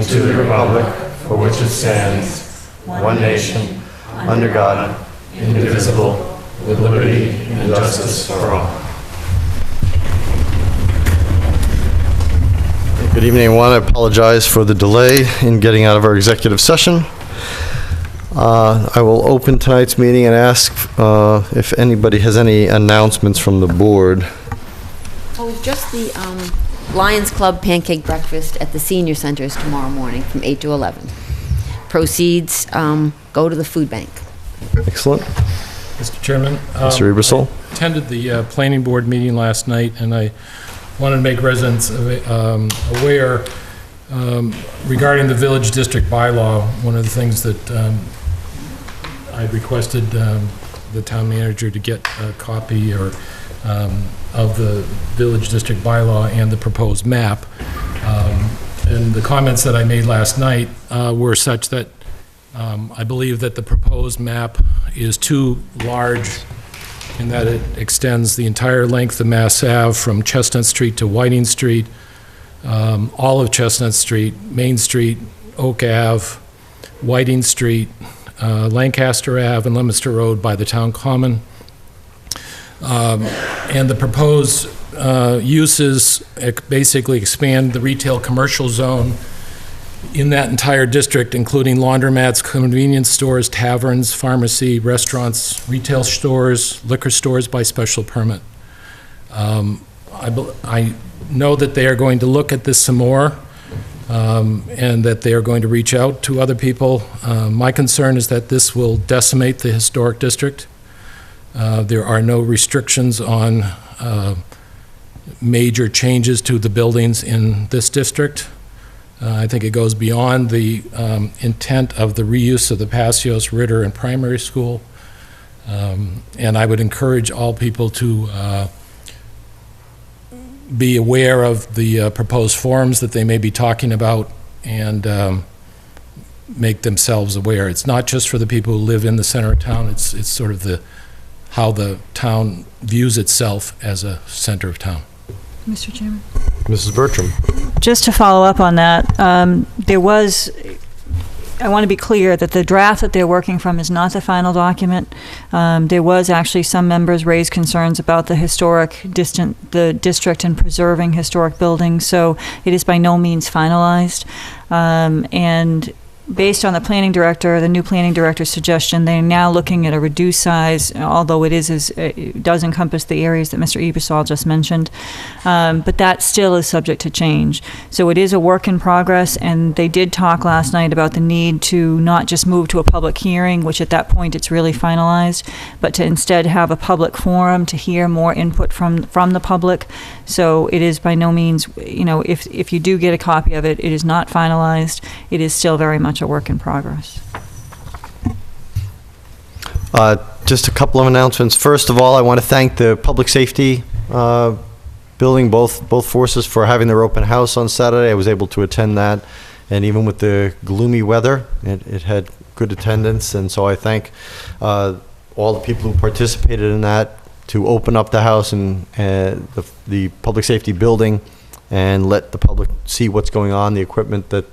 and to the republic for which it stands, one nation, under God, indivisible, with liberty and justice for all. Good evening. I want to apologize for the delay in getting out of our executive session. I will open tonight's meeting and ask if anybody has any announcements from the board. Oh, just the Lions Club pancake breakfast at the senior centers tomorrow morning from 8 to 11. Proceeds go to the food bank. Excellent. Mr. Chairman, Mr. Ebersol. I attended the planning board meeting last night, and I wanted to make residents aware regarding the village district bylaw. One of the things that I requested the town manager to get a copy of the village district bylaw and the proposed map. And the comments that I made last night were such that I believe that the proposed map is too large in that it extends the entire length of Mass Ave from Chestnut Street to Whiting Street, all of Chestnut Street, Main Street, Oak Ave, Whiting Street, Lancaster Ave, and Leominster Road by the Town Common. And the proposed uses basically expand the retail commercial zone in that entire district, including laundromats, convenience stores, taverns, pharmacy, restaurants, retail stores, liquor stores by special permit. I know that they are going to look at this some more and that they are going to reach out to other people. My concern is that this will decimate the historic district. There are no restrictions on major changes to the buildings in this district. I think it goes beyond the intent of the reuse of the Passios, Ritter, and primary school. And I would encourage all people to be aware of the proposed forums that they may be talking about and make themselves aware. It's not just for the people who live in the center of town. It's sort of how the town views itself as a center of town. Mr. Chairman. Mrs. Bertram. Just to follow up on that, I want to be clear that the draft that they're working from is not the final document. There was actually some members raised concerns about the district and preserving historic buildings, so it is by no means finalized. And based on the new planning director's suggestion, they're now looking at a reduced size, although it does encompass the areas that Mr. Ebersol just mentioned. But that still is subject to change. So it is a work in progress, and they did talk last night about the need to not just move to a public hearing, which at that point it's really finalized, but to instead have a public forum to hear more input from the public. So it is by no means, if you do get a copy of it, it is not finalized. It is still very much a work in progress. Just a couple of announcements. First of all, I want to thank the public safety building, both forces, for having their open house on Saturday. I was able to attend that, and even with the gloomy weather, it had good attendance, and so I thank all the people who participated in that to open up the house and the public safety building and let the public see what's going on, the equipment that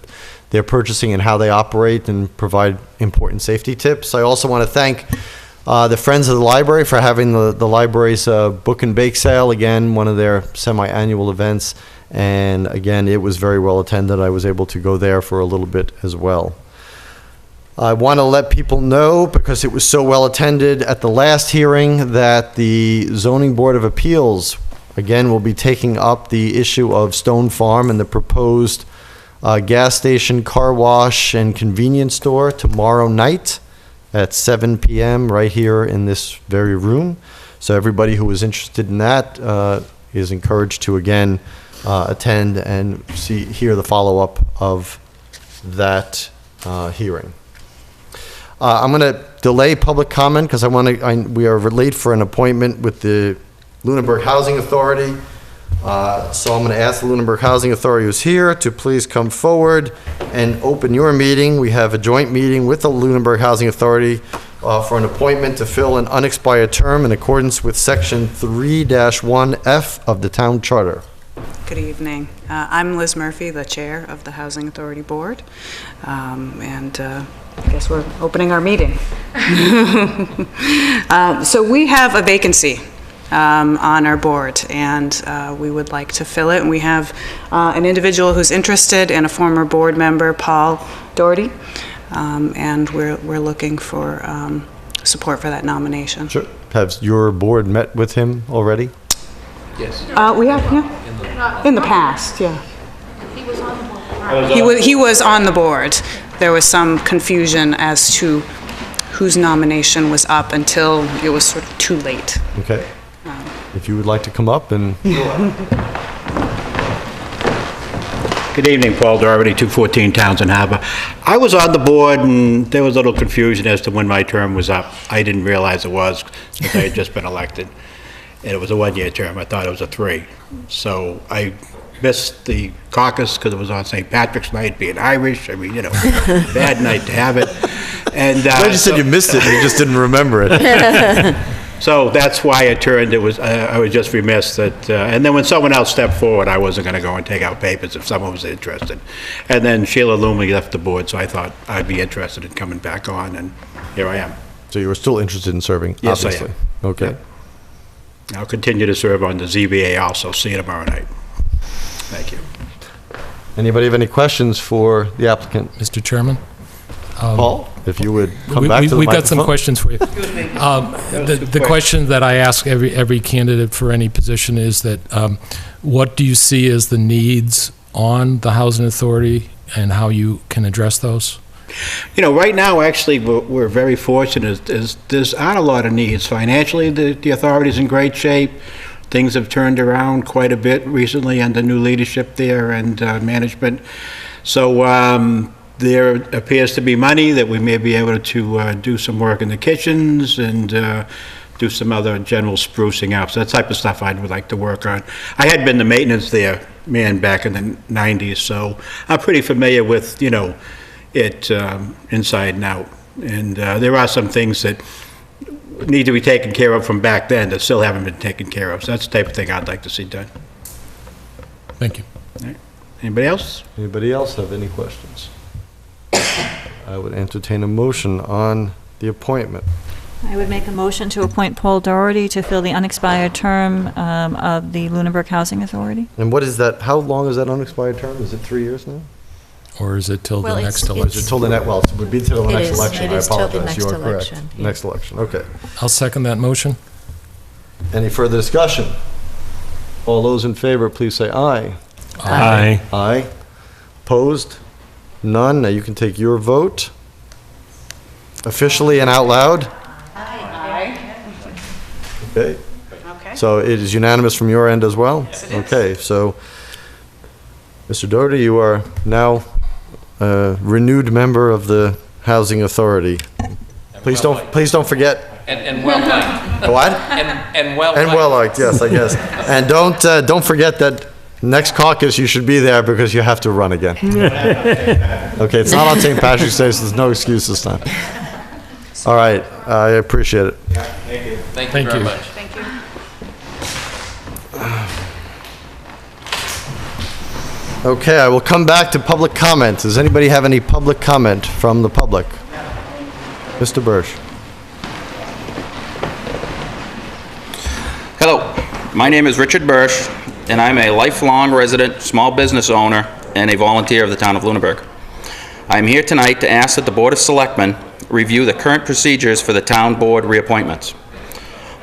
they're purchasing and how they operate, and provide important safety tips. I also want to thank the Friends of the Library for having the library's book and bake sale, again, one of their semi-annual events. And again, it was very well attended. I was able to go there for a little bit as well. I want to let people know, because it was so well attended at the last hearing, that the Zoning Board of Appeals, again, will be taking up the issue of Stone Farm and the proposed gas station, car wash, and convenience store tomorrow night at 7 p.m. right here in this very room. So everybody who is interested in that is encouraged to, again, attend and hear the follow-up of that hearing. I'm going to delay public comment because we are late for an appointment with the Lunenburg Housing Authority. So I'm going to ask the Lunenburg Housing Authority, who's here, to please come forward and open your meeting. We have a joint meeting with the Lunenburg Housing Authority for an appointment to fill an unexpired term in accordance with Section 3-1F of the Town Charter. Good evening. I'm Liz Murphy, the chair of the Housing Authority Board, and I guess we're opening our meeting. So we have a vacancy on our board, and we would like to fill it. And we have an individual who's interested and a former board member, Paul Doherty, and we're looking for support for that nomination. Sure. Has your board met with him already? Yes. We have, yeah. In the past, yeah. He was on the board. He was on the board. There was some confusion as to whose nomination was up until it was sort of too late. Okay. If you would like to come up and... Good evening, Paul Doherty, 214 Townsend Harbor. I was on the board, and there was a little confusion as to when my term was up. I didn't realize it was, because I had just been elected. And it was a one-year term. I thought it was a 3. So I missed the caucus because it was on St. Patrick's Night, being Irish. I mean, bad night to have it. And I just said you missed it, you just didn't remember it. So that's why it turned. It was I was just remiss that. And then when someone else stepped forward, I wasn't going to go and take out papers if someone was interested. And then Sheila Loomy left the board, so I thought I'd be interested in coming back on, and here I am. So you were still interested in serving? Yes, obviously. I am. Okay. Yep. I'll continue to serve on the ZBA also. See you tomorrow night. Thank you. Anybody have any questions for the applicant? Mr. Chairman? Paul, if you would come back to the We've got some microphone. questions for you. The question that I ask every candidate for any position is that, what do you see as the needs on the Housing Authority and how you can address those? Right now, actually, we're very fortunate. There's aren't a lot of needs. Financially, the authority's in great shape. Things have turned around quite a bit recently under new leadership there and management. So there appears to be money that we may be able to do some work in the kitchens and do some other general sprucing up. So that type of stuff I would like to work on. I had been the maintenance there, back in the 90s, so I'm pretty familiar with, it inside and out. And there are some things that need to be taken care of from back then that still haven't been taken care of. So that's the type of thing I'd like to see done. Thank you. All right. Anybody else? Anybody else have any questions? I would entertain a motion on the appointment. I would make a motion to appoint Paul Doherty to fill the unexpired term of the Lunenburg Housing Authority. And what is that, how long is that unexpired term? Is it 3 years now? Or is it till Well, the it's- next Or is election? it till the next, well, it would be till the It next is. election. It I is till the apologize. You next are correct. election, yeah. Next election, okay. I'll second that motion. Any further discussion? All those in favor, please say aye. Aye. Aye. Opposed? None. Now you can take your vote. Officially and out loud? Aye. Okay. Okay. So it is unanimous from your end as well? Yes, it is. Okay, so, Mr. Doherty, you are now a renewed member of the Housing Authority. Please don't forget. And well liked. What? And well And liked. well liked, yes, I guess. And don't forget that next caucus you should be there because you have to run again. Okay, it's not on St. Patrick's Day, so there's no excuse this time. All right, I appreciate it. Thank Thank you very you. much. Thank you. Okay, I will come back to public comment. Does anybody have any public comment from the public? Mr. Bursch. Hello, my name is Richard Bursch, and I'm a lifelong resident, small business owner, and a volunteer of the town of Lunenburg. I'm here tonight to ask that the Board of Selectmen review the current procedures for the town board reappointments.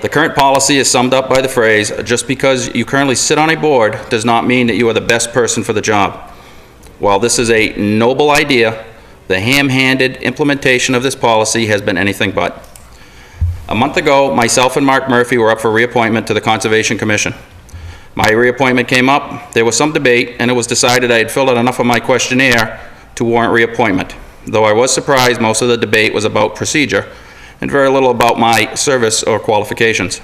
The current policy is summed up by the phrase, just because you currently sit on a board does not mean that you are the best person for the job. While this is a noble idea, the ham-handed implementation of this policy has been anything but. A month ago, myself and Mark Murphy were up for reappointment to the Conservation Commission. My reappointment came up, there was some debate, and it was decided I had filled out enough of my questionnaire to warrant reappointment, though I was surprised most of the debate was about procedure and very little about my service or qualifications.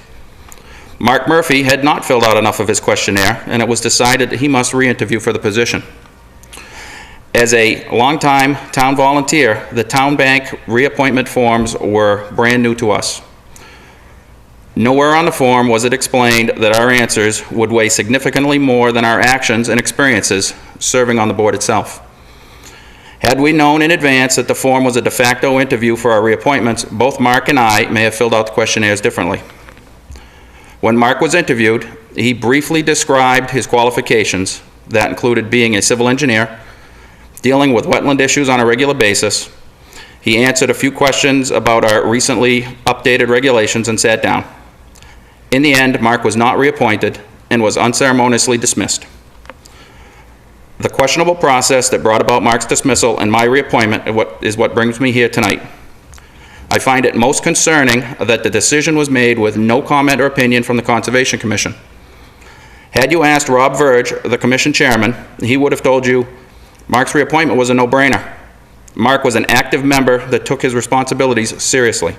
Mark Murphy had not filled out enough of his questionnaire, and it was decided that he must re-interview for the position. As a longtime town volunteer, the town bank reappointment forms were brand new to us. Nowhere on the form was it explained that our answers would weigh significantly more than our actions and experiences serving on the board itself. Had we known in advance that the form was a de facto interview for our reappointments, both Mark and I may have filled out the questionnaires differently. When Mark was interviewed, he briefly described his qualifications. That included being a civil engineer, dealing with wetland issues on a regular basis. He answered a few questions about our recently updated regulations and sat down. In the end, Mark was not reappointed and was unceremoniously dismissed. The questionable process that brought about Mark's dismissal and my reappointment is what brings me here tonight. I find it most concerning that the decision was made with no comment or opinion from the Conservation Commission. Had you asked Rob Verge, the Commission Chairman, he would have told you Mark's reappointment was a no-brainer. Mark was an active member that took his responsibilities seriously.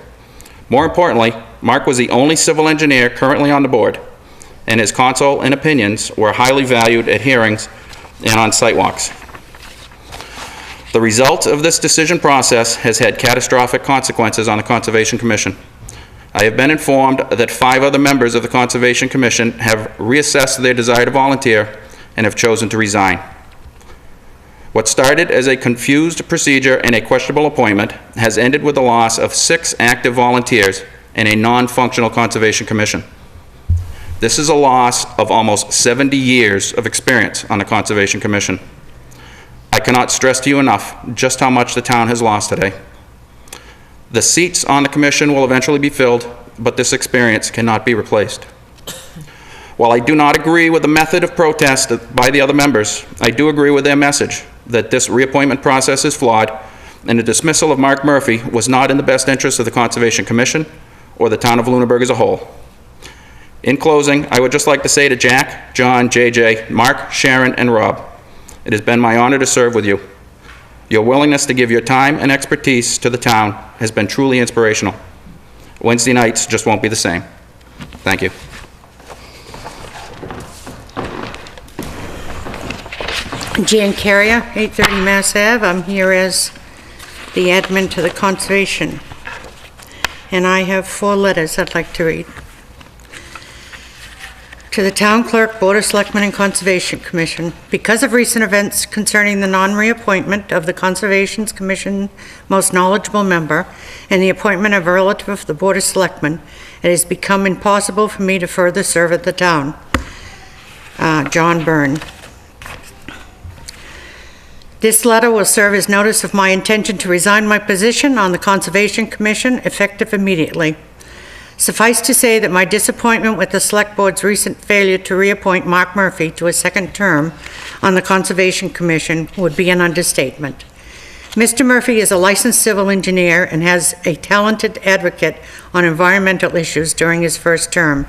More importantly, Mark was the only civil engineer currently on the board, and his counsel and opinions were highly valued at hearings and on site walks. The result of this decision process has had catastrophic consequences on the Conservation Commission. I have been informed that 5 other members of the Conservation Commission have reassessed their desire to volunteer and have chosen to resign. What started as a confused procedure and a questionable appointment has ended with the loss of 6 active volunteers and a non-functional Conservation Commission. This is a loss of almost 70 years of experience on the Conservation Commission. I cannot stress to you enough just how much the town has lost today. The seats on the commission will eventually be filled, but this experience cannot be replaced. While I do not agree with the method of protest by the other members, I do agree with their message that this reappointment process is flawed and the dismissal of Mark Murphy was not in the best interest of the Conservation Commission or the town of Lunenburg as a whole. In closing, I would just like to say to Jack, John, JJ, Mark, Sharon, and Rob, it has been my honor to serve with you. Your willingness to give your time and expertise to the town has been truly inspirational. Wednesday nights just won't be the same. Thank you. Jan Carrier, 830 Mass Ave. I'm here as the admin to the Conservation. And I have 4 letters I'd like to read. To the Town Clerk, Board of Selectmen, and Conservation Commission, because of recent events concerning the non-reappointment of the Conservation Commission most knowledgeable member and the appointment of a relative of the Board of Selectmen, it has become impossible for me to further serve at the town. John Byrne. This letter will serve as notice of my intention to resign my position on the Conservation Commission effective immediately. Suffice to say that my disappointment with the Select Board's recent failure to reappoint Mark Murphy to a second term on the Conservation Commission would be an understatement. Mr. Murphy is a licensed civil engineer and has a talented advocate on environmental issues during his first term.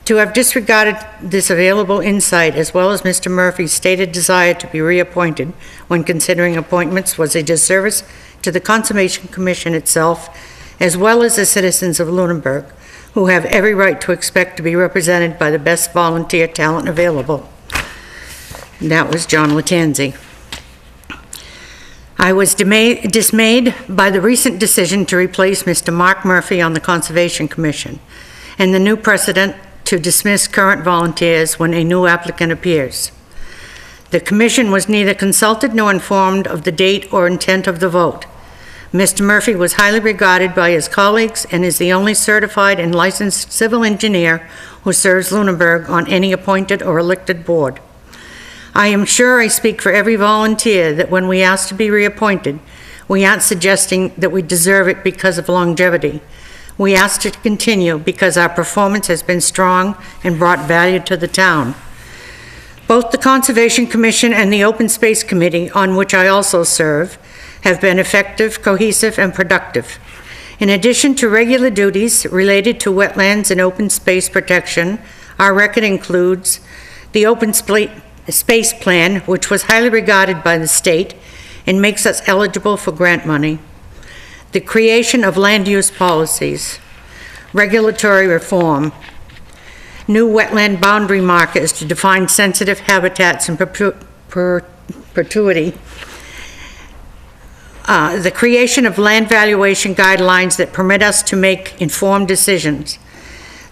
To have disregarded this available insight, as well as Mr. Murphy's stated desire to be reappointed when considering appointments, was a disservice to the Conservation Commission itself, as well as the citizens of Lunenburg, who have every right to expect to be represented by the best volunteer talent available. And that was John Latanzi. I was dismayed by the recent decision to replace Mr. Mark Murphy on the Conservation Commission and the new precedent to dismiss current volunteers when a new applicant appears. The Commission was neither consulted nor informed of the date or intent of the vote. Mr. Murphy was highly regarded by his colleagues and is the only certified and licensed civil engineer who serves Lunenburg on any appointed or elected board. I am sure I speak for every volunteer that when we ask to be reappointed, we aren't suggesting that we deserve it because of longevity. We ask to continue because our performance has been strong and brought value to the town. Both the Conservation Commission and the Open Space Committee, on which I also serve, have been effective, cohesive, and productive. In addition to regular duties related to wetlands and open space protection, our record includes the Open Space Plan, which was highly regarded by the state and makes us eligible for grant money, the creation of land use policies, regulatory reform, new wetland boundary markers to define sensitive habitats in perpetuity, the creation of land valuation guidelines that permit us to make informed decisions,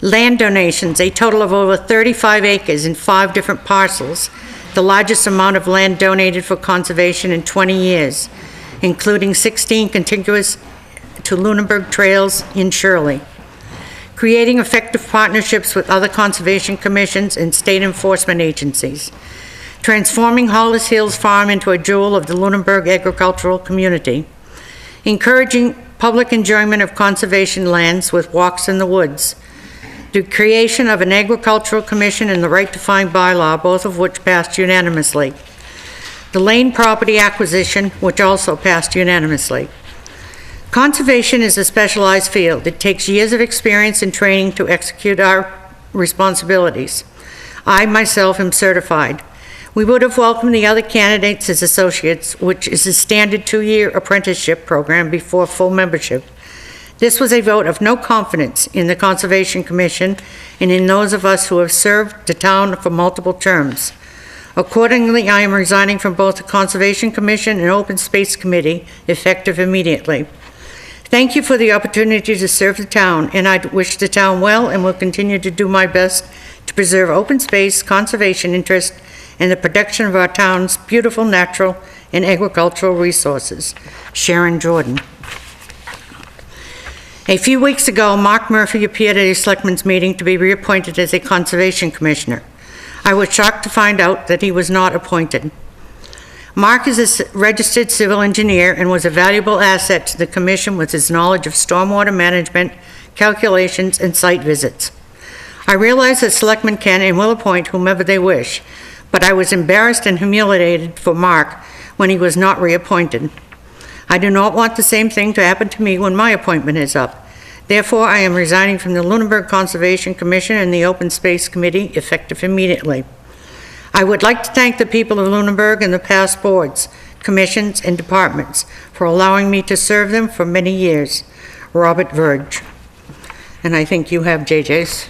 Land donations, a total of over 35 acres in 5 different parcels, the largest amount of land donated for conservation in 20 years, including 16 contiguous to Lunenburg trails in Shirley. Creating effective partnerships with other conservation commissions and state enforcement agencies. Transforming Hollis Hills Farm into a jewel of the Lunenburg agricultural community. Encouraging public enjoyment of conservation lands with walks in the woods. The creation of an agricultural commission and the right to farm bylaw, both of which passed unanimously. The Lane property acquisition, which also passed unanimously. Conservation is a specialized field. It takes years of experience and training to execute our responsibilities. I myself am certified. We would have welcomed the other candidates as associates, which is a standard 2-year apprenticeship program before full membership. This was a vote of no confidence in the Conservation Commission and in those of us who have served the town for multiple terms. Accordingly, I am resigning from both the Conservation Commission and Open Space Committee, effective immediately. Thank you for the opportunity to serve the town, and I wish the town well and will continue to do my best to preserve open space, conservation interest, and the protection of our town's beautiful natural and agricultural resources. Sharon Jordan. A few weeks ago, Mark Murphy appeared at a Selectmen's meeting to be reappointed as a Conservation Commissioner. I was shocked to find out that he was not appointed. Mark is a registered civil engineer and was a valuable asset to the Commission with his knowledge of stormwater management, calculations, and site visits. I realize that Selectmen can and will appoint whomever they wish, but I was embarrassed and humiliated for Mark when he was not reappointed. I do not want the same thing to happen to me when my appointment is up. Therefore, I am resigning from the Lunenburg Conservation Commission and the Open Space Committee, effective immediately. I would like to thank the people of Lunenburg and the past boards, commissions, and departments for allowing me to serve them for many years. Robert Verge. And I think you have JJ's.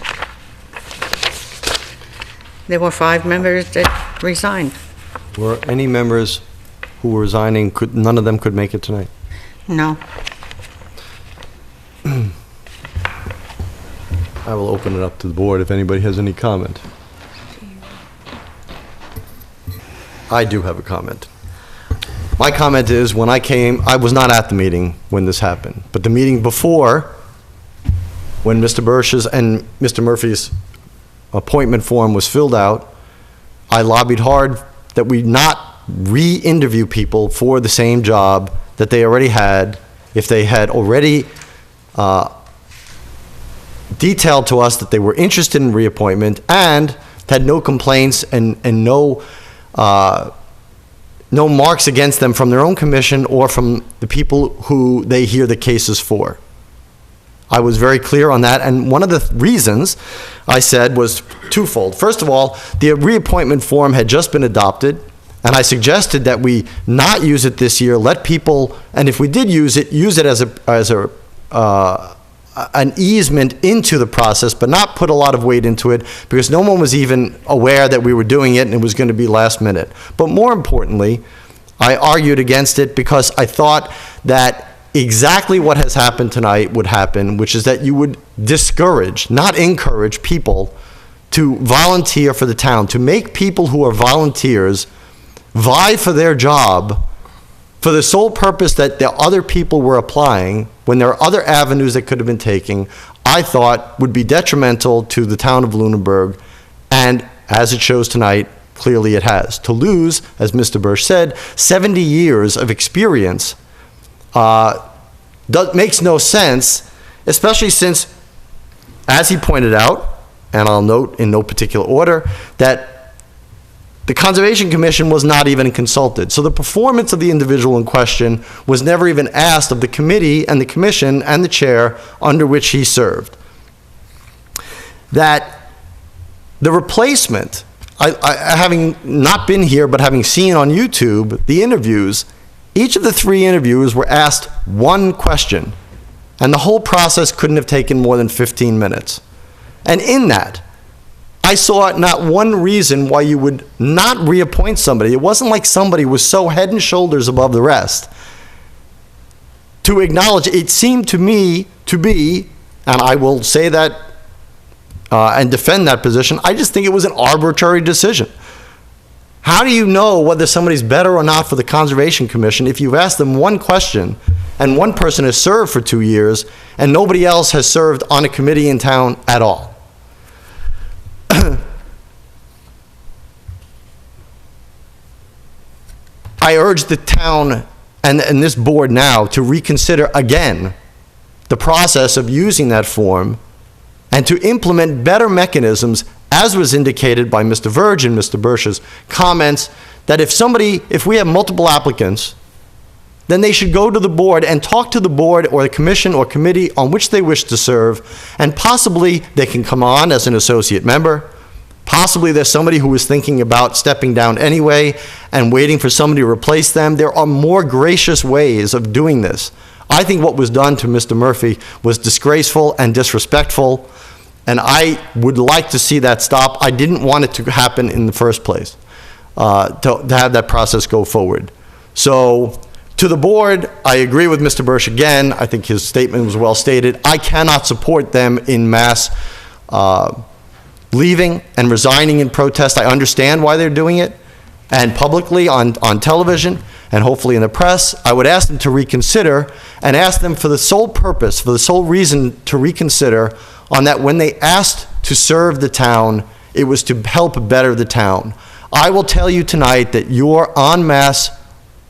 There were 5 members that resigned. Were any members who were resigning, none of them could make it tonight? No. I will open it up to the board if anybody has any comment. I do have a comment. My comment is, when I came, I was not at the meeting when this happened, but the meeting before, when Mr. Bursch's and Mr. Murphy's appointment form was filled out, I lobbied hard that we not re-interview people for the same job that they already had, if they had already detailed to us that they were interested in reappointment and had no complaints and no marks against them from their own commission or from the people who they hear the cases for. I was very clear on that, and one of the reasons I said was twofold. First of all, the reappointment form had just been adopted, and I suggested that we not use it this year, let people, and if we did use it as an easement into the process, but not put a lot of weight into it, because no one was even aware that we were doing it and it was going to be last minute. But more importantly, I argued against it because I thought that exactly what has happened tonight would happen, which is that you would discourage, not encourage people to volunteer for the town, to make people who are volunteers vie for their job for the sole purpose that the other people were applying when there are other avenues that could have been taken, I thought would be detrimental to the town of Lunenburg, and as it shows tonight, clearly it has. To lose, as Mr. Bursch said, 70 years of experience makes no sense, especially since, as he pointed out, and I'll note in no particular order, that the Conservation Commission was not even consulted. So the performance of the individual in question was never even asked of the committee and the commission and the chair under which he served. That the replacement, having not been here but having seen on YouTube the interviews, each of the 3 interviewers were asked one question, and the whole process couldn't have taken more than 15 minutes. And in that, I saw not one reason why you would not reappoint somebody. It wasn't like somebody was so head and shoulders above the rest. To acknowledge, it seemed to me to be, and I will say that and defend that position. I just think it was an arbitrary decision. How do you know whether somebody's better or not for the Conservation Commission if you've asked them one question and one person has served for 2 years and nobody else has served on a committee in town at all? I urge the town and this board now to reconsider again the process of using that form and to implement better mechanisms, as was indicated by Mr. Verge and Mr. Bursch's comments, that if we have multiple applicants, then they should go to the board and talk to the board or the commission or committee on which they wish to serve, and possibly they can come on as an associate member. Possibly there's somebody who is thinking about stepping down anyway and waiting for somebody to replace them. There are more gracious ways of doing this. I think what was done to Mr. Murphy was disgraceful and disrespectful, and I would like to see that stop. I didn't want it to happen in the first place, to have that process go forward. So, to the board, I agree with Mr. Bursch again. I think his statement was well stated. I cannot support them in mass leaving and resigning in protest. I understand why they're doing it, and publicly on television and hopefully in the press. I would ask them to reconsider and ask them for the sole purpose, for the sole reason to reconsider on that when they asked to serve the town, it was to help better the town. I will tell you tonight that your en masse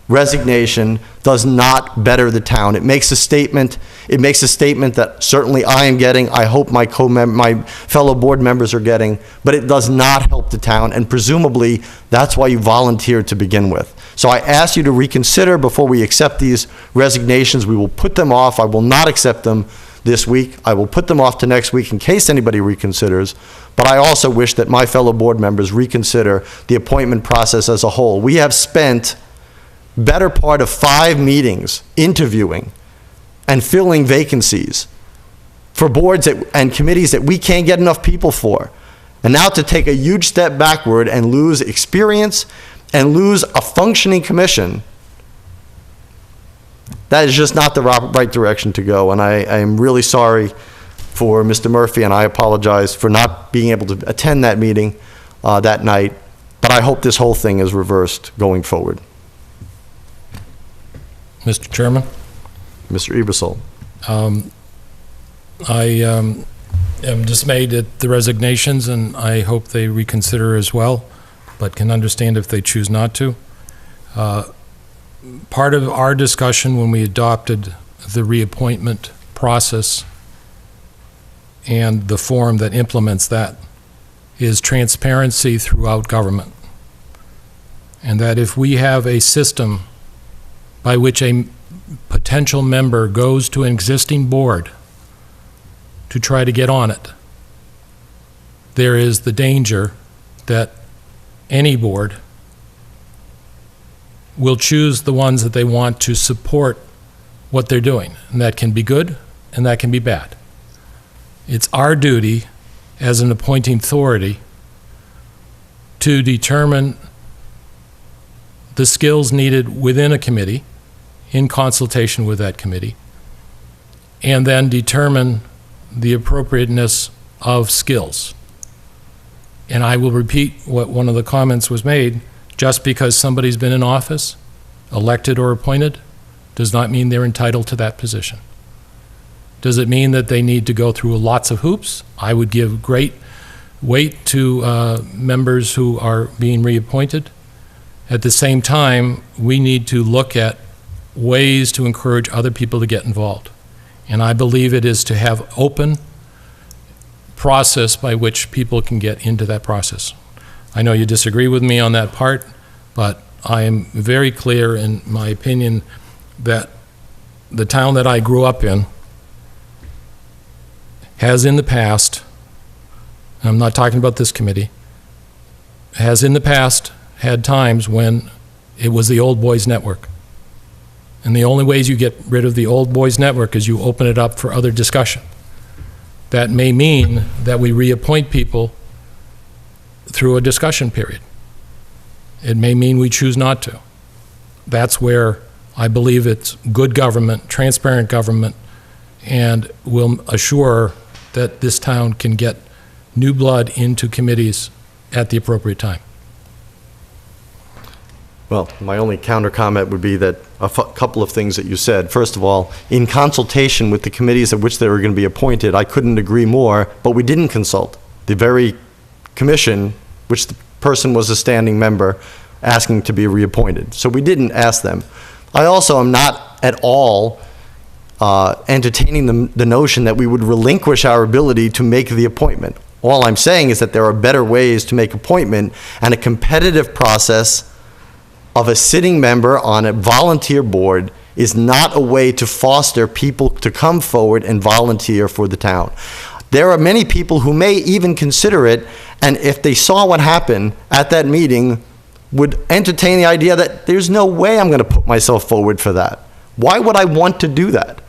resignation does not better the town. It makes a statement. It makes a statement that certainly I am getting. I hope my fellow board members are getting, but it does not help the town, and presumably that's why you volunteered to begin with. So I ask you to reconsider before we accept these resignations. We will put them off. I will not accept them this week. I will put them off to next week in case anybody reconsiders, but I also wish that my fellow board members reconsider the appointment process as a whole. We have spent better part of 5 meetings interviewing and filling vacancies for boards and committees that we can't get enough people for. And now to take a huge step backward and lose experience and lose a functioning commission, that is just not the right direction to go. And I am really sorry for Mr. Murphy, and I apologize for not being able to attend that meeting that night. But I hope this whole thing is reversed going forward. Mr. Chairman? Mr. Ebersol. I am dismayed at the resignations, and I hope they reconsider as well, but can understand if they choose not to. Part of our discussion when we adopted the reappointment process and the form that implements that is transparency throughout government. And that if we have a system by which a potential member goes to an existing board to try to get on it, there is the danger that any board will choose the ones that they want to support what they're doing. And that can be good and that can be bad. It's our duty as an appointing authority to determine the skills needed within a committee in consultation with that committee, and then determine the appropriateness of skills. And I will repeat what one of the comments was made: just because somebody's been in office, elected or appointed, does not mean they're entitled to that position. Does it mean that they need to go through lots of hoops? I would give great weight to members who are being reappointed. At the same time, we need to look at ways to encourage other people to get involved. And I believe it is to have open process by which people can get into that process. I know you disagree with me on that part, but I am very clear in my opinion that the town that I grew up in has in the past, and I'm not talking about this committee, has in the past had times when it was the old boys network. And the only ways you get rid of the old boys network is you open it up for other discussion. That may mean that we reappoint people through a discussion period. It may mean we choose not to. That's where I believe it's good government, transparent government, and will assure that this town can get new blood into committees at the appropriate time. Well, my only counter comment would be that couple of things that you said. First of all, in consultation with the committees at which they were going to be appointed, I couldn't agree more, but we didn't consult the very commission which the person was a standing member asking to be reappointed. So we didn't ask them. I also am not at all entertaining the notion that we would relinquish our ability to make the appointment. All I'm saying is that there are better ways to make appointment, and a competitive process of a sitting member on a volunteer board is not a way to foster people to come forward and volunteer for the town. There are many people who may even consider it, and if they saw what happened at that meeting, would entertain the idea that there's no way I'm going to put myself forward for that. Why would I want to do that?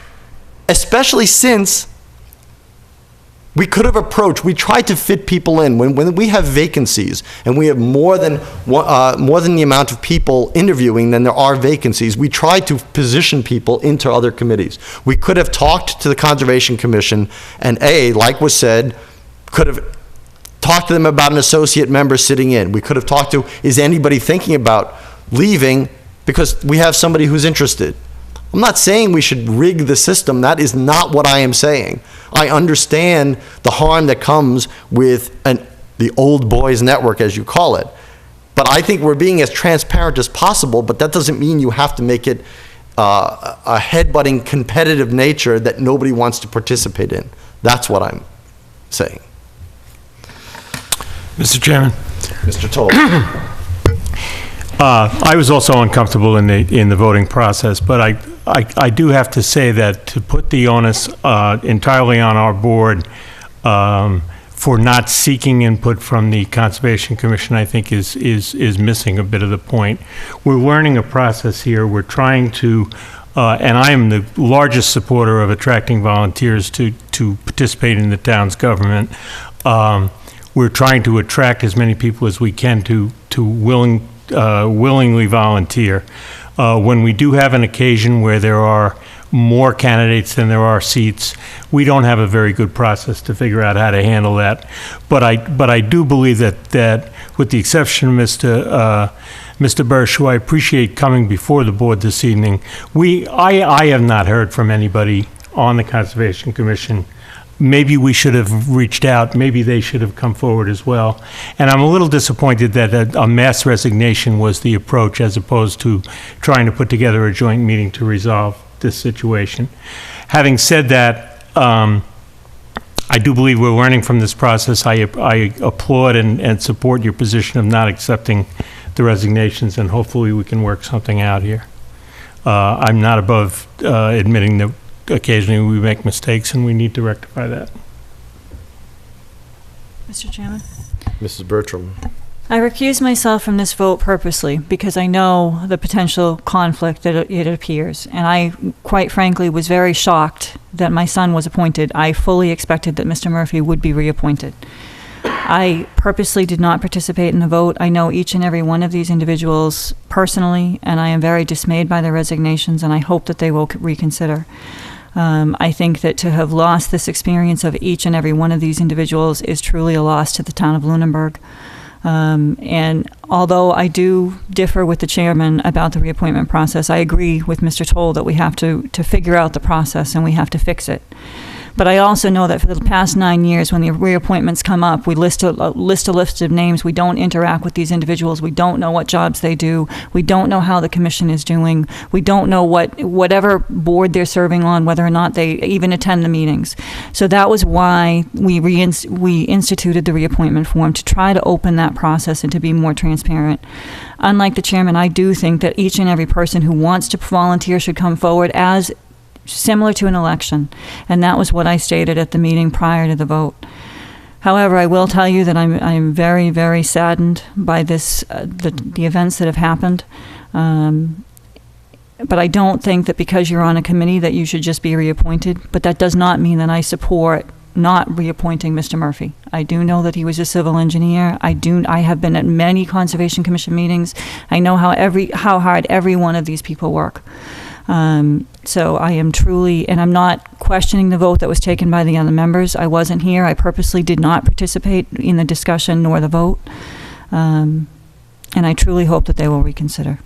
Especially since we could have approached, we tried to fit people in. When we have vacancies and we have more than the amount of people interviewing than there are vacancies, we try to position people into other committees. We could have talked to the Conservation Commission and like was said, could have talked to them about an associate member sitting in. We could have talked to, is anybody thinking about leaving because we have somebody who's interested? I'm not saying we should rig the system. That is not what I am saying. I understand the harm that comes with the old boys network, as you call it. But I think we're being as transparent as possible, but that doesn't mean you have to make it a head-butting competitive nature that nobody wants to participate in. That's what I'm saying. Mr. Chairman. Mr. Toll. I was also uncomfortable in the voting process, but I do have to say that to put the onus entirely on our board for not seeking input from the Conservation Commission, I think is missing a bit of the point. We're learning a process here. We're trying to, and I am the largest supporter of attracting volunteers to participate in the town's government. We're trying to attract as many people as we can to willingly volunteer. When we do have an occasion where there are more candidates than there are seats, we don't have a very good process to figure out how to handle that. But I do believe that with the exception of Mr. Bursch, who I appreciate coming before the board this evening, I have not heard from anybody on the Conservation Commission. Maybe we should have reached out. Maybe they should have come forward as well. And I'm a little disappointed that a mass resignation was the approach as opposed to trying to put together a joint meeting to resolve this situation. Having said that, I do believe we're learning from this process. I applaud and support your position of not accepting the resignations, and hopefully we can work something out here. I'm not above admitting that occasionally we make mistakes and we need to rectify that. Mr. Chairman? Mrs. Bertram. I recuse myself from this vote purposely because I know the potential conflict that it appears. And I, quite frankly, was very shocked that my son was appointed. I fully expected that Mr. Murphy would be reappointed. I purposely did not participate in the vote. I know each and every one of these individuals personally, and I am very dismayed by their resignations, and I hope that they will reconsider. I think that to have lost this experience of each and every one of these individuals is truly a loss to the town of Lunenburg. And although I do differ with the chairman about the reappointment process, I agree with Mr. Toll that we have to figure out the process and we have to fix it. But I also know that for the past 9 years, when the reappointments come up, we list a list of names. We don't interact with these individuals. We don't know what jobs they do. We don't know how the commission is doing. We don't know whatever board they're serving on, whether or not they even attend the meetings. So that was why we instituted the reappointment form, to try to open that process and to be more transparent. Unlike the chairman, I do think that each and every person who wants to volunteer should come forward as similar to an election, and that was what I stated at the meeting prior to the vote. However, I will tell you that I'm very, very saddened by this, the events that have happened. But I don't think that because you're on a committee that you should just be reappointed. But that does not mean that I support not reappointing Mr. Murphy. I do know that he was a civil engineer. I have been at many Conservation Commission meetings. I know how hard every one of these people work. So I am truly, and I'm not questioning the vote that was taken by the other members. I wasn't here. I purposely did not participate in the discussion nor the vote. And I truly hope that they will reconsider.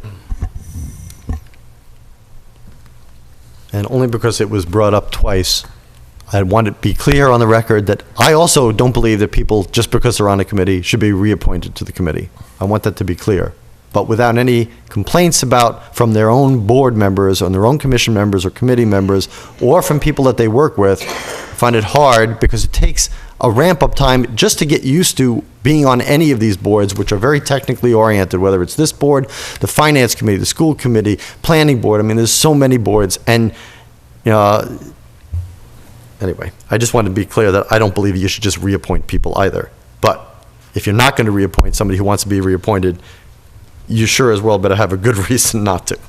And only because it was brought up twice, I want to be clear on the record that I also don't believe that people, just because they're on a committee, should be reappointed to the committee. I want that to be clear. But without any complaints from their own board members, or their own commission members or committee members, or from people that they work with, I find it hard because it takes a ramp-up time just to get used to being on any of these boards, which are very technically oriented, whether it's this board, the finance committee, the school committee, planning board. I mean, there's so many boards. And, anyway, I just wanted to be clear that I don't believe you should just reappoint people either. But if you're not going to reappoint somebody who wants to be reappointed, you sure as well better have a good reason not to.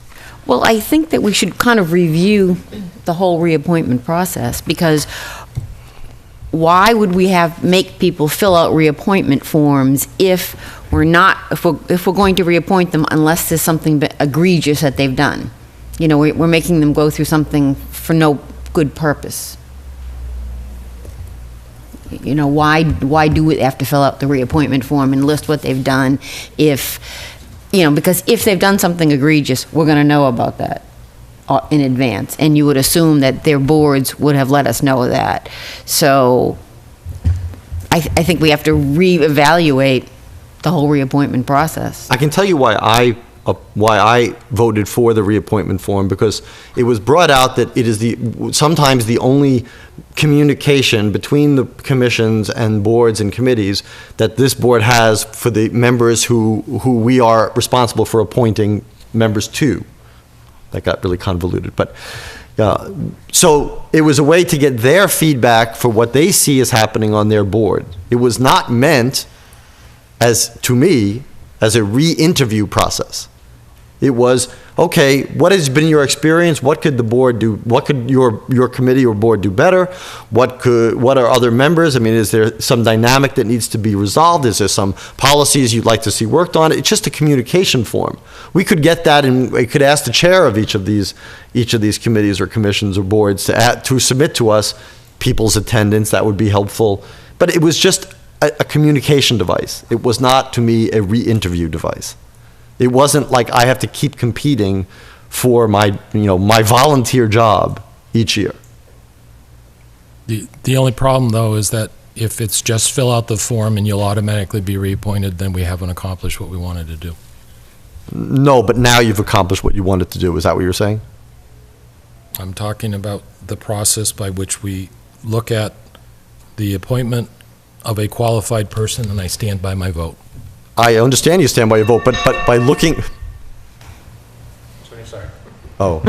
Well, I think that we should kind of review the whole reappointment process, because why would we make people fill out reappointment forms if we're going to reappoint them unless there's something egregious that they've done? We're making them go through something for no good purpose. Why do we have to fill out the reappointment form and list what they've done because if they've done something egregious, we're going to know about that in advance, and you would assume that their boards would have let us know that. So I think we have to reevaluate the whole reappointment process. I can tell you why I voted for the reappointment form, because it was brought out that it is sometimes the only communication between the commissions and boards and committees that this board has for the members who we are responsible for appointing members to. That got really convoluted, but so it was a way to get their feedback for what they see as happening on their board. It was not meant to me as a re-interview process. It was, okay, what has been your experience? What could the board do? What could your committee or board do better? What are other members? I mean, is there some dynamic that needs to be resolved? Is there some policies you'd like to see worked on? It's just a communication form. We could get that, and we could ask the chair of each of these committees or commissions or boards to submit to us people's attendance. That would be helpful. But it was just a communication device. It was not, to me, a re-interview device. It wasn't like I have to keep competing for my volunteer job each year. The only problem, though, is that if it's just fill out the form and you'll automatically be reappointed, then we haven't accomplished what we wanted to do. No, but now you've accomplished what you wanted to do. Is that what you're saying? I'm talking about the process by which we look at the appointment of a qualified person, and I stand by my vote. I understand you stand by your vote, but by looking... Sorry. Oh.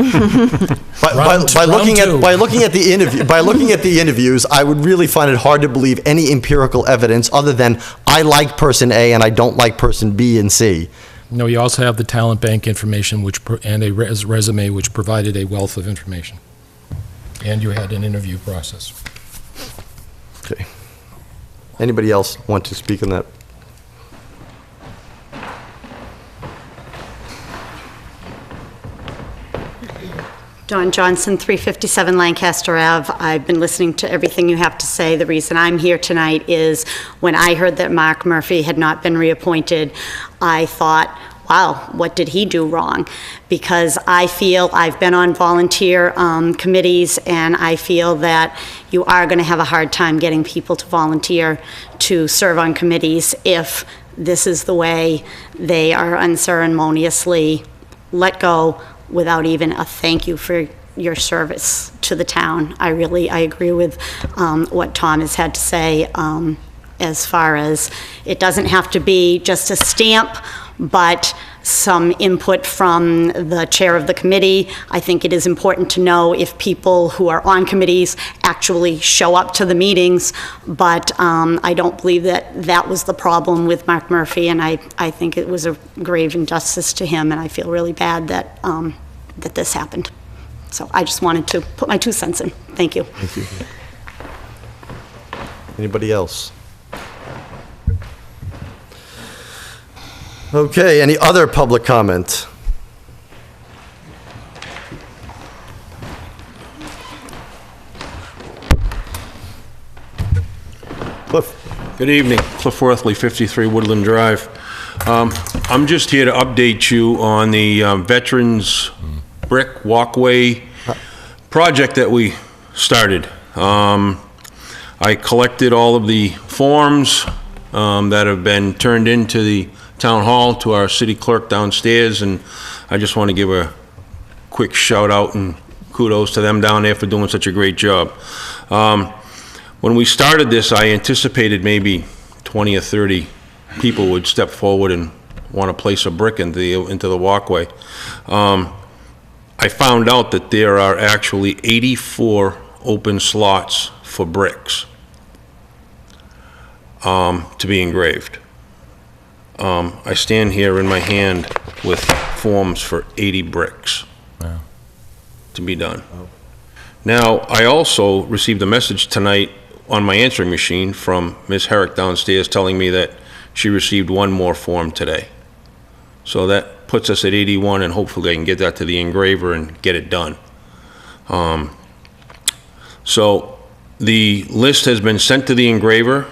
by looking at the interviews, I would really find it hard to believe any empirical evidence other than I like person A and I don't like person B and C. No, you also have the talent bank information and a resume which provided a wealth of information. And you had an interview process. Okay. Anybody else want to speak on that? Dawn Johnson, 357 Lancaster Ave. I've been listening to everything you have to say. The reason I'm here tonight is when I heard that Mark Murphy had not been reappointed, I thought, wow, what did he do wrong? Because I feel I've been on volunteer committees, and I feel that you are going to have a hard time getting people to volunteer to serve on committees if this is the way they are unceremoniously let go without even a thank you for your service to the town. I agree with what Tom has had to say as far as it doesn't have to be just a stamp, but some input from the chair of the committee. I think it is important to know if people who are on committees actually show up to the meetings, but I don't believe that was the problem with Mark Murphy, and I think it was a grave injustice to him, and I feel really bad that that this happened. So I just wanted to put my 2 cents in. Thank you. Thank you. Anybody else? Okay, any other public comment? Cliff. Good evening, Cliff Worthley, 53 Woodland Drive. I'm just here to update you on the Veterans Brick Walkway project that we started. I collected all of the forms that have been turned into the town hall to our city clerk downstairs, and I just want to give a quick shout out and kudos to them down there for doing such a great job. When we started this, I anticipated maybe 20 or 30 people would step forward and want to place a brick into the walkway. I found out that there are actually 84 open slots for bricks to be engraved. I stand here in my hand with forms for 80 bricks to be done. Now, I also received a message tonight on my answering machine from Ms. Herrick downstairs telling me that she received one more form today. So that puts us at 81, and hopefully I can get that to the engraver and get it done. So the list has been sent to the engraver.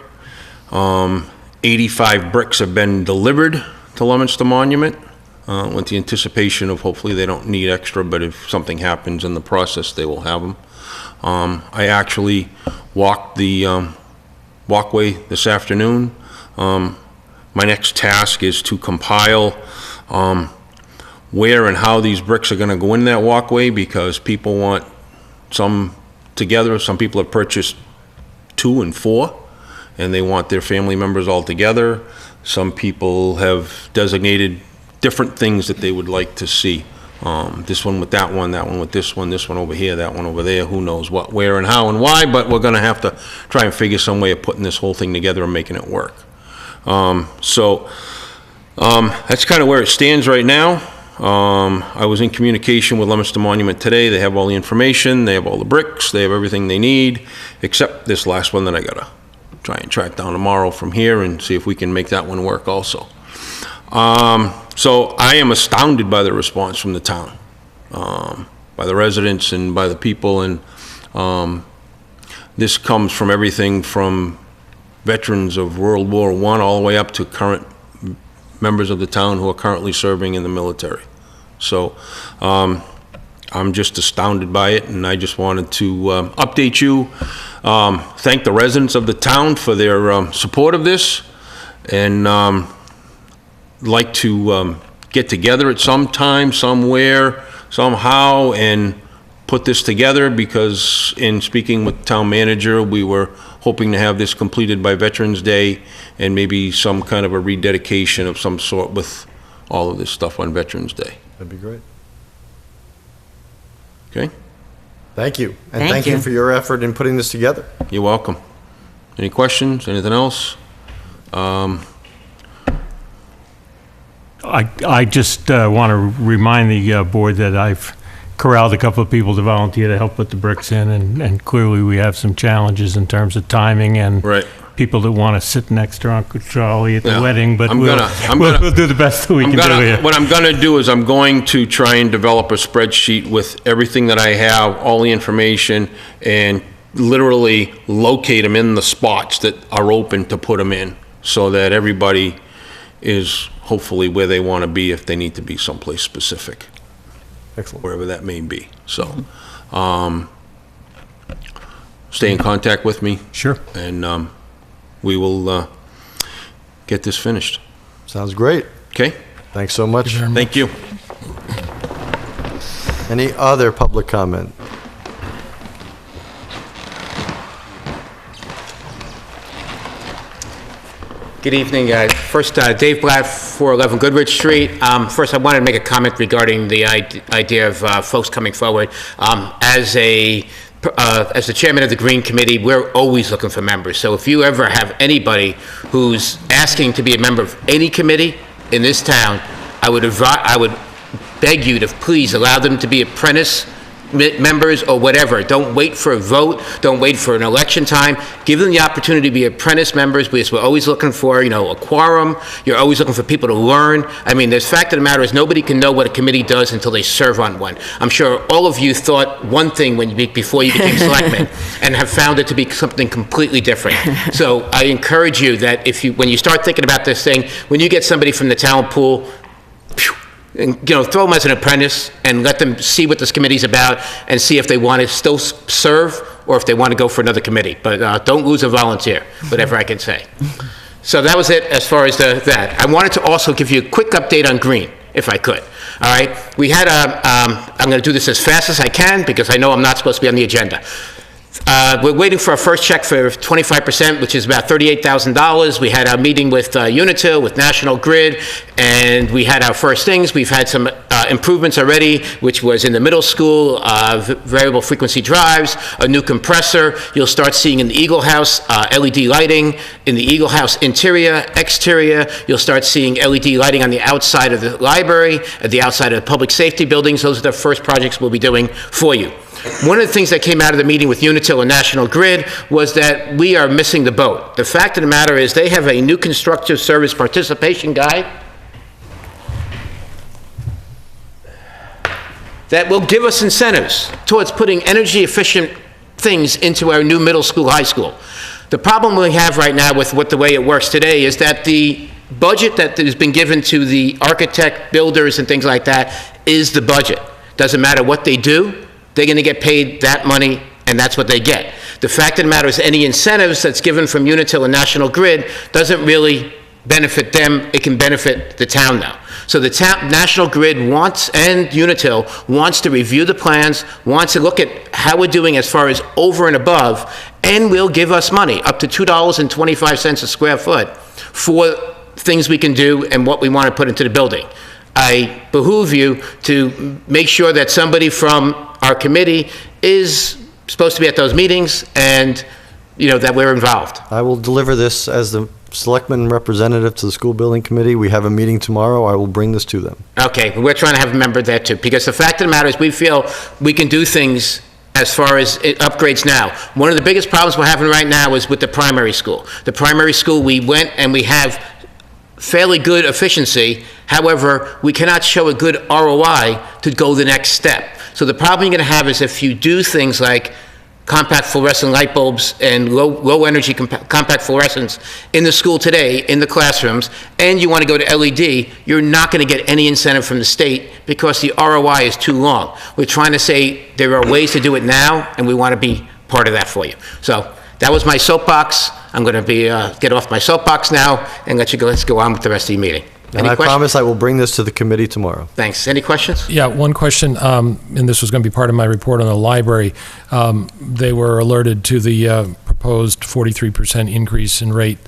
85 bricks have been delivered to Leominster Monument with the anticipation of hopefully they don't need extra, but if something happens in the process, they will have them. I actually walked the walkway this afternoon. My next task is to compile where and how these bricks are going to go in that walkway, because people want some together. Some people have purchased 2 and 4, and they want their family members all together. Some people have designated different things that they would like to see. This one with that one with this one over here, that one over there, who knows what, where, and how, and why, but we're gonna have to try and figure some way of putting this whole thing together and making it work. That's kind of where it stands right now. I was in communication with Leominster Monument today. They have all the information, they have all the bricks, they have everything they need, except this last one that I gotta try and track down tomorrow from here and see if we can make that one work also. So I am astounded by the response from the town, by the residents and by the people, and this comes from everything from veterans of World War I all the way up to current members of the town who are currently serving in the military. So I'm just astounded by it, and I just wanted to update you, thank the residents of the town for their support of this, and like to get together at some time, somewhere, somehow, and put this together, because in speaking with the town manager, we were hoping to have this completed by Veterans Day, and maybe some kind of a rededication of some sort with all of this stuff on Veterans Day. That'd be great. Okay? Thank you. And Thank thank you you for your effort in putting this together. You're welcome. Any questions, anything else? I just want to remind the board that I've corralled a couple of people to volunteer to help put the bricks in, and clearly we have some challenges in terms of timing and Right. people that want to sit next to Uncle Charlie at the Yeah. wedding, but I'm we'll gonna- do the best that we can do here. What I'm gonna do is I'm going to try and develop a spreadsheet with everything that I have, all the information, and literally locate them in the spots that are open to put them in, so that everybody is hopefully where they want to be if they need to be someplace specific, Excellent. wherever that may be. So, stay in contact with me, Sure. and we will get this finished. Sounds great. Okay? Thanks so much. Thank you. Any other public comment? Good evening. First, Dave Blatt, 411 Goodrich Street. First, I wanted to make a comment regarding the idea of folks coming forward. As the chairman of the Green Committee, we're always looking for members. So if you ever have anybody who's asking to be a member of any committee in this town, I would beg you to please allow them to be apprentice members or whatever. Don't wait for a vote. Don't wait for an election time. Give them the opportunity to be apprentice members, because we're always looking for, a quorum. You're always looking for people to learn. I mean, the fact of the matter is nobody can know what a committee does until they serve on one. I'm sure all of you thought one thing before you became selectmen and have found it to be something completely different. So I encourage you that when you start thinking about this thing, when you get somebody from the talent pool, and, throw them as an apprentice and let them see what this committee's about and see if they want to still serve or if they want to go for another committee. But don't lose a volunteer, whatever I can say. So that was it as far as that. I wanted to also give you a quick update on green, if I could. All right? We had I'm going to do this as fast as I can because I know I'm not supposed to be on the agenda. We're waiting for our first check for 25%, which is about $38,000. We had our meeting with Unitil, with National Grid, and we had our first things. We've had some improvements already, which was in the middle school, variable frequency drives, a new compressor. You'll start seeing in the Eagle House LED lighting, in the Eagle House interior, exterior. You'll start seeing LED lighting on the outside of the library, at the outside of the public safety buildings. Those are the first projects we'll be doing for you. One of the things that came out of the meeting with Unitil and National Grid was that we are missing the boat. The fact of the matter is they have a new constructive service participation guide that will give us incentives towards putting energy efficient things into our new middle school, high school. The problem we have right now with the way it works today is that the budget that has been given to the architect, builders, and things like that is the budget. Doesn't matter what they do. They're going to get paid that money, and that's what they get. The fact of the matter is any incentives that's given from Unitil and National Grid doesn't really benefit them. It can benefit the town now. So the National Grid wants, and Unitil wants to review the plans, wants to look at how we're doing as far as over and above, and will give us money, up to $2.25 a square foot, for things we can do and what we want to put into the building. I behoove you to make sure that somebody from our committee is supposed to be at those meetings and, that we're involved. I will deliver this as the selectman representative to the school building committee. We have a meeting tomorrow. I will bring this to them. Okay, we're trying to have a member there too, because the fact of the matter is we feel we can do things as far as upgrades now. One of the biggest problems we're having right now is with the primary school. The primary school, we went and we have fairly good efficiency. However, we cannot show a good ROI to go the next step. So the problem you're going to have is if you do things like compact fluorescent light bulbs and low energy compact fluorescents in the school today, in the classrooms, and you want to go to LED, you're not going to get any incentive from the state because the ROI is too long. We're trying to say there are ways to do it now, and we want to be part of that for you. So that was my soapbox. I'm going to get off my soapbox now and let's go on with the rest of the meeting. And I promise I will bring this to the committee tomorrow. Thanks. Any questions? Yeah, one question, and this was going to be part of my report on the library. They were alerted to the proposed 43% increase in rate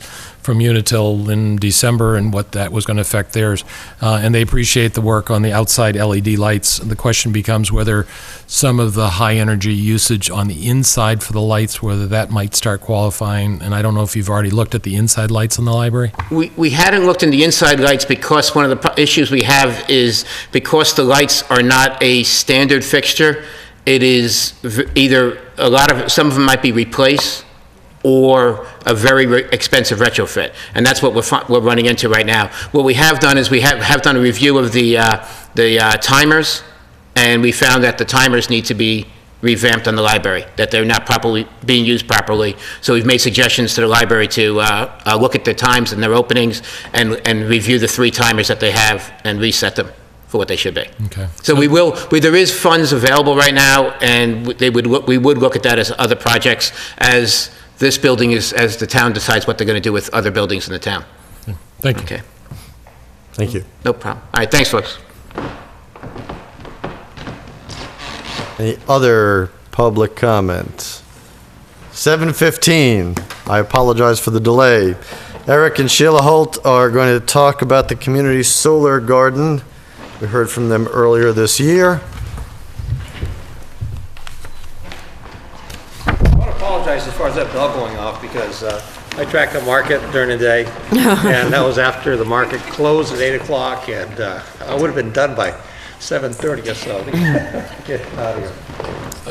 from Unitil in December and what that was going to affect theirs. And they appreciate the work on the outside LED lights. The question becomes whether some of the high energy usage on the inside for the lights, whether that might start qualifying. And I don't know if you've already looked at the inside lights in the library? We hadn't looked in the inside lights because one of the issues we have is because the lights are not a standard fixture, it is either some of them might be replaced or a very expensive retrofit. And that's what we're running into right now. What we have done is we have done a review of the timers, and we found that the timers need to be revamped on the library, that they're not being used properly. So we've made suggestions to the library to look at the times and their openings and review the 3 timers that they have and reset them for what they should be. Okay. So there is funds available right now, and we would look at that as other projects as this building as the town decides what they're going to do with other buildings in the town. Thank you. Okay. Thank you. No problem. All right, thanks, folks. Any other public comment? 7:15. I apologize for the delay. Eric and Sheila Holt are going to talk about the community solar garden. We heard from them earlier this year. I want to apologize as far as that bell going off because I tracked the market during the day, and that was after the market closed at 8 o'clock, and I would have been done by 7:30 or so. Get out of here.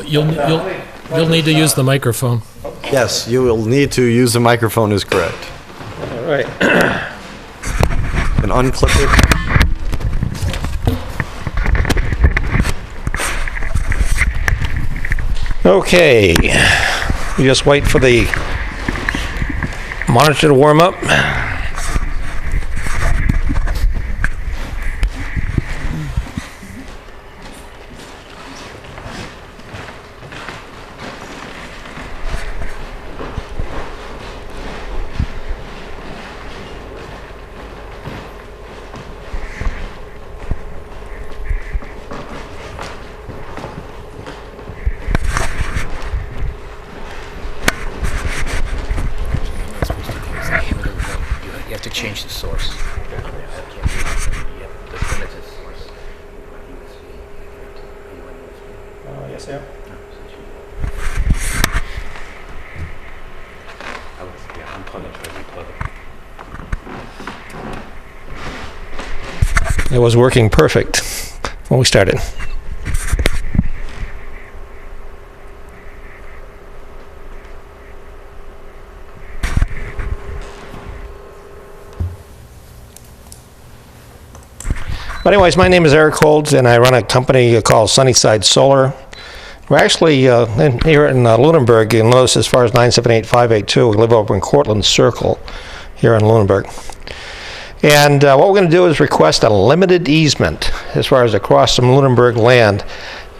You'll need to use the microphone. Yes, you will need to use the microphone is correct. All right. And unclip it. Okay, we just wait for the monitor to warm up. You have to change the source. Yes, yeah. It was working perfect when we started. But anyways, my name is Eric Holds, and I run a company called Sunnyside Solar. We're actually here in Lunenburg, and notice as far as 978-582. We live over in Cortlandt Circle here in Lunenburg. And what we're going to do is request a limited easement as far as across some Lunenburg land.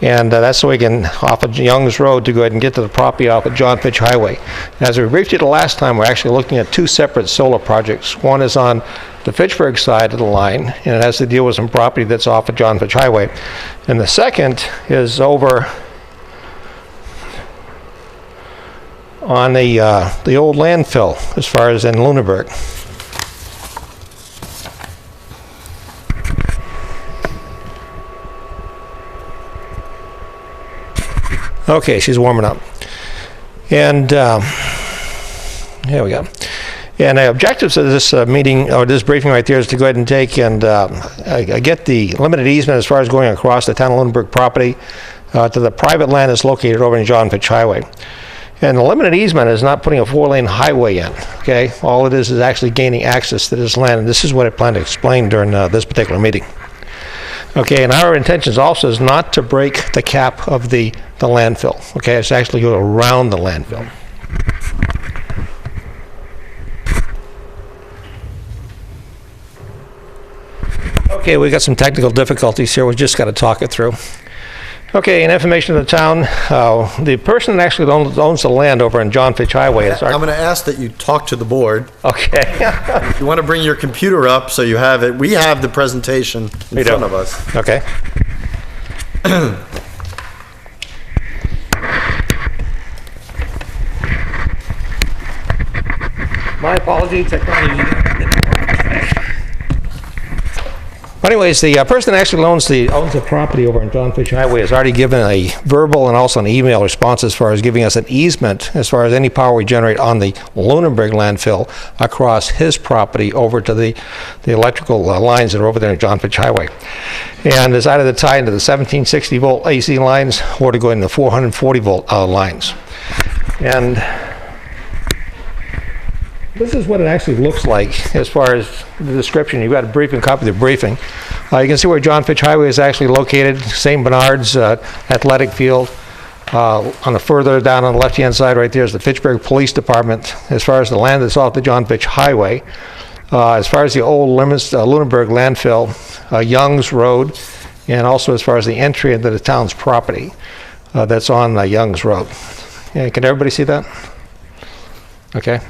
And that's so we can, off of Young's Road, to go ahead and get to the property off of John Fitch Highway. As we briefed you the last time, we're actually looking at two separate solar projects. One is on the Fitchburg side of the line, and it has to deal with some property that's off of John Fitch Highway. And the second is over on the old landfill, as far as in Lunenburg. Okay, she's warming up. And here we go. And the objectives of this meeting, or this briefing right there, is to go ahead and take and get the limited easement as far as going across the town of Lunenburg property to the private land that's located over in John Fitch Highway. And the limited easement is not putting a 4-lane highway in, okay? All it is actually gaining access to this land, and this is what I plan to explain during this particular meeting. Okay, and our intentions also is not to break the cap of the landfill, okay? It's actually go around the landfill. Okay, we got some technical difficulties here. We just got to talk it through. Okay, and information of the town. The person that actually owns the land over in John Fitch Highway is our... I'm going to ask that you talk to the board. Okay. If you want to bring your computer up so you have it, we have the presentation in front of us. Okay. My apology, technology. Anyways, the person that actually owns the property over on John Fitch Highway has already given a verbal and also an email response as far as giving us an easement as far as any power we generate on the Lunenburg landfill across his property over to the electrical lines that are over there on John Fitch Highway. And is either to tie into the 1760 volt AC lines or to go into the 440 volt lines. And this is what it actually looks like as far as the description. You've got a briefing, copy of the briefing. You can see where John Fitch Highway is actually located, St. Bernard's athletic field. On the further down on the left-hand side right there is the Fitchburg Police Department. As far as the land that's off the John Fitch Highway, as far as the old Lunenburg landfill, Young's Road, and also as far as the entry into the town's property that's on Young's Road. Yeah, can everybody see that? Okay.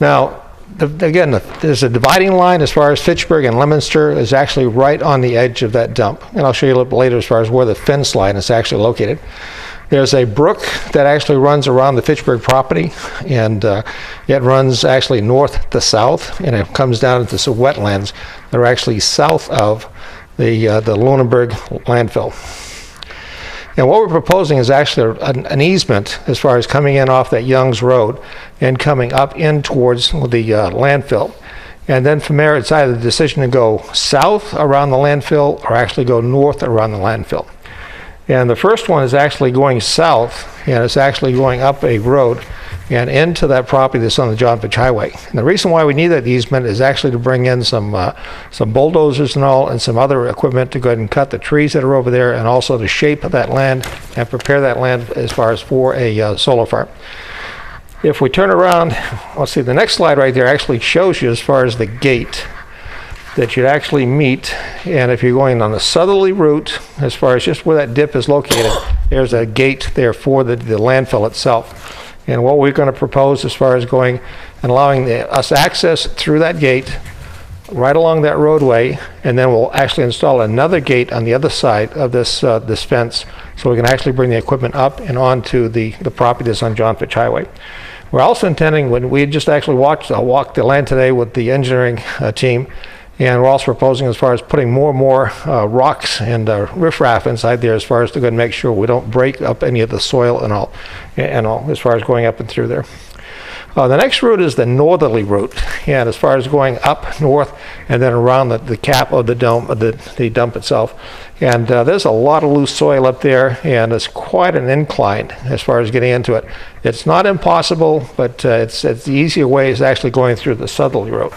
Now, again, there's a dividing line as far as Fitchburg and Leominster is actually right on the edge of that dump. And I'll show you a little bit later as far as where the fence line is actually located. There's a brook that actually runs around the Fitchburg property, and it runs actually north to south, and it comes down into some wetlands that are actually south of the Lunenburg landfill. And what we're proposing is actually an easement as far as coming in off that Young's Road and coming up in towards the landfill. And then from there, it's either the decision to go south around the landfill or actually go north around the landfill. And the first one is actually going south, and it's actually going up a road and into that property that's on the John Fitch Highway. And the reason why we need that easement is actually to bring in some bulldozers and all, and some other equipment to go ahead and cut the trees that are over there, and also to shape that land and prepare that land as far as for a solar farm. If we turn around, let's see, the next slide right there actually shows you as far as the gate that you'd actually meet. And if you're going on the southerly route, as far as just where that dip is located, there's a gate there for the landfill itself. And what we're going to propose as far as going and allowing us access through that gate right along that roadway, and then we'll actually install another gate on the other side of this fence, so we can actually bring the equipment up and onto the property that's on John Fitch Highway. We're also intending, when we just actually walked the land today with the engineering team, and we're also proposing as far as putting more and more rocks and riffraff inside there, as far as to go and make sure we don't break up any of the soil and all as far as going up and through there. The next route is the northerly route, and as far as going up north and then around the cap of the dome, the dump itself. And there's a lot of loose soil up there, and it's quite an incline as far as getting into it. It's not impossible, but it's the easier way is actually going through the southerly route.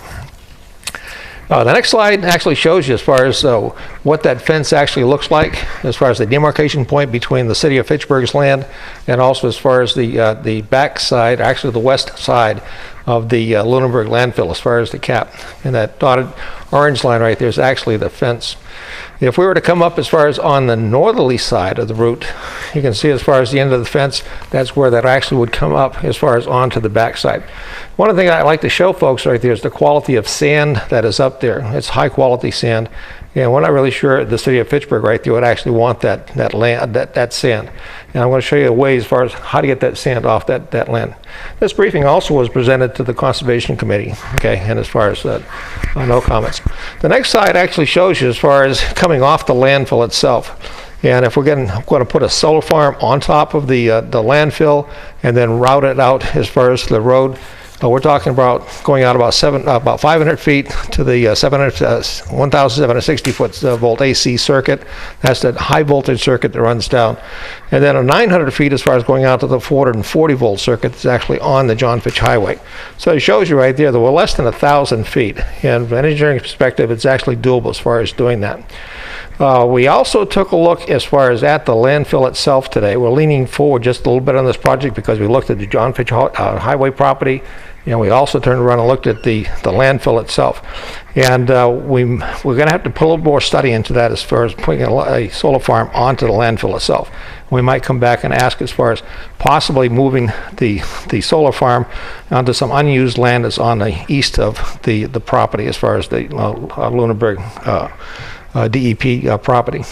The next slide actually shows you as far as what that fence actually looks like, as far as the demarcation point between the city of Fitchburg's land, and also as far as the back side, actually the west side of the Lunenburg landfill, as far as the cap. And that dotted orange line right there is actually the fence. If we were to come up as far as on the northerly side of the route, you can see as far as the end of the fence, that's where that actually would come up as far as onto the back side. One of the things I like to show folks right there is the quality of sand that is up there. It's high quality sand, and we're not really sure the city of Fitchburg right there would actually want that sand. And I'm going to show you a way as far as how to get that sand off that land. This briefing also was presented to the Conservation Committee, okay, and as far as no comments. The next slide actually shows you as far as coming off the landfill itself. And if we're going to put a solar farm on top of the landfill and then route it out as far as the road, we're talking about going out about 500 feet to the 1,760 foot volt AC circuit. That's that high voltage circuit that runs down. And then 900 feet as far as going out to the 440 volt circuit that's actually on the John Fitch Highway. So it shows you right there that we're less than 1,000 feet. And from an engineering perspective, it's actually doable as far as doing that. We also took a look as far as at the landfill itself today. We're leaning forward just a little bit on this project because we looked at the John Fitch Highway property, and we also turned around and looked at the landfill itself. And we're going to have to put a little more study into that as far as putting a solar farm onto the landfill itself. We might come back and ask as far as possibly moving the solar farm onto some unused land that's on the east of the property as far as the Lunenburg DEP property.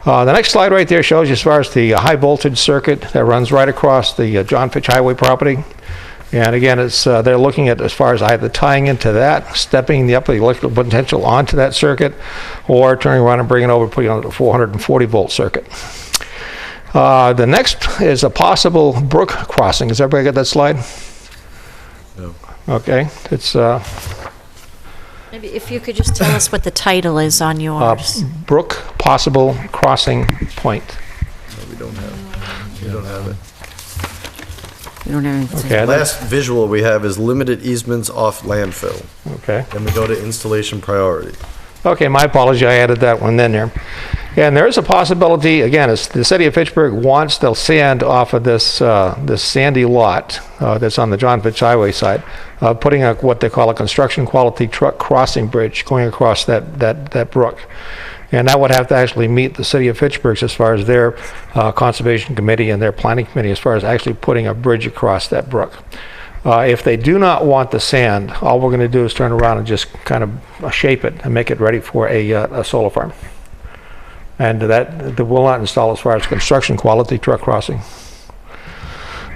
The next slide right there shows you as far as the high voltage circuit that runs right across the John Fitch Highway property. And again, it's they're looking at as far as either tying into that, stepping the electrical potential onto that circuit, or turning around and bringing it over, putting it on the 440 volt circuit. The next is a possible brook crossing. Has everybody got that slide? No. Okay. It's maybe if you could just tell us what the title is on yours. Brook possible crossing point. No, we don't have. We don't have it. We don't have anything. Okay. Last visual we have is limited easements off landfill. Okay. Then we go to installation priority. Okay, my apology, I added that one in there. And there is a possibility, again, it's the city of Fitchburg wants the sand off of this sandy lot that's on the John Fitch Highway side, putting what they call a construction quality truck crossing bridge going across that brook. And that would have to actually meet the city of Fitchburg as far as their conservation committee and their planning committee as far as actually putting a bridge across that brook. If they do not want the sand, all we're going to do is turn around and just kind of shape it and make it ready for a solar farm. And that will not install as far as construction quality truck crossing.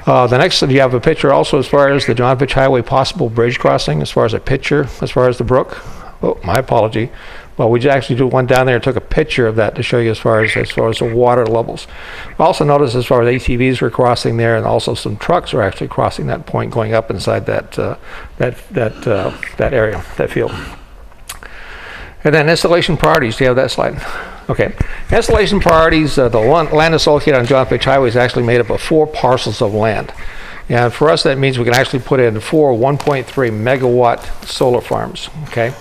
The next, you have a picture also as far as the John Fitch Highway possible bridge crossing, as far as a picture, as far as the brook. Oh, my apology. Well, we actually do one down there and took a picture of that to show you as far as the water levels. We also noticed as far as ATVs were crossing there, and also some trucks are actually crossing that point, going up inside that area, that field. And then installation priorities. Do you have that slide? Okay. Installation priorities. The land that's located on John Fitch Highway is actually made up of 4 parcels of land. And for us, that means we can actually put in 4 1.3 megawatt solar farms. Okay.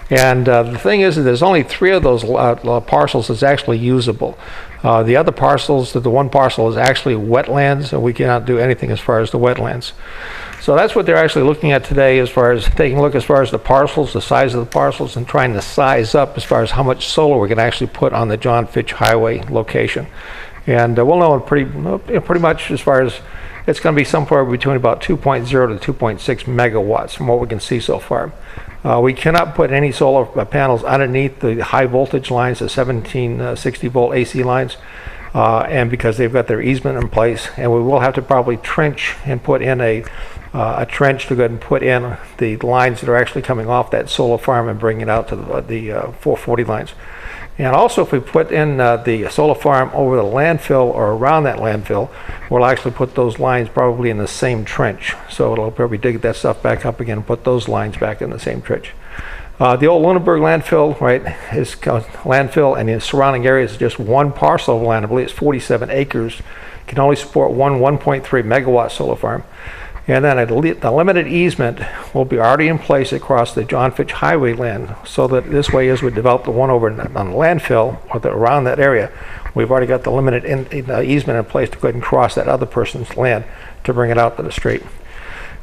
And the thing is that there's only 3 of those parcels that's actually usable. The other parcels, the one parcel is actually wetlands, and we cannot do anything as far as the wetlands. So that's what they're actually looking at today, as far as taking a look as far as the parcels, the size of the parcels, and trying to size up as far as how much solar we can actually put on the John Fitch Highway location. And we'll know pretty much as far as it's going to be somewhere between about 2.0 to 2.6 megawatts from what we can see so far. We cannot put any solar panels underneath the high voltage lines, the 1760 volt AC lines, and because they've got their easement in place, and we will have to probably trench and put in a trench to go ahead and put in the lines that are actually coming off that solar farm and bring it out to the 440 lines. And also, if we put in the solar farm over the landfill or around that landfill, we'll actually put those lines probably in the same trench. So it'll probably dig that stuff back up again and put those lines back in the same trench. The old Lunenburg landfill, right, is landfill, and the surrounding area is just one parcel of land. I believe it's 47 acres. Can only support one 1.3 megawatt solar farm. And then the limited easement will be already in place across the John Fitch Highway land, so that this way, as we develop the one over on the landfill or around that area, we've already got the limited easement in place to go ahead and cross that other person's land to bring it out to the street.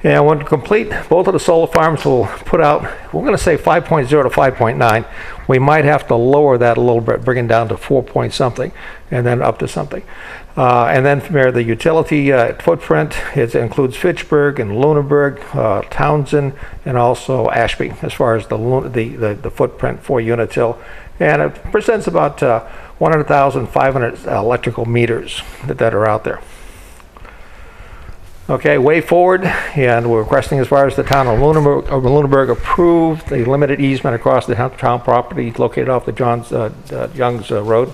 And when complete, both of the solar farms will put out, we're going to say 5.0 to 5.9. We might have to lower that a little bit, bring it down to 4 point something, and then up to something. And then from there, the utility footprint, it includes Fitchburg and Lunenburg, Townsend, and also Ashby, as far as the footprint for Unitil. And it presents about 100,500 electrical meters that are out there. Okay, way forward, and we're requesting as far as the town of Lunenburg approved the limited easement across the town property located off the Young's Road.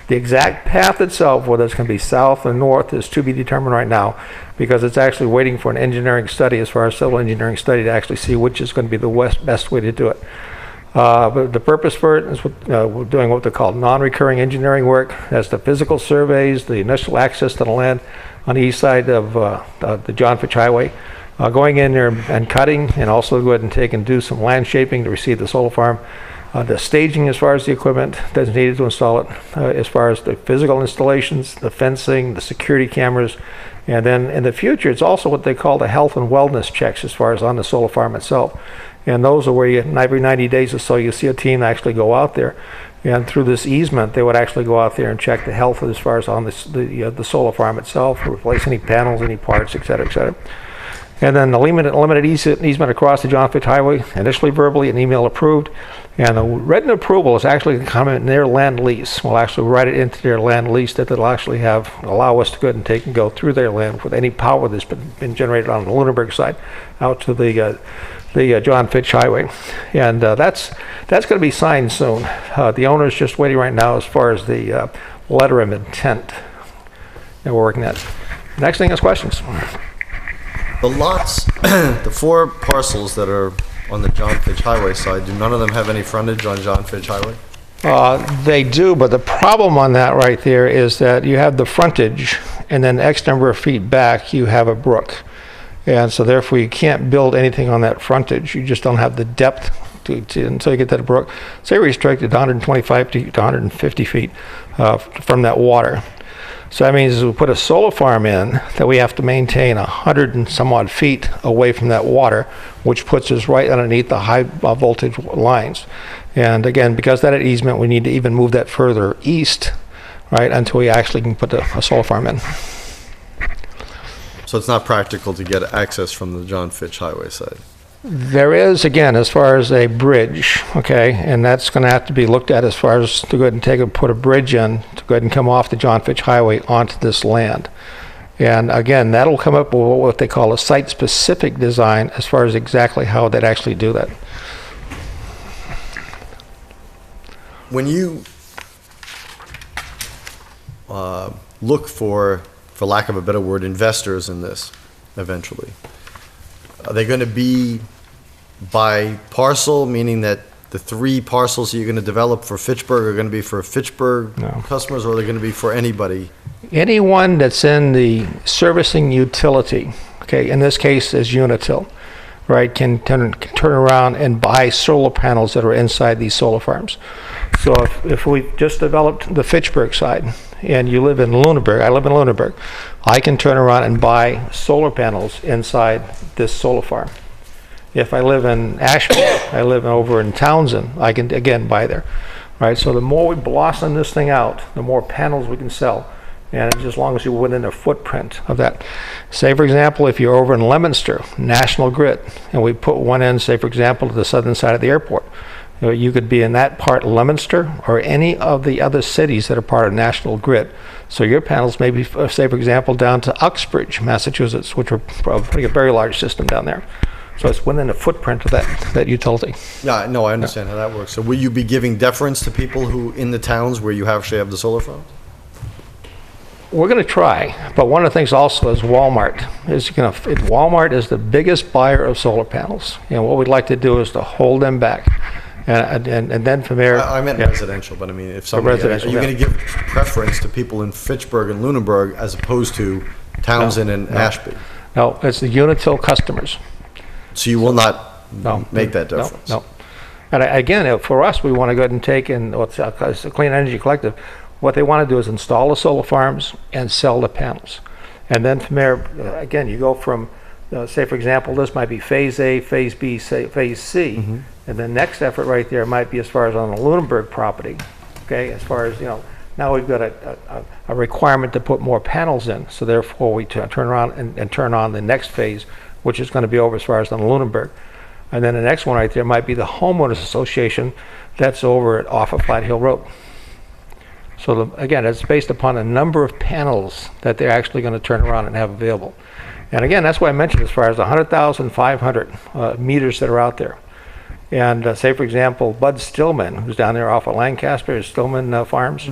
The exact path itself, whether it's going to be south or north, is to be determined right now, because it's actually waiting for an engineering study, as far as civil engineering study, to actually see which is going to be the best way to do it. But the purpose for it is we're doing what they call non-recurring engineering work. That's the physical surveys, the initial access to the land on the east side of the John Fitch Highway, going in there and cutting, and also go ahead and take and do some land shaping to receive the solar farm. The staging as far as the equipment that's needed to install it, as far as the physical installations, the fencing, the security cameras, and then in the future, it's also what they call the health and wellness checks as far as on the solar farm itself. And those are where every 90 days or so you see a team actually go out there, and through this easement they would actually go out there and check the health as far as on the solar farm itself, replace any panels, any parts, et cetera, et cetera. And then the limited easement across the John Fitch Highway, initially verbally and email approved. And the written approval is actually going to come in their land lease. We'll actually write it into their land lease that they'll actually allow us to go ahead and take and go through their land with any power that's been generated on the Lunenburg side out to the John Fitch Highway. And that's going to be signed soon. The owner is just waiting right now as far as the letter of intent that we're working at. Next thing is questions. The lots, the 4 parcels that are on the John Fitch Highway side, do none of them have any frontage on John Fitch Highway? They do, but the problem on that right there is that you have the frontage, and then X number of feet back, you have a brook. And so therefore, you can't build anything on that frontage. You just don't have the depth until you get to the brook. Say restricted 125 to 150 feet from that water. So that means we put a solar farm in that we have to maintain 100 and some odd feet away from that water, which puts us right underneath the high voltage lines. And again, because that easement, we need to even move that further east, right, until we actually can put a solar farm in. So it's not practical to get access from the John Fitch Highway side? There is, again, as far as a bridge, okay, and that's going to have to be looked at as far as to go ahead and put a bridge in to go ahead and come off the John Fitch Highway onto this land. And again, that'll come up with what they call a site-specific design as far as exactly how they'd actually do that. when you look for lack of a better word, investors in this eventually, are they going to be by parcel, meaning that the 3 parcels that you're going to develop for Fitchburg are going to be for Fitchburg customers, or are they going to be for anybody? Anyone that's in the servicing utility, okay, in this case is Unitil, right, can turn around and buy solar panels that are inside these solar farms. So if we just developed the Fitchburg side, and you live in Lunenburg, I live in Lunenburg, I can turn around and buy solar panels inside this solar farm. If I live in Ashby, I live over in Townsend, I can again buy there, right? So the more we blossom this thing out, the more panels we can sell, and as long as you're within a footprint of that. Say, for example, if you're over in Leominster, National Grid, and we put one in, say, for example, to the southern side of the airport, you could be in that part, Leominster, or any of the other cities that are part of National Grid. So your panels may be, say, for example, down to Uxbridge, Massachusetts, which are putting a very large system down there. So it's within the footprint of that utility. Yeah, no, I understand how that works. So will you be giving deference to people who, in the towns where you actually have the solar farms? We're going to try, but one of the things also is Walmart. Walmart is the biggest buyer of solar panels, and what we'd like to do is to hold them back. And then from there... I meant residential, but I mean, if somebody... Are you going to give preference to people in Fitchburg and Lunenburg as opposed to Townsend and Ashby? No, it's the Unitil customers. So you will not make that difference? No. And again, for us, we want to go ahead and take in what's a Clean Energy Collective. What they want to do is install the solar farms and sell the panels. And then from there, again, you go from, say, for example, this might be Phase A, Phase B, say, Phase C. Mm-hmm. And the next effort right there might be as far as on the Lunenburg property. Okay, as far as, now we've got a requirement to put more panels in. So therefore, we turn around and turn on the next phase, which is going to be over as far as on Lunenburg. And then the next one right there might be the Homeowners Association that's over off of Flat Hill Road. So again, it's based upon a number of panels that they're actually going to turn around and have available. And again, that's why I mentioned as far as 100,500 meters that are out there. And say, for example, Bud Stillman, who's down there off of Lancaster, Stillman Farms,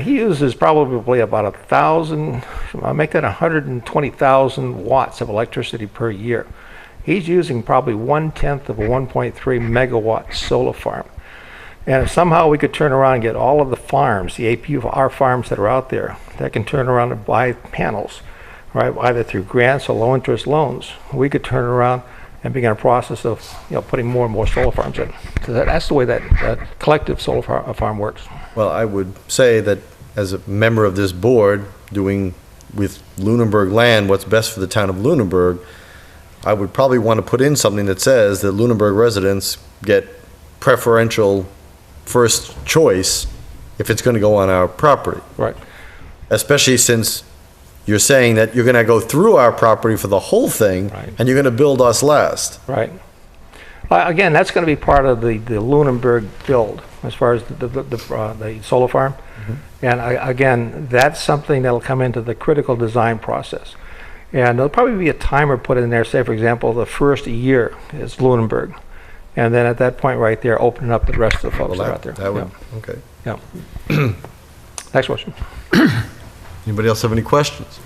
he uses probably about 1,000, I'll make that 120,000 watts of electricity per year. He's using probably 1/10 of a 1.3 megawatt solar farm. And if somehow we could turn around and get all of the farms, the APR farms that are out there, that can turn around and buy panels, right, either through grants or low interest loans, we could turn around and begin a process of putting more and more solar farms in. So that's the way that collective solar farm works. Well, I would say that as a member of this board, doing with Lunenburg land what's best for the town of Lunenburg, I would probably want to put in something that says that Lunenburg residents get preferential first choice if it's going to go on our property. Right. Especially since you're saying that you're going to go through our property for the whole thing, right, and you're going to build us last. Right. Again, that's going to be part of the Lunenburg build as far as the solar farm. Mm-hmm. And again, that's something that'll come into the critical design process. And there'll probably be a timer put in there, say, for example, the first year is Lunenburg. And then at that point right there, open up the rest of the folks that are out there. Okay. Yeah. Next question. Anybody else have any questions?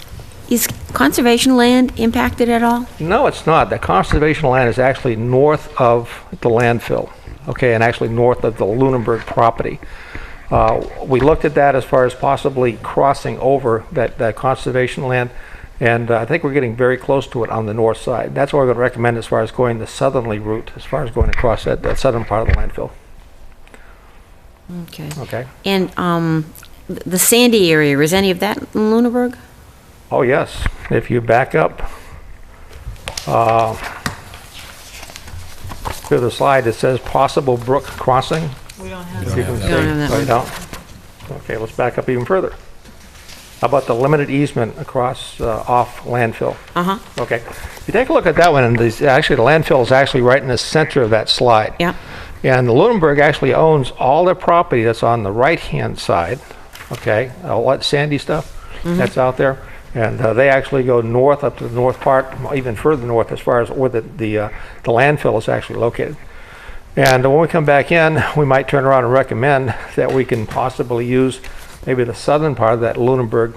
Is conservation land impacted at all? No, it's not. The conservation land is actually north of the landfill, okay, and actually north of the Lunenburg property. We looked at that as far as possibly crossing over that conservation land, and I think we're getting very close to it on the north side. That's what we're going to recommend as far as going the southerly route, as far as going across that southern part of the landfill. Okay. Okay. And the sandy area, is any of that in Lunenburg? Oh, yes. If you back up to the slide, it says possible brook crossing. We don't have that. We don't have that one. No? Okay, let's back up even further. How about the limited easement across off landfill? Uh-huh. Okay. If you take a look at that one, and actually the landfill is actually right in the center of that slide. Yeah. And Lunenburg actually owns all the property that's on the right-hand side, okay, all that sandy stuff that's out there. And they actually go north up to the north part, even further north as far as where the landfill is actually located. And when we come back in, we might turn around and recommend that we can possibly use maybe the southern part of that Lunenburg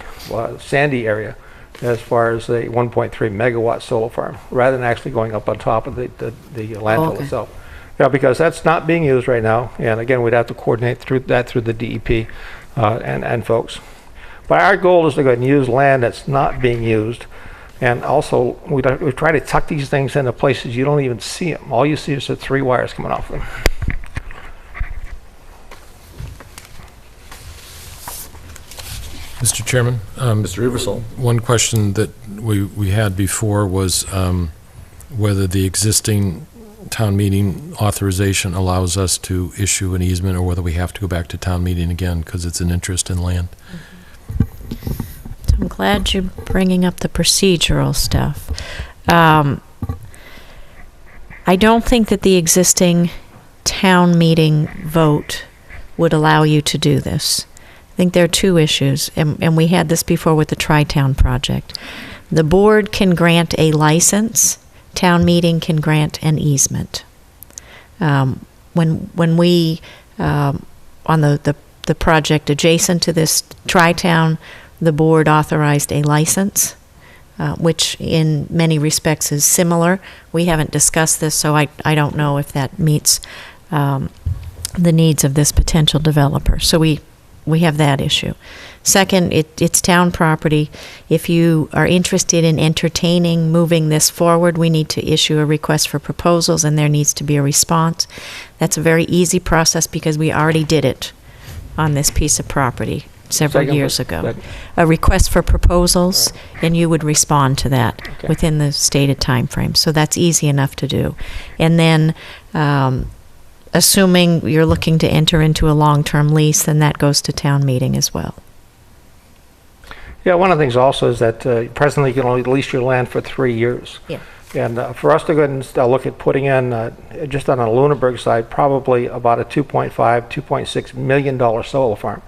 Sandy area as far as a 1.3 megawatt solar farm, rather than actually going up on top of the landfill itself. Yeah, because that's not being used right now. And again, we'd have to coordinate through the DEP and folks. But our goal is to go ahead and use land that's not being used. And also, we try to tuck these things into places you don't even see them. All you see is the 3 wires coming off them. Mr. Chairman? Mr. Eversole. One question that we had before was whether the existing town meeting authorization allows us to issue an easement, or whether we have to go back to town meeting again because it's an interest in land. I'm glad you're bringing up the procedural stuff. I don't think that the existing town meeting vote would allow you to do this. I think there are two issues, and we had this before with the Tri-Town project. The board can grant a license, town meeting can grant an easement. When we, on the project adjacent to this Tri-Town, the board authorized a license, which in many respects is similar. We haven't discussed this, so I don't know if that meets the needs of this potential developer. So we have that issue. Second, it's town property. If you are interested in entertaining moving this forward, we need to issue a request for proposals, and there needs to be a response. That's a very easy process because we already did it on this piece of property several years ago. A request for proposals, and you would respond to that within the stated time frame. So that's easy enough to do. And then assuming you're looking to enter into a long-term lease, then that goes to town meeting as well. Yeah, one of the things also is that presently you can only lease your land for 3 years. Yeah. And for us to go ahead and look at putting in, just on the Lunenburg side, probably about a $2.6 million solar farm.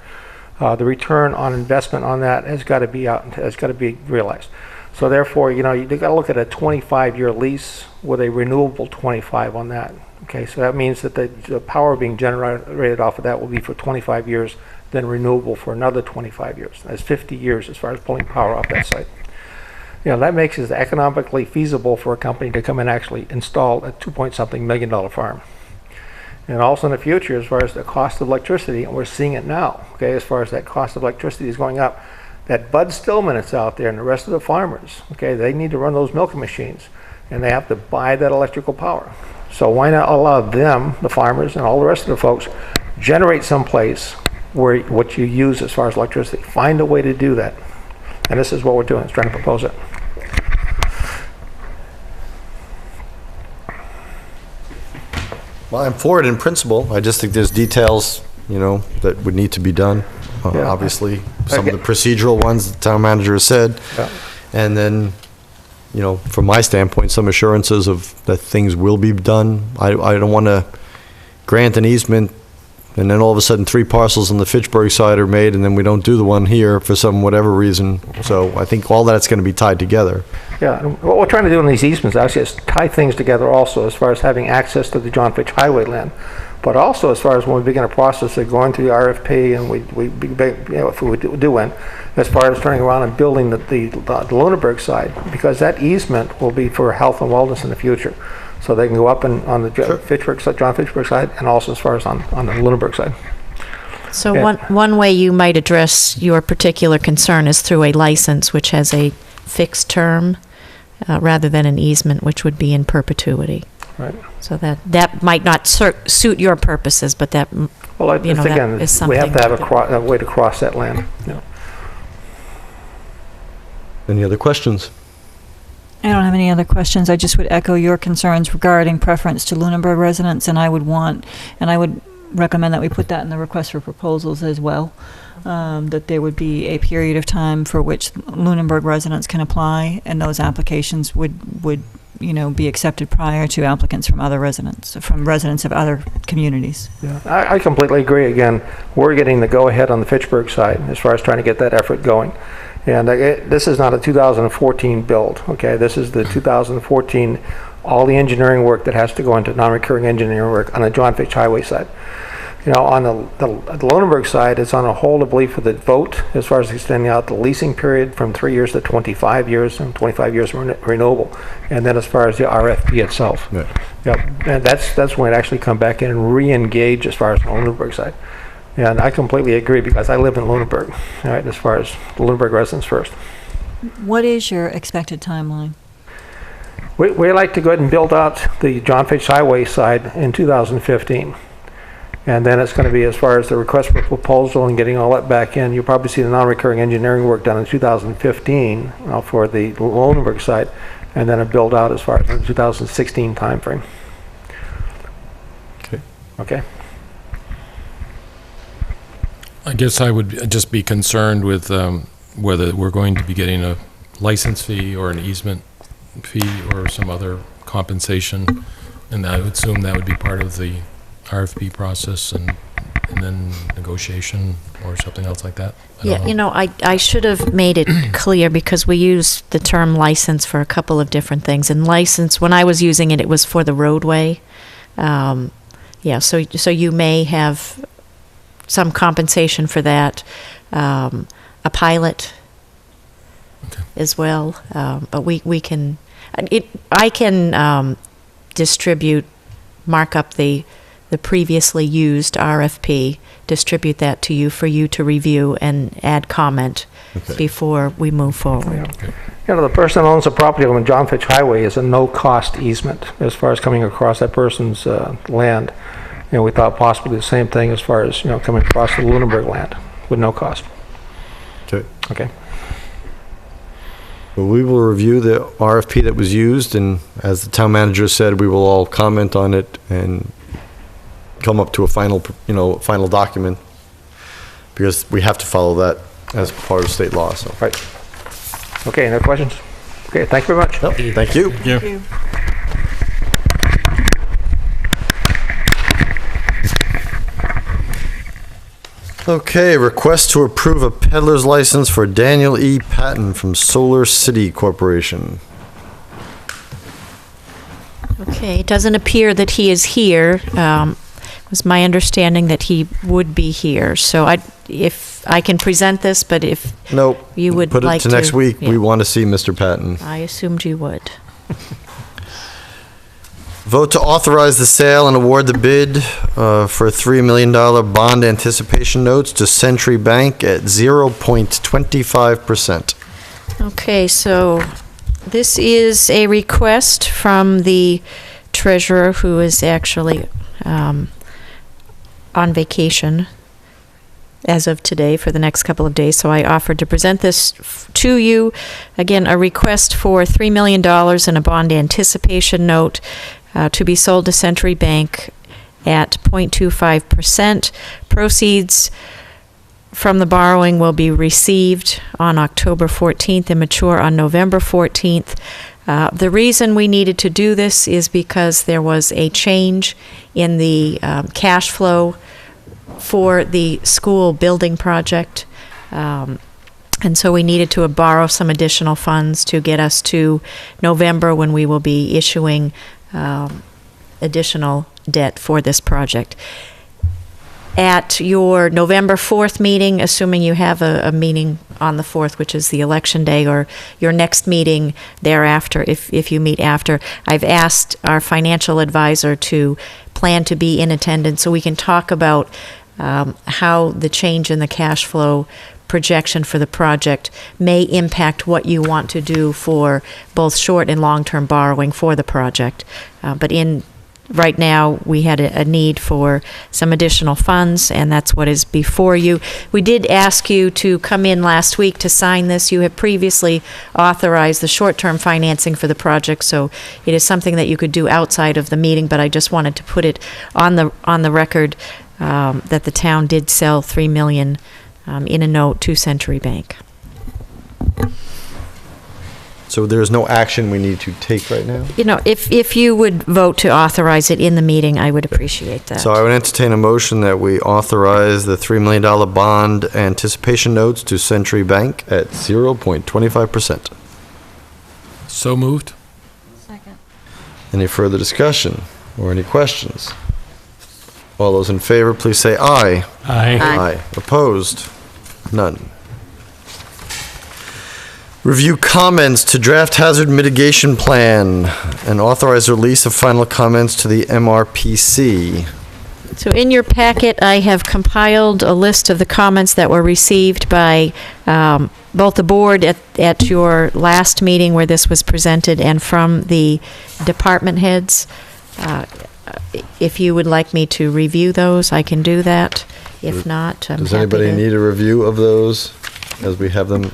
The return on investment on that has got to be realized. So therefore, you've got to look at a 25-year lease with a renewable 25 on that. Okay, so that means that the power being generated off of that will be for 25 years, then renewable for another 25 years. That's 50 years as far as pulling power off that site. That makes it economically feasible for a company to come and actually install a $2-point-something million farm. And also in the future, as far as the cost of electricity, and we're seeing it now, okay, as far as that cost of electricity is going up, that Bud Stillman that's out there and the rest of the farmers, okay, they need to run those milking machines, and they have to buy that electrical power. So why not allow them, the farmers, and all the rest of the folks, generate someplace where what you use as far as electricity? Find a way to do that. And this is what we're doing, is trying to propose it. Well, I'm for it in principle. I just think there's details, that would need to be done. Obviously, some of the procedural ones the town manager has said. Yeah. And then, from my standpoint, some assurances of that things will be done. I don't want to grant an easement and then all of a sudden 3 parcels on the Fitchburg side are made and then we don't do the one here for some whatever reason. So I think all that's going to be tied together. Yeah, and what we're trying to do in these easements actually is tie things together also as far as having access to the John Fitch Highway land, but also as far as when we begin a process of going through the RFP and if we do win, as far as turning around and building the Lunenburg side, because that easement will be for health and wellness in the future. So they can go up and on the John Fitchburg side, and also as far as on the Lunenburg side. So one way you might address your particular concern is through a license which has a fixed term rather than an easement which would be in perpetuity. Right. So that might not suit your purposes, but that that is something. We have to have a way to cross that land. Yeah. Any other questions? I don't have any other questions. I just would echo your concerns regarding preference to Lunenburg residents, and I would recommend that we put that in the request for proposals as well, that there would be a period of time for which Lunenburg residents can apply, and those applications would be accepted prior to applicants from residents of other communities. Yeah, I completely agree. Again, we're getting the go-ahead on the Fitchburg side as far as trying to get that effort going. And this is not a 2014 build, okay? This is the 2014 all the engineering work that has to go into non-recurring engineering work on the John Fitch Highway side. On the Lunenburg side, it's on a hold, I believe, for the vote as far as extending out the leasing period from 3 years to 25 years, and 25 years renewable. And then as far as the RFP itself. Yeah. And that's when it actually come back in and re-engage as far as the Lunenburg side. And I completely agree, because I live in Lunenburg, all right, as far as the Lunenburg residents first. What is your expected timeline? We like to go ahead and build out the John Fitch Highway side in 2015. And then it's going to be, as far as the request for proposal and getting all that back in, you'll probably see the non-recurring engineering work done in 2015 for the Lunenburg side, and then a build out as far as the 2016 timeframe. Okay. Okay. I guess I would just be concerned with whether we're going to be getting a license fee or an easement fee or some other compensation, and I would assume that would be part of the RFP process and then negotiation or something else like that. I should have made it clear, because we use the term license for a couple of different things. And license, when I was using it, it was for the roadway. So you may have some compensation for that, a pilot as well. But we can, I can mark up the previously used RFP, distribute that to you for you to review and add comment before we move forward. The person that owns the property on the John Fitch Highway is a no-cost easement as far as coming across that person's land. We thought possibly the same thing as far as, coming across the Lunenburg land with no cost. Okay. Well, we will review the RFP that was used, and as the town manager said, we will all comment on it and come up to a final document, because we have to follow that as part of state law. So. Right. Okay, no questions? Okay, thank you very much. Thank you. Thank you. Okay, request to approve a peddler's license for Daniel E. Patton from Solar City Corporation. Okay, it doesn't appear that he is here. It was my understanding that he would be here. So if I can present this, but if you would put it like to next week, we want to see Mr. Patton. I assumed you would. Vote to authorize the sale and award the bid for $3 million bond anticipation notes to Century Bank at 0.25%. Okay, so this is a request from the treasurer, who is actually on vacation as of today for the next couple of days. So I offered to present this to you. Again, a request for $3 million in a bond anticipation note to be sold to Century Bank at 0.25%. Proceeds from the borrowing will be received on October 14th and mature on November 14th. The reason we needed to do this is because there was a change in the cash flow for the school building project. And so we needed to borrow some additional funds to get us to November, when we will be issuing additional debt for this project. At your November 4th meeting, assuming you have a meeting on the 4th, which is the election day, or your next meeting thereafter, if you meet after, I've asked our financial advisor to plan to be in attendance so we can talk about how the change in the cash flow projection for the project may impact what you want to do for both short and long-term borrowing for the project. But right now, we had a need for some additional funds, and that's what is before you. We did ask you to come in last week to sign this. You have previously authorized the short-term financing for the project, so it is something that you could do outside of the meeting, but I just wanted to put it on the record that the town did sell $3 million in a note to Century Bank. So there is no action we need to take right now? If you would vote to authorize it in the meeting, I would appreciate that. So I would entertain a motion that we authorize the $3 million bond anticipation notes to Century Bank at 0.25%. So moved. Second. Any further discussion or any questions? All those in favor, please say aye. Aye. Aye. Opposed? None. Review comments to draft hazard mitigation plan and authorize release of final comments to the MRPC. So in your packet, I have compiled a list of the comments that were received by both the board at your last meeting where this was presented and from the department heads. If you would like me to review those, I can do that. If not, I'm happy to. Does anybody need a review of those as we have them?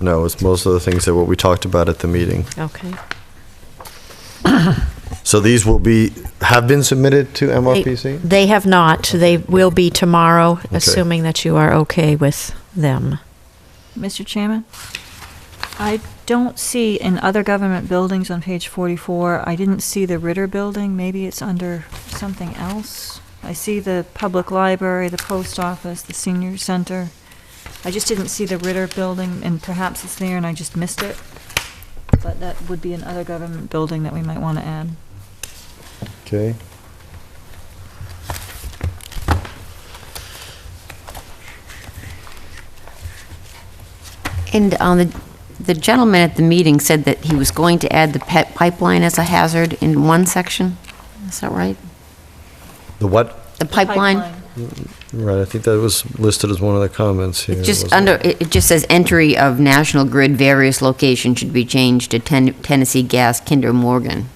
No, it's most of the things that what we talked about at the meeting. Okay. So these have been submitted to MRPC? They have not. They will be tomorrow, assuming that you are okay with them. Mr. Chairman, I don't see in other government buildings on page 44, I didn't see the Ritter building. Maybe it's under something else. I see the public library, the post office, the senior center. I just didn't see the Ritter building, and perhaps it's there and I just missed it. But that would be another government building that we might want to add. Okay. And the gentleman at the meeting said that he was going to add the pet pipeline as a hazard in one section. Is that right? The what? The pipeline? Right, I think that was listed as one of the comments here. It just says entry of National Grid various locations should be changed to Tennessee Gas, Kinder Morgan.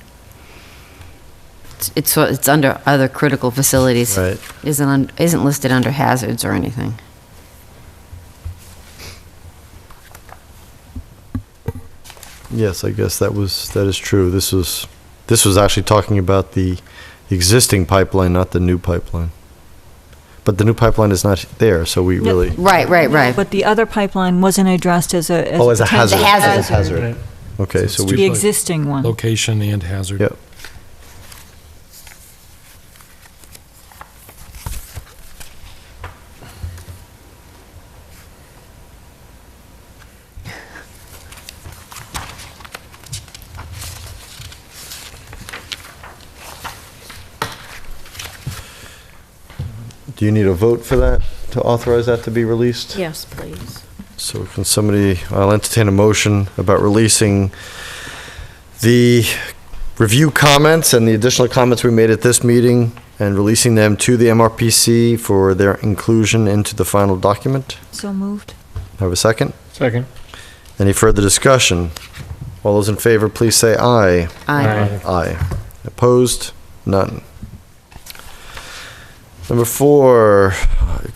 It's under other critical facilities. Right. Isn't listed under hazards or anything. Yes, I guess that is true. This was actually talking about the existing pipeline, not the new pipeline. But the new pipeline is not there, so we really... Right. But the other pipeline wasn't addressed as a... as a hazard. As a hazard. Right. Okay, so The we... existing one. Location and hazard. Yep. Do you need a vote for that, to authorize that to be released? Yes, please. So I'll entertain a motion about releasing the review comments and the additional comments we made at this meeting and releasing them to the MRPC for their inclusion into the final document. So moved. Have a second? Second. Any further discussion? All those in favor, please say aye. Aye. Aye. Opposed? None. Number 4,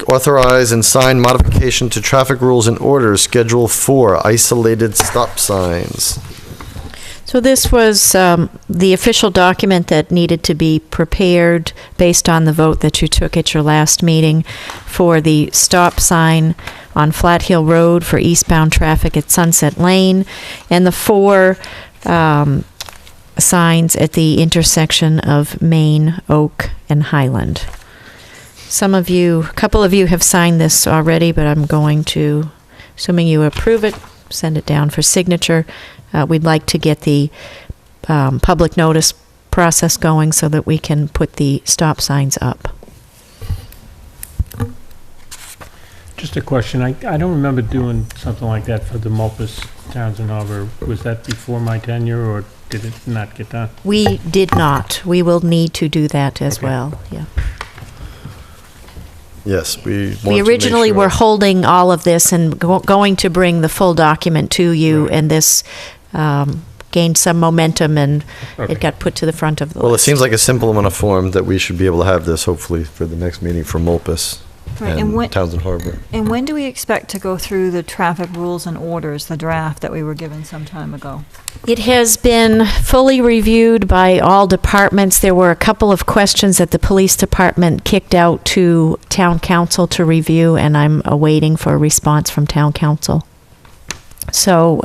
authorize and sign modification to traffic rules and orders, Schedule 4, isolated stop signs. So this was the official document that needed to be prepared based on the vote that you took at your last meeting for the stop sign on Flat Hill Road for eastbound traffic at Sunset Lane, and the 4 signs at the intersection of Main, Oak, and Highland. A couple of you have signed this already, but I'm going to, assuming you approve it, send it down for signature. We'd like to get the public notice process going so that we can put the stop signs up. Just a question. I don't remember doing something like that for the Mulpus Townsend Harbor. Was that before my tenure, or did it not get done? We did not. We will need to do that as well, yeah. Yes, we We originally were holding all of this and going to bring the full document to you, and this gained some momentum, and it got put to the front of the Well, it list. seems like a simple enough form that we should be able to have this hopefully for the next meeting for Mulpus Right, and and when- Townsend Harbor. And when do we expect to go through the traffic rules and orders, the draft that we were given some time ago? It has been fully reviewed by all departments. There were a couple of questions that the police department kicked out to town council to review, and I'm awaiting for a response from town council. So,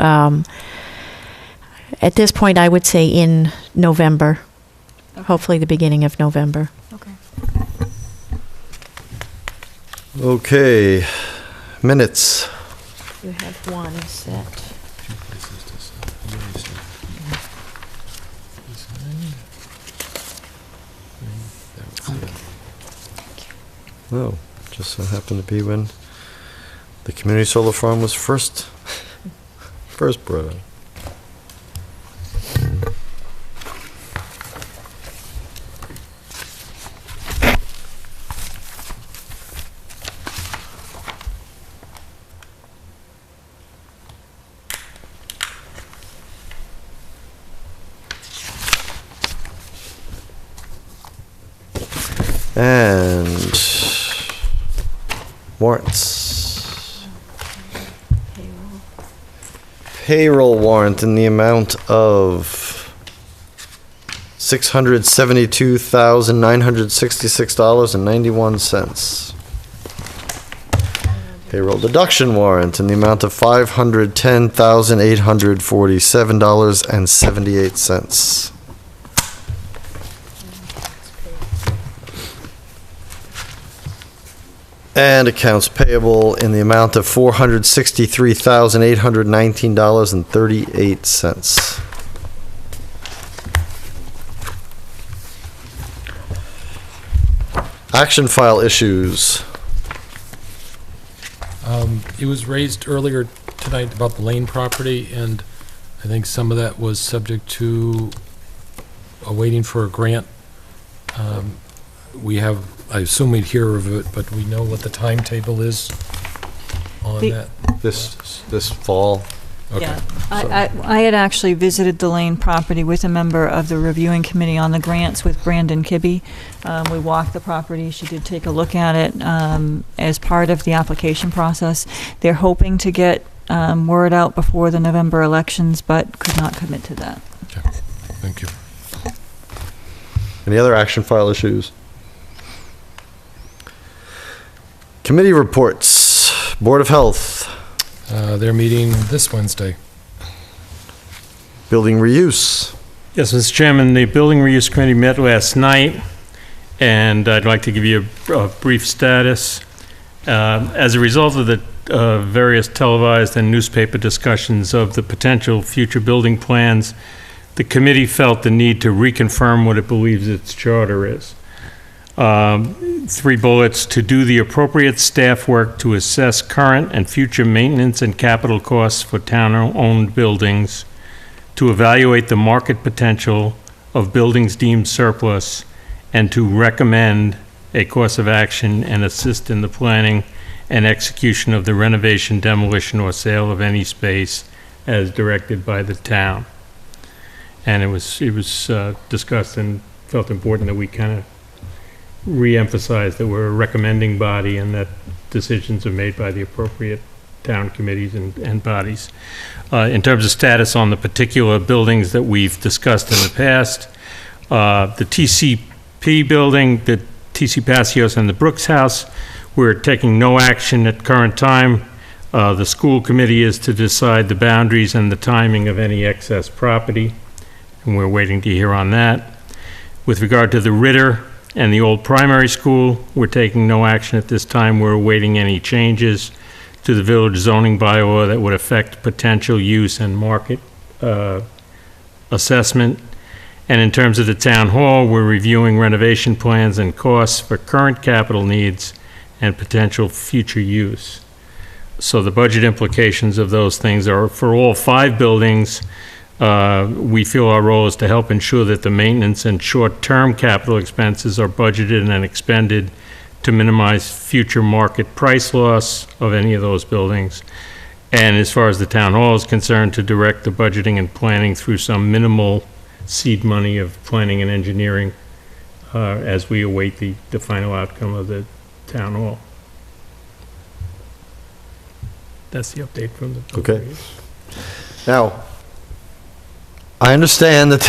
at this point, I would say in November, hopefully the beginning of November. Okay. Okay, minutes. You have one set. Oh, just so happened to be when the community solar farm was first brought up. And warrants. Payroll warrant in the amount of $672,966.91. Payroll deduction warrant in the amount of $510,847.78. And accounts payable in the amount of $463,819.38. Action file issues. It was raised earlier tonight about the Lane property, and I think some of that was subject to waiting for a grant. We have, I assume we'd hear of it, but we know what the timetable is on that? This fall. Okay. Yeah, I had actually visited the Lane property with a member of the reviewing committee on the grants with Brandon Kibbe. We walked the property. She did take a look at it as part of the application process. They're hoping to get word out before the November elections, but could not commit to that. Okay. Thank you. Any other action file issues? Committee reports. Board of Health. They're meeting this Wednesday. Building reuse. Yes, Mr. Chairman, the Building Reuse Committee met last night, and I'd like to give you a brief status. As a result of the various televised and newspaper discussions of the potential future building plans, the committee felt the need to reconfirm what it believes its charter is. 3 bullets: to do the appropriate staff work to assess current and future maintenance and capital costs for town-owned buildings, to evaluate the market potential of buildings deemed surplus, and to recommend a course of action and assist in the planning and execution of the renovation, demolition, or sale of any space as directed by the town. And it was discussed and felt important that we kind of re-emphasize that we're a recommending body and that decisions are made by the appropriate town committees and bodies. In terms of status on the particular buildings that we've discussed in the past, the TCP building, the TC Passios and the Brooks House, we're taking no action at current time. The school committee is to decide the boundaries and the timing of any excess property, and we're waiting to hear on that. With regard to the Ritter and the old primary school, we're taking no action at this time. We're awaiting any changes to the village zoning bylaw that would affect potential use and market assessment. And in terms of the town hall, we're reviewing renovation plans and costs for current capital needs and potential future use. So the budget implications of those things are for all 5 buildings. We feel our role is to help ensure that the maintenance and short-term capital expenses are budgeted and expended to minimize future market price loss of any of those buildings. And as far as the town hall is concerned, to direct the budgeting and planning through some minimal seed money of planning and engineering as we await the final outcome of the town hall. That's the update from the... Okay. Now, I understand that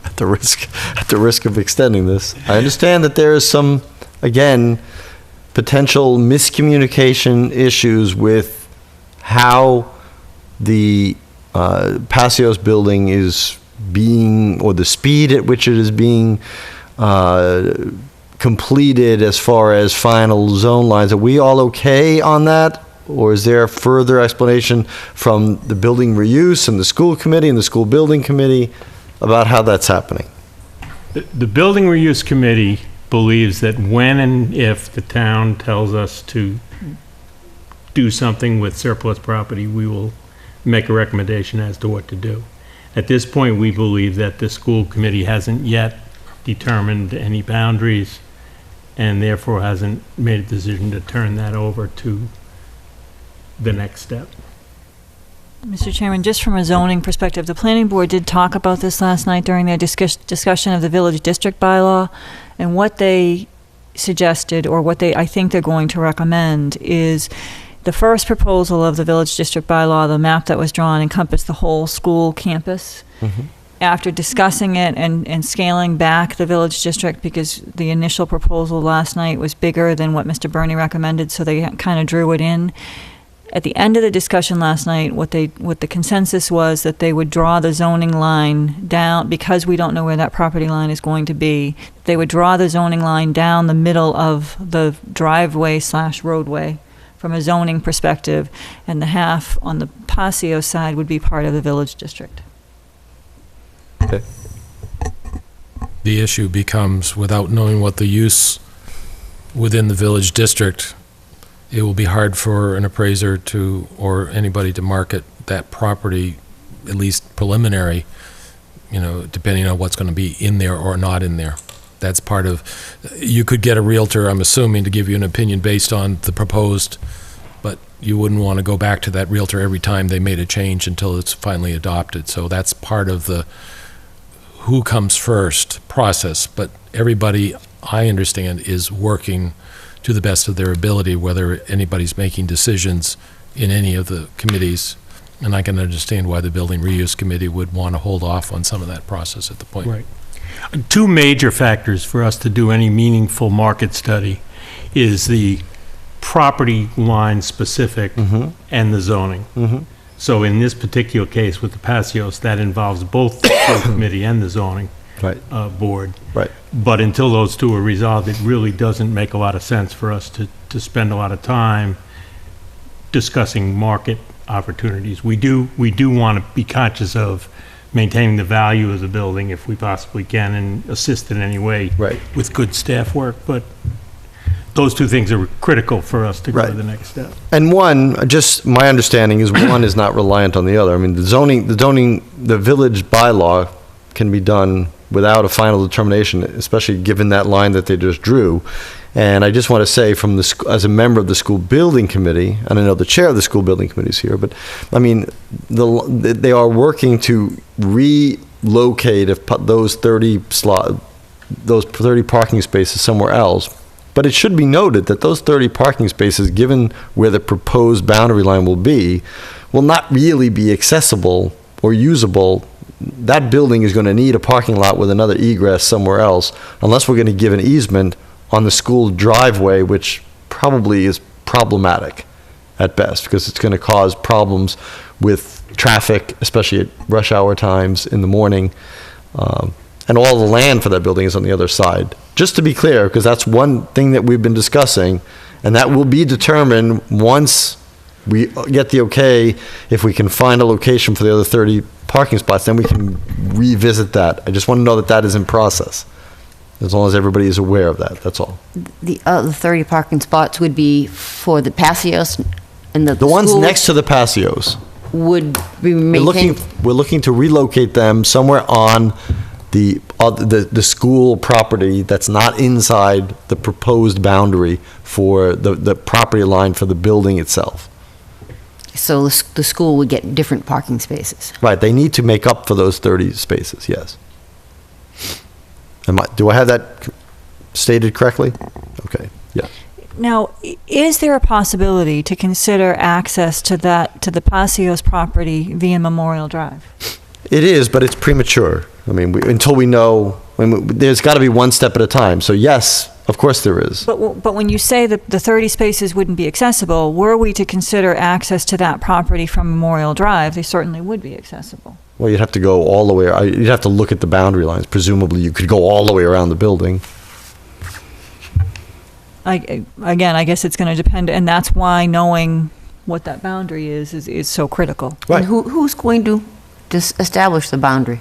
at the risk of extending this, I understand that there is some, again, potential miscommunication issues with how the Passios building is being, or the speed at which it is being completed as far as final zone lines. Are we all okay on that? Or is there further explanation from the building reuse and the school committee and the school building committee about how that's happening? The building reuse committee believes that when and if the town tells us to do something with surplus property, we will make a recommendation as to what to do. At this point, we believe that the school committee hasn't yet determined any boundaries and therefore hasn't made a decision to turn that over to the next step. Mr. Chairman, just from a zoning perspective, the planning board did talk about this last night during their discussion of the village district bylaw, and what they suggested, or what I think they're going to recommend, is the first proposal of the village district bylaw, the map that was drawn, encompassed the whole school campus. After discussing it and scaling back the village district, because the initial proposal last night was bigger than what Mr. Burney recommended, so they kind of drew it in. At the end of the discussion last night, what the consensus was that they would draw the zoning line down, because we don't know where that property line is going to be. They would draw the zoning line down the middle of the driveway/roadway from a zoning perspective, and the half on the Paseo side would be part of the village district. Okay. The issue becomes, without knowing what the use within the village district, it will be hard for an appraiser to, or anybody to market that property, at least preliminary, depending on what's going to be in there or not in there. That's part of, you could get a realtor, I'm assuming, to give you an opinion based on the proposed, but you wouldn't want to go back to that realtor every time they made a change until it's finally adopted. So that's part of the who comes first process. But everybody, I understand, is working to the best of their ability, whether anybody's making decisions in any of the committees. And I can understand why the Building Reuse Committee would want to hold off on some of that process at the point. Right. Two major factors for us to do any meaningful market study is the property line specific and the zoning. So in this particular case with the Paseos, that involves both the school committee and the zoning board. Right. But until those two are resolved, it really doesn't make a lot of sense for us to spend a lot of time discussing market opportunities. We do want to be conscious of maintaining the value of the building if we possibly can, and assist in any way with good staff work. But those two things are critical for us to go to the next step. And one, just my understanding is one is not reliant on the other. I mean, the village bylaw can be done without a final determination, especially given that line that they just drew. And I just want to say, as a member of the school building committee, and I know the chair of the school building committee is here, but I mean, they are working to relocate those 30 parking spaces somewhere else. But it should be noted that those 30 parking spaces, given where the proposed boundary line will not really be accessible or usable. That building is going to need a parking lot with another egress somewhere else, unless we're going to give an easement on the school driveway, which probably is problematic at best, because it's going to cause problems with traffic, especially at rush hour times in the morning. And all the land for that building is on the other side. Just to be clear, because that's one thing that we've been discussing, and that will be determined once we get the okay. If we can find a location for the other 30 parking spots, then we can revisit that. I just want to know that is in process, as long as everybody is aware of that, that's all. The other 30 parking spots would be for the Paseos, and the ones next to the Paseos would be maintained. We're looking to relocate them somewhere on the school property that's not inside the proposed boundary for the property line for the building itself. So the school would get different parking spaces. Right, they need to make up for those 30 spaces, yes. Do I have that stated correctly? Okay, yeah. Now, is there a possibility to consider access to the Paseos property via Memorial Drive? It is, but it's premature. I mean, until we know, there's got to be one step at a time. So yes, of course there is. But when you say that the 30 spaces wouldn't be accessible, were we to consider access to that property from Memorial Drive, they certainly would be accessible. Well, you'd have to go all the way, you'd have to look at the boundary lines. Presumably you could go all the way around the building. Again, I guess it's going to depend, and that's why knowing what that boundary is so critical. Right. And who's going to establish the boundary?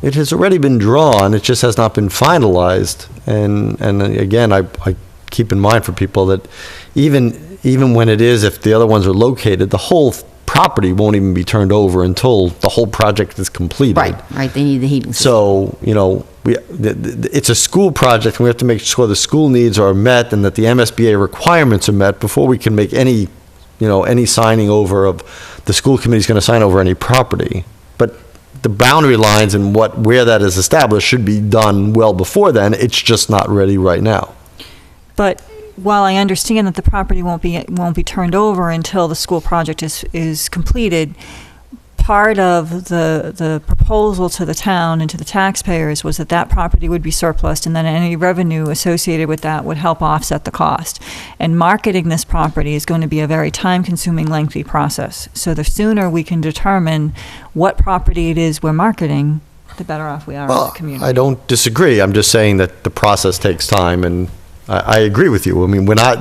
It has already been drawn, it just has not been finalized. And again, I keep in mind for people that even when it is, if the other ones are located, the whole property won't even be turned over until the whole project is completed. Right, they need the heating system. So, it's a school project, and we have to make sure the school needs are met and that the MSBA requirements are met before we can make any signing over of, the school committee's going to sign over any property. But the boundary lines and where that is established should be done well before then. It's just not ready right now. But while I understand that the property won't be turned over until the school project is completed, part of the proposal to the town and to the taxpayers was that property would be surplus, and then any revenue associated with that would help offset the cost. And marketing this property is going to be a very time-consuming, lengthy process. So the sooner we can determine what property it is we're marketing, the better off we are as a community. I don't disagree. I'm just saying that the process takes time, and I agree with you. I mean, I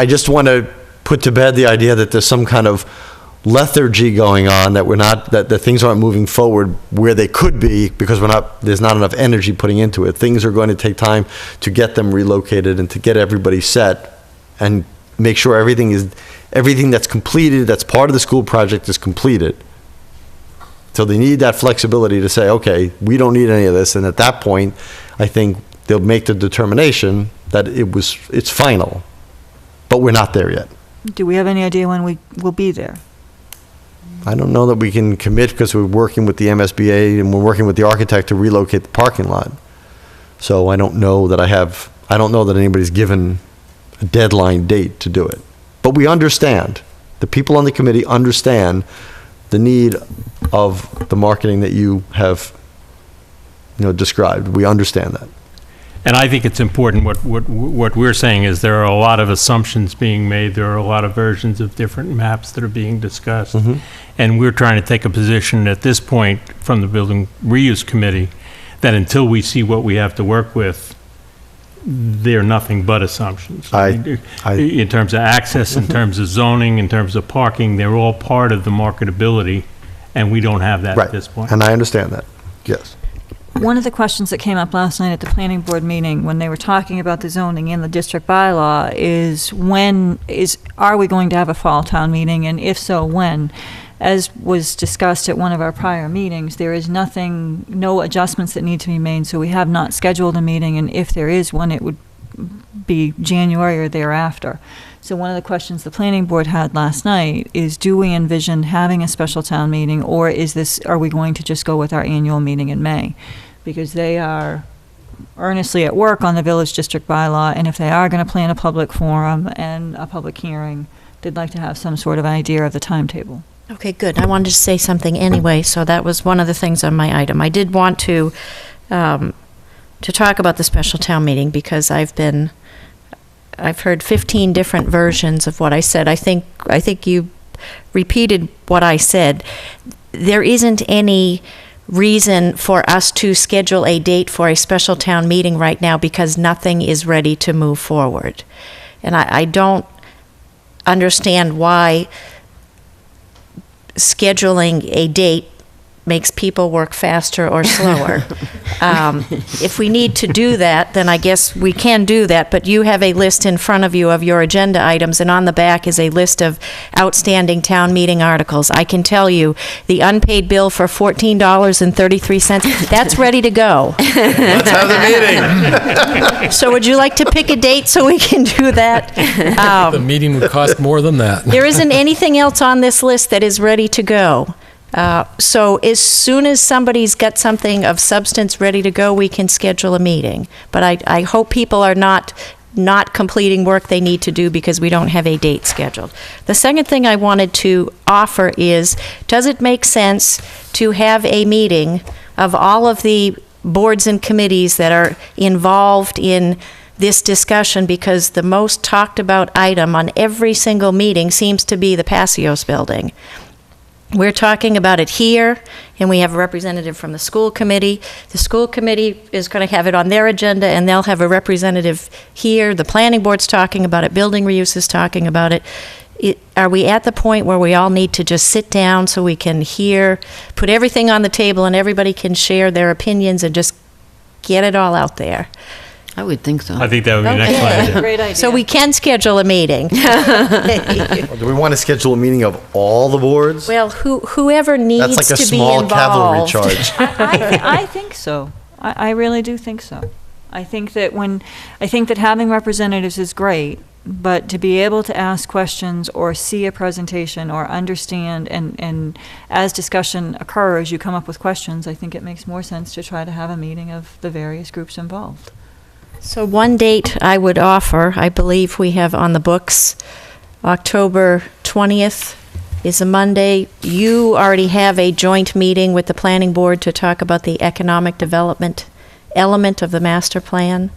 just want to put to bed the idea that there's some kind of lethargy going on, that things aren't moving forward where they could be because there's not enough energy putting into it. Things are going to take time to get them relocated and to get everybody set and make sure everything that's completed, that's part of the school project, is completed. So they need that flexibility to say, okay, we don't need any of this. And at that point, I think they'll make the determination that it's final. But we're not there yet. Do we have any idea when we will be there? I don't know that we can commit because we're working with the MSBA and we're working with the architect to relocate the parking lot. So I don't know that anybody's given a deadline date to do it. But we understand, the people on the committee understand the need of the marketing that you have, described. We understand that. And I think it's important, what we're saying is there are a lot of assumptions being made, there are a lot of versions of different maps that are being discussed. Mm-hmm. And we're trying to take a position at this point from the Building Reuse Committee that until we see what we have to work with, they're nothing but assumptions. In terms of access, in terms of zoning, in terms of parking, they're all part of the marketability, and we don't have that at this point. And I understand that, yes. One of the questions that came up last night at the planning board meeting when they were talking about the zoning in the district bylaw is, are we going to have a fall town meeting, and if so, when? As was discussed at one of our prior meetings, there is no adjustments that need to be made, so we have not scheduled a meeting, and if there is one, it would be January or thereafter. So one of the questions the planning board had last night is, do we envision having a special town meeting, or are we going to just go with our annual meeting in May? Because they are earnestly at work on the village district bylaw, and if they are going to plan a public forum and a public hearing, they'd like to have some sort of idea of the timetable. Okay, good. I wanted to say something anyway, so that was one of the things on my item. I did want to talk about the special town meeting because I've heard 15 different versions of what I said. I think you repeated what I said. There isn't any reason for us to schedule a date for a special town meeting right now because nothing is ready to move forward. And I don't understand why scheduling a date makes people work faster or slower. If we need to do that, then I guess we can do that, but you have a list in front of you of your agenda items, and on the back is a list of outstanding town meeting articles. I can tell you, the unpaid bill for $14.33, that's ready to go. Let's have the meeting. So would you like to pick a date so we can do that? The meeting would cost more than that. There isn't anything else on this list that is ready to go. So as soon as somebody's got something of substance ready to go, we can schedule a meeting. But I hope people are not completing work they need to do because we don't have a date scheduled. The second thing I wanted to offer is, does it make sense to have a meeting of all of the boards and committees that are involved in this discussion, because the most talked about item on every single meeting seems to be the Passios building. We're talking about it here, and we have a representative from the school committee. The school committee is going to have it on their agenda, and they'll have a representative here. The planning board's talking about it. Building reuse is talking about it. are we at the point where we all need to just sit down so we can hear, put everything on the table and everybody can share their opinions and just get it all out there? I would think so. I think that would be an excellent idea. Great idea. So we can schedule a meeting. Do we want to schedule a meeting of all the boards? Well, whoever needs That's like a to be small cavalry involved. charge. I think so. I really do think so. I think that having representatives is great, but to be able to ask questions or see a presentation or understand, and as discussion occurs, you come up with questions, I think it makes more sense to try to have a meeting of the various groups involved. So one date I would offer, I believe we have on the books, October 20th is a Monday. You already have a joint meeting with the planning board to talk about the economic development element of the master plan.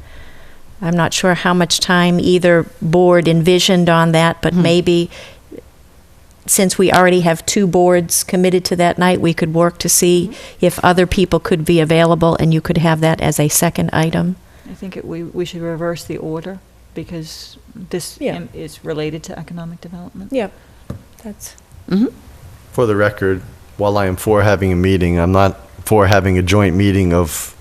I'm not sure how much time either board envisioned on that, but maybe since we already have 2 boards committed to that night, we could work to see if other people could be available and you could have that as a second item. I think we should reverse the order because this is related to economic development. Yep. That's. For the record, while I am for having a meeting, I'm not for having a joint meeting of,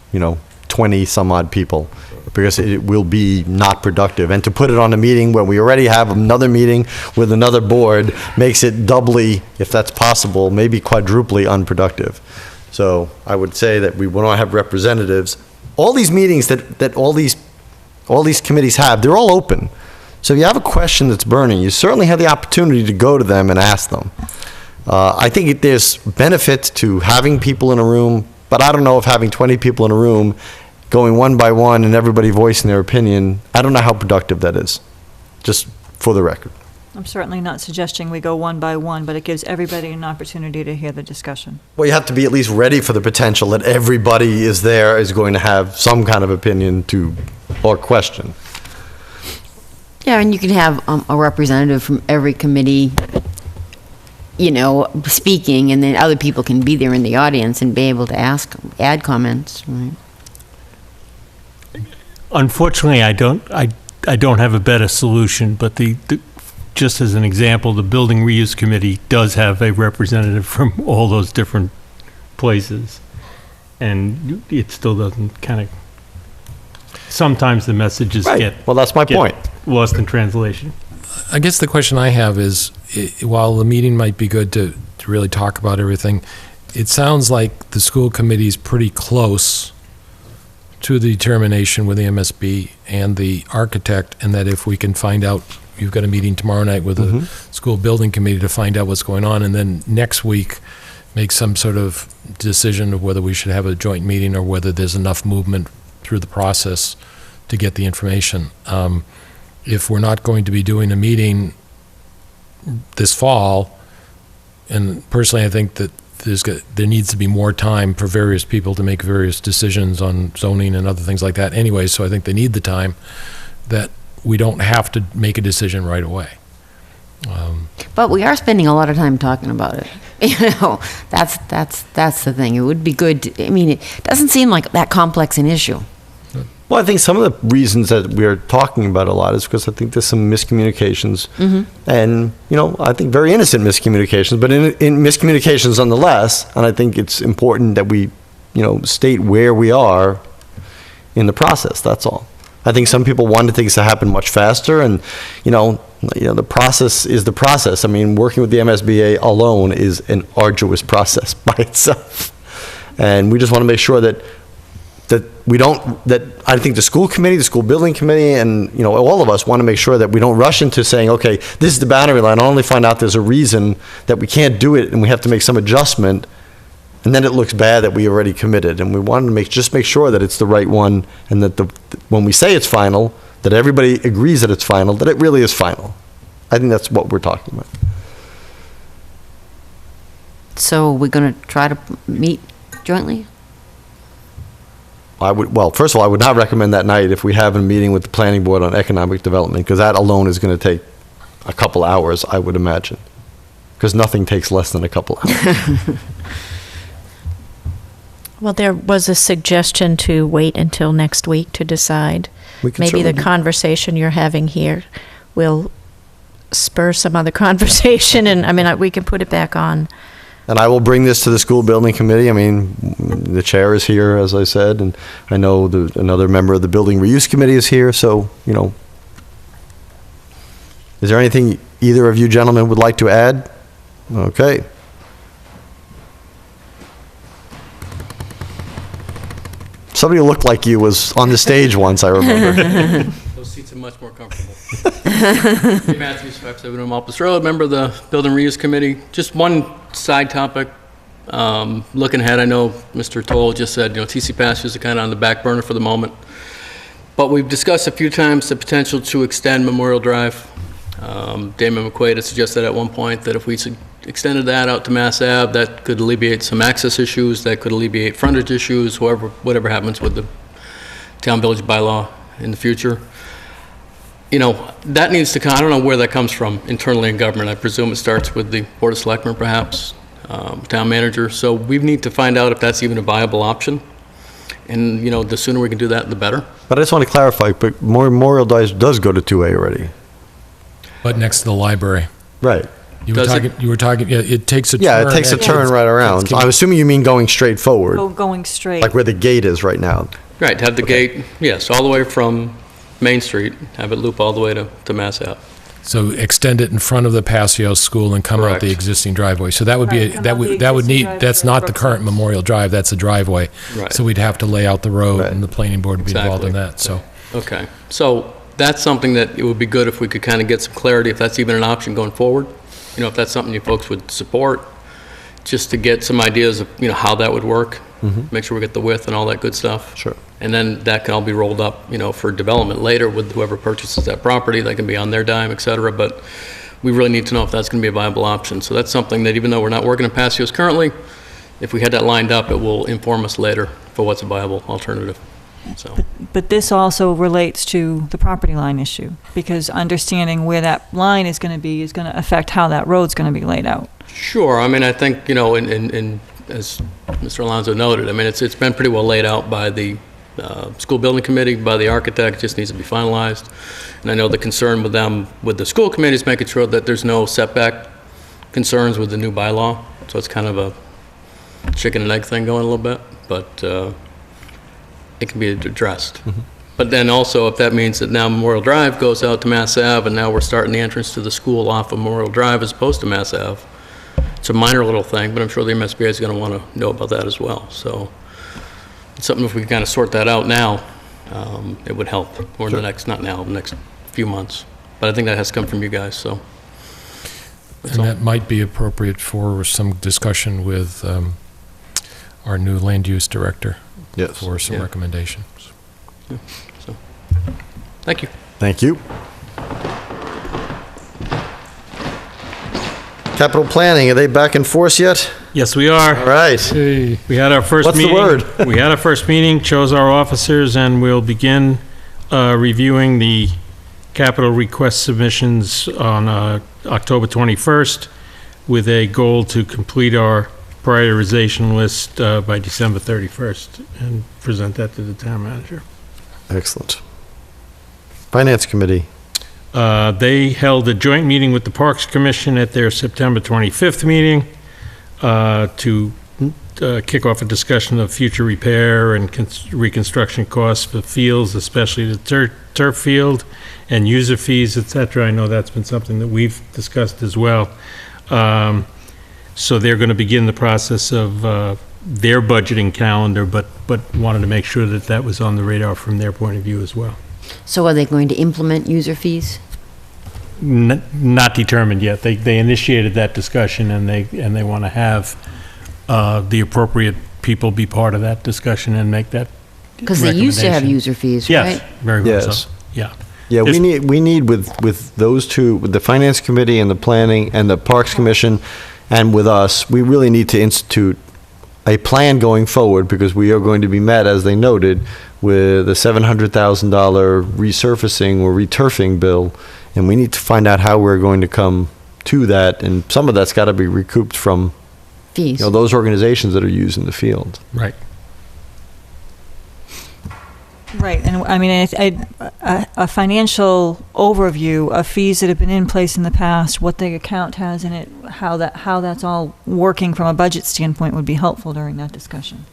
20 some odd people, because it will be not productive. And to put it on a meeting where we already have another meeting with another board makes it doubly, if that's possible, maybe quadruply unproductive. So I would say that we want to have representatives. All these meetings that all these committees have, they're all open. So if you have a question that's burning, you certainly have the opportunity to go to them and ask them. I think there's benefit to having people in a room, but I don't know if having 20 people in a room, going one by one and everybody voicing their opinion, I don't know how productive that is, just for the record. I'm certainly not suggesting we go one by one, but it gives everybody an opportunity to hear the discussion. Well, you have to be at least ready for the potential that everybody is going to have some kind of opinion or question. Yeah, and you can have a representative from every committee, speaking, and then other people can be there in the audience and be able to add comments, right? Unfortunately, I don't have a better solution, but just as an example, the Building Reuse Committee does have a representative from all those different places, and it still doesn't sometimes the messages get lost in translation. I guess the question I have is, while the meeting might be good to really talk about everything, it sounds like the school committee is pretty close to the determination with the MSB and the architect, and that if we can find out, you've got a meeting tomorrow night with the school building committee to find out what's going on, and then next week make some sort of decision of whether we should have a joint meeting or whether there's enough movement through the process to get the information. If we're not going to be doing a meeting this fall, and personally I think that there needs to be more time for various people to make various decisions on zoning and other things like that anyway, so I think they need the time, that we don't have to make a decision right away. But we are spending a lot of time talking about it. That's the thing. It would be good it doesn't seem like that complex an issue. Well, I think some of the reasons that we're talking about a lot is because I think there's some miscommunications, and I think very innocent miscommunications, but in miscommunications nonetheless. And I think it's important that we, state where we are in the process. That's all. I think some people wanted things to happen much faster, and the process is the process. I mean, working with the MSBA alone is an arduous process by itself, and we just want to make sure that I think the school committee, the school building committee, and all of us want to make sure that we don't rush into saying, okay, this is the boundary line, only find out there's a reason that we can't do it and we have to make some adjustment, and then it looks bad that we already committed. And we wanted to just make sure that it's the right one, and that when we say it's final, that everybody agrees that it's final, that it really is final. I think that's what we're talking about. So we're going to try to meet jointly? First of all, I would not recommend that night if we have a meeting with the planning board on economic development, because that alone is going to take a couple hours, I would imagine, because nothing takes less than a couple hours. Well, there was a suggestion to wait until next week to decide. Maybe the conversation you're having here will spur some other conversation, and, I mean, we can put it back on. And I will bring this to the school building committee. I mean, the chair is here, as I said, and I know another member of the building reuse committee is here, so, you know. Is there anything either of you gentlemen would like to add? Okay. Somebody who looked like you was on the stage once, I remember. Those seats are much more comfortable. Hey, Matthew, 571 Malpas Road, member of the Building Reuse Committee. Just one side topic. Looking ahead, I know Mr. Toll just said, TC pastures are kind of on the back burner for the moment. But we've discussed a few times the potential to extend Memorial Drive. Damon McQuaid had suggested at one point that if we extended that out to Mass Ave, that could alleviate some access issues, that could alleviate frontage issues, whatever happens with the town village bylaw in the future. That needs to, I don't know where that comes from internally in government. I presume it starts with the Board of Selectmen, perhaps, town manager. So we need to find out if that's even a viable option. And, the sooner we can do that, the better. But I just want to clarify, but Memorial Drive does go to 2A already. But next to the library. Right. You were talking, yeah, it takes a turn. Yeah, it takes a turn right around. I'm assuming you mean going straight forward. Going straight. Like where the gate is right now. Right, have the gate, yes, all the way from Main Street, have it loop all the way to Mass Ave. So extend it in front of the Passio School and come out the existing driveway. So that would be, that's not the current Memorial Drive, that's a driveway. Right. So we'd have to lay out the road and the planning board would be involved in that, so. Okay, so that's something that it would be good if we could kind of get some clarity, if that's even an option going forward. If that's something you folks would support, just to get some ideas of, how that would work. Make sure we get the width and all that good stuff. Sure. And then that can all be rolled up, for development later with whoever purchases that property. That can be on their dime, et cetera. But we really need to know if that's going to be a viable option. So that's something that, even though we're not working in Passios currently, if we had that lined up, it will inform us later for what's a viable alternative. So. But this also relates to the property line issue, because understanding where that line is going to be is going to affect how that road's going to be laid out. Sure. I mean, I think, as Mr. Alonso noted, I mean, it's been pretty well laid out by the school building committee, by the architect. It just needs to be finalized. And I know the concern with them, with the school committee, is making sure that there's no setback concerns with the new bylaw. So it's kind of a chicken and egg thing going a little bit, but it can be addressed. But then also, if that means that now Memorial Drive goes out to Mass Ave, and now we're starting the entrance to the school off of Memorial Drive as opposed to Mass Ave, it's a minor little thing, but I'm sure the MSBA is going to want to know about that as well. So it's something, if we can kind of sort that out now, it would help. Or the next, not now, the next few months. But I think that has to come from you guys, so. And that might be appropriate for some discussion with our new land use director. Yes. For some recommendations. Yeah. So, thank you. Thank you. Capital planning, are they back in force yet? Yes, we are. All right. We had our first meeting. What's the word? We had our first meeting, chose our officers, and we'll begin reviewing the capital request submissions on October 21st with a goal to complete our prioritization list by December 31st and present that to the town manager. Excellent. Finance Committee. They held a joint meeting with the Parks Commission at their September 25th meeting to kick off a discussion of future repair and reconstruction costs for fields, especially the turf field, and user fees, etc. I know that's been something that we've discussed as well. So they're going to begin the process of their budgeting calendar, but wanted to make sure that that was on the radar from their point of view as well. So are they going to implement user fees? Not determined yet. They initiated that discussion, and they want to have the appropriate people be part of that discussion and make that Because they used to have user fees, right? Yes, very well so. Yeah. Yeah, we need with those two, with the Finance Committee and the Planning and the Parks Commission, and with us, we really need to institute a plan going forward, because we are going to be met, as they noted, with a $700,000 resurfacing or returfing bill, and we need to find out how we're going to come to that, and some of that's got to be recouped from fees. Those organizations that are using the field. Right. Right, and I mean, a financial overview of fees that have been in place in the past, what the account has in it, how that's all working from a budget standpoint would be helpful during that discussion.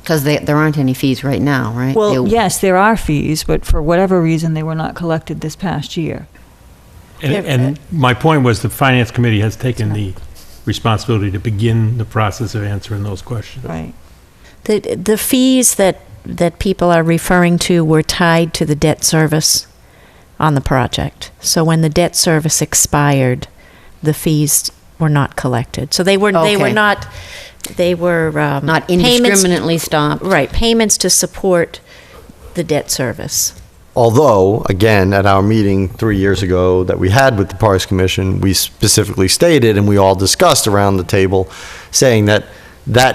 Because there aren't any fees right now, right? Well, yes, there are fees, but for whatever reason, they were not collected this past year. And my point was the Finance Committee has taken the responsibility to begin the process of answering those questions. Right. The fees that people are referring to were tied to the debt service on the project. So when the debt service expired, the fees were not collected. So they were not Not indiscriminately stopped. Right, payments to support the debt service. Although, again, at our meeting 3 years ago that we had with the Parks Commission, we specifically stated, and we all discussed around the table, saying that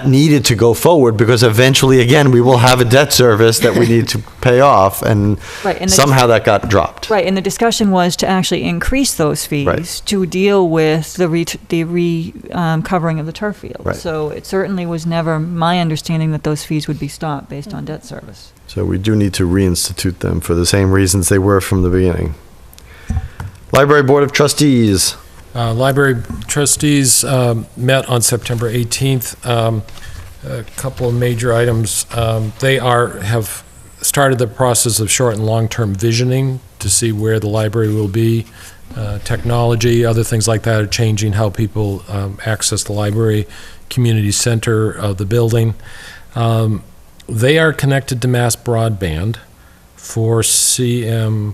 needed to go forward because eventually, again, we will have a debt service that we need to pay off, and somehow that got dropped. Right, and the discussion was to actually increase those fees to deal with the covering of the turf field. Right. So it certainly was never my understanding that those fees would be stopped based on debt service. So we do need to reinstitute them for the same reasons they were from the beginning. Library Board of Trustees. Library trustees met on September 18th. A couple of major items. They have started the process of short and long-term visioning to see where the library will be. Technology, other things like that are changing how people access the library, community center of the building. They are connected to mass broadband for CW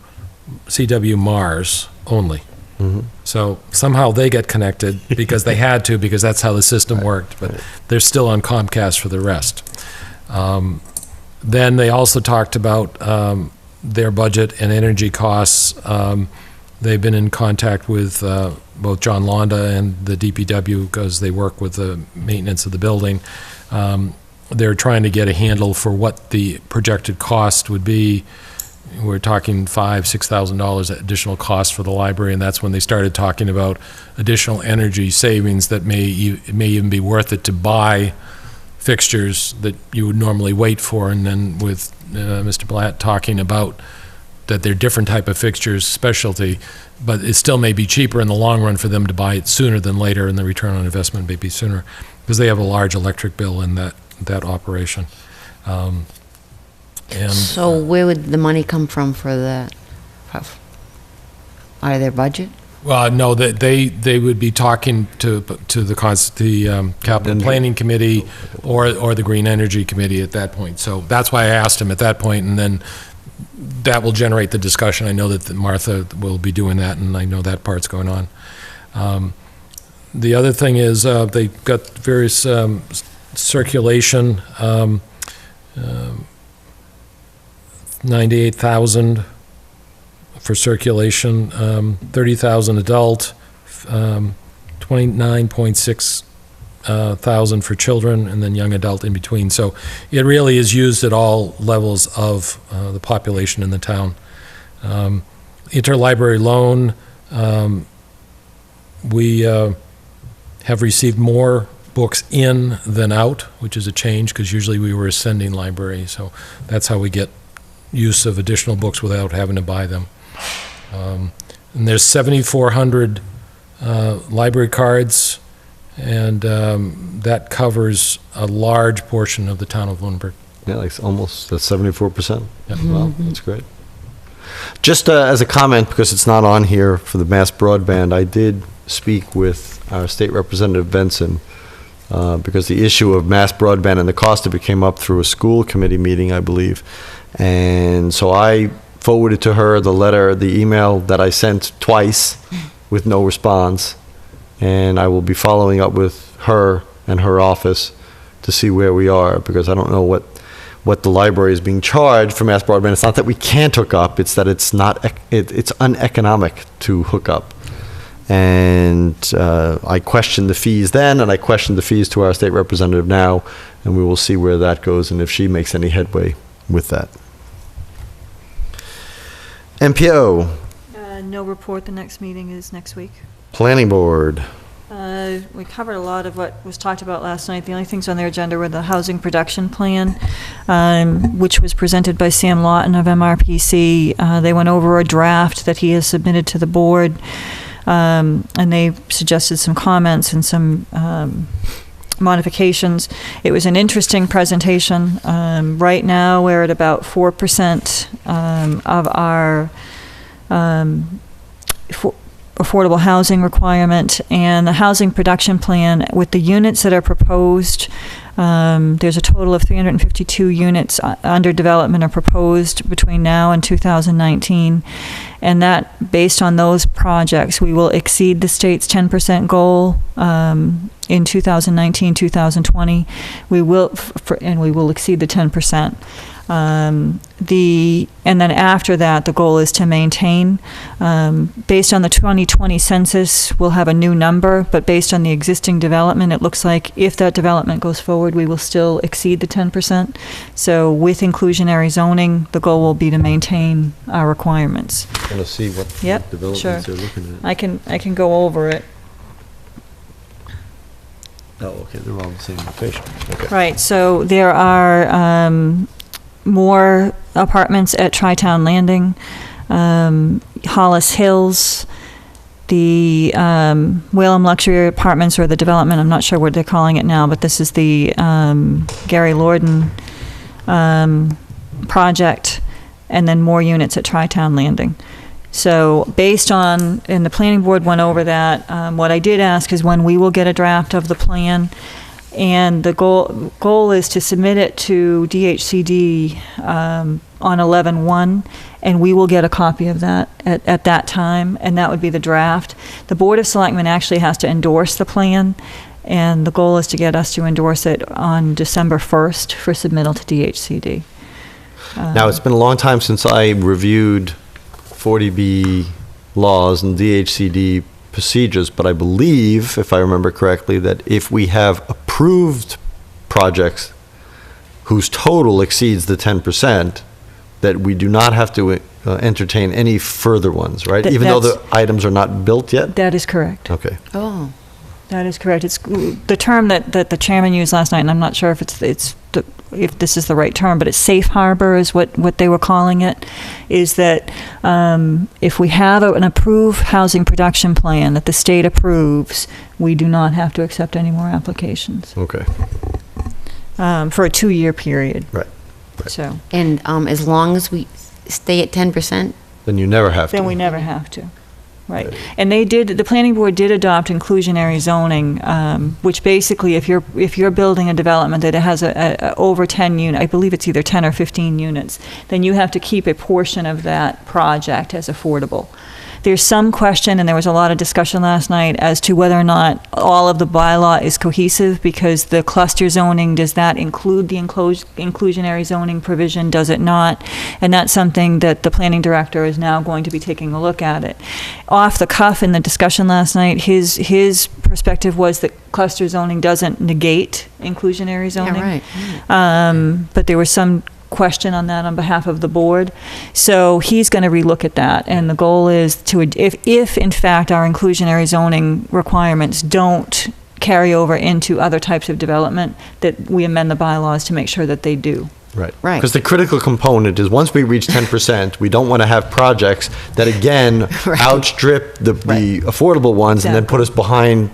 Mars only. Mm-hmm. So somehow they get connected because they had to, because that's how the system worked, but they're still on Comcast for the rest. Then they also talked about their budget and energy costs. They've been in contact with both John Londa and the DPW because they work with the maintenance of the building. They're trying to get a handle for what the projected cost would be. We're talking $5,000–6,000 additional cost for the library, and that's when they started talking about additional energy savings that it may even be worth it to buy fixtures that you would normally wait for. And then with Mr. Blatt talking about that they're different type of fixtures, specialty, but it still may be cheaper in the long run for them to buy it sooner than later, and the return on investment may be sooner because they have a large electric bill in that operation. So where would the money come from for that? Out of their budget? Well, no, they would be talking to the Capital Planning Committee or the Green Energy Committee at that point. So that's why I asked him at that point, and then that will generate the discussion. I know that Martha will be doing that, and I know that part's going on. The other thing is they've got various circulation. 98,000 for circulation, 30,000 adult, 29.6 thousand for children, and then young adult in between. So it really is used at all levels of the population in the town. Interlibrary loan, we have received more books in than out, which is a change because usually we were a sending library. So that's how we get use of additional books without having to buy them. And there's 7,400 library cards, and that covers a large portion of the town of Lunenburg. Yeah, like almost that's 74%. Yep. Wow, that's great. Just as a comment, because it's not on here for the mass broadband, I did speak with our state representative Benson because the issue of mass broadband and the cost of it came up through a school committee meeting, I believe. And so I forwarded to her the email that I sent twice with no response. And I will be following up with her and her office to see where we are, because I don't know what the library is being charged for mass broadband. It's not that we can't hook up, it's that it's uneconomic to hook up. And I questioned the fees then, and I questioned the fees to our state representative now, and we will see where that goes and if she makes any headway with that. MPO. No report. The next meeting is next week. Planning Board. We covered a lot of what was talked about last night. The only things on their agenda were the housing production plan, which was presented by Sam Lawton of MRPC. They went over a draft that he has submitted to the board, and they suggested some comments and some modifications. It was an interesting presentation. Right now, we're at about 4% of our affordable housing requirement, and the housing production plan with the units that are proposed, there's a total of 352 units under development or proposed between now and 2019, and that, based on those projects, we will exceed the state's 10% goal in 2019, 2020. We will, and we will exceed the 10%. And then after that, the goal is to maintain. Based on the 2020 census, we'll have a new number, but based on the existing development, it looks like if that development goes forward, we will still exceed the 10%. So with inclusionary zoning, the goal will be to maintain our requirements. I'm going to see what Yep, developments sure. they're looking at. I can go over it. Oh, okay, they're all in the same location. Okay. Right, so there are more apartments at Tri-Town Landing, Hollis Hills, the Whalum Luxury Apartments, or the development, I'm not sure what they're calling it now, but this is the Gary Lorden project, and then more units at Tri-Town Landing. So based on, and the planning board went over that, what I did ask is when we will get a draft of the plan, and the goal is to submit it to DHCD on 11/1, and we will get a copy of that at that time, and that would be the draft. The Board of Selectmen actually has to endorse the plan, and the goal is to get us to endorse it on December 1st for submittal to DHCD. Now, it's been a long time since I reviewed 40B laws and DHCD procedures, but I believe, if I remember correctly, that if we have approved projects whose total exceeds the 10%, that we do not have to entertain any further ones, right? Even though the items are not built yet? That is correct. Okay. Oh. That is correct. It's the term that the chairman used last night, and I'm not sure if if this is the right term, but it's safe harbor is what they were calling it, is that if we have an approved housing production plan that the state approves, we do not have to accept any more applications. Okay. For a 2-year period. Right. So. And as long as we stay at 10%? Then you never have to. Then we never have to. Right. And the planning board did adopt inclusionary zoning, which basically, if you're building a development that has a over 10 unit, I believe it's either 10 or 15 units, then you have to keep a portion of that project as affordable. There's some question, and there was a lot of discussion last night, as to whether or not all of the bylaw is cohesive, because the cluster zoning, does that include the inclusionary zoning provision? Does it not? And that's something that the planning director is now going to be taking a look at it. Off the cuff in the discussion last night, his perspective was that cluster zoning doesn't negate inclusionary zoning. Yeah, right. But there was some question on that on behalf of the board. So he's going to relook at that, and the goal is to, if in fact our inclusionary zoning requirements don't carry over into other types of development, that we amend the bylaws to make sure that they do. Right. Right. Because the critical component is once we reach 10%, we don't want to have projects that again outstrip the affordable ones and then put us behind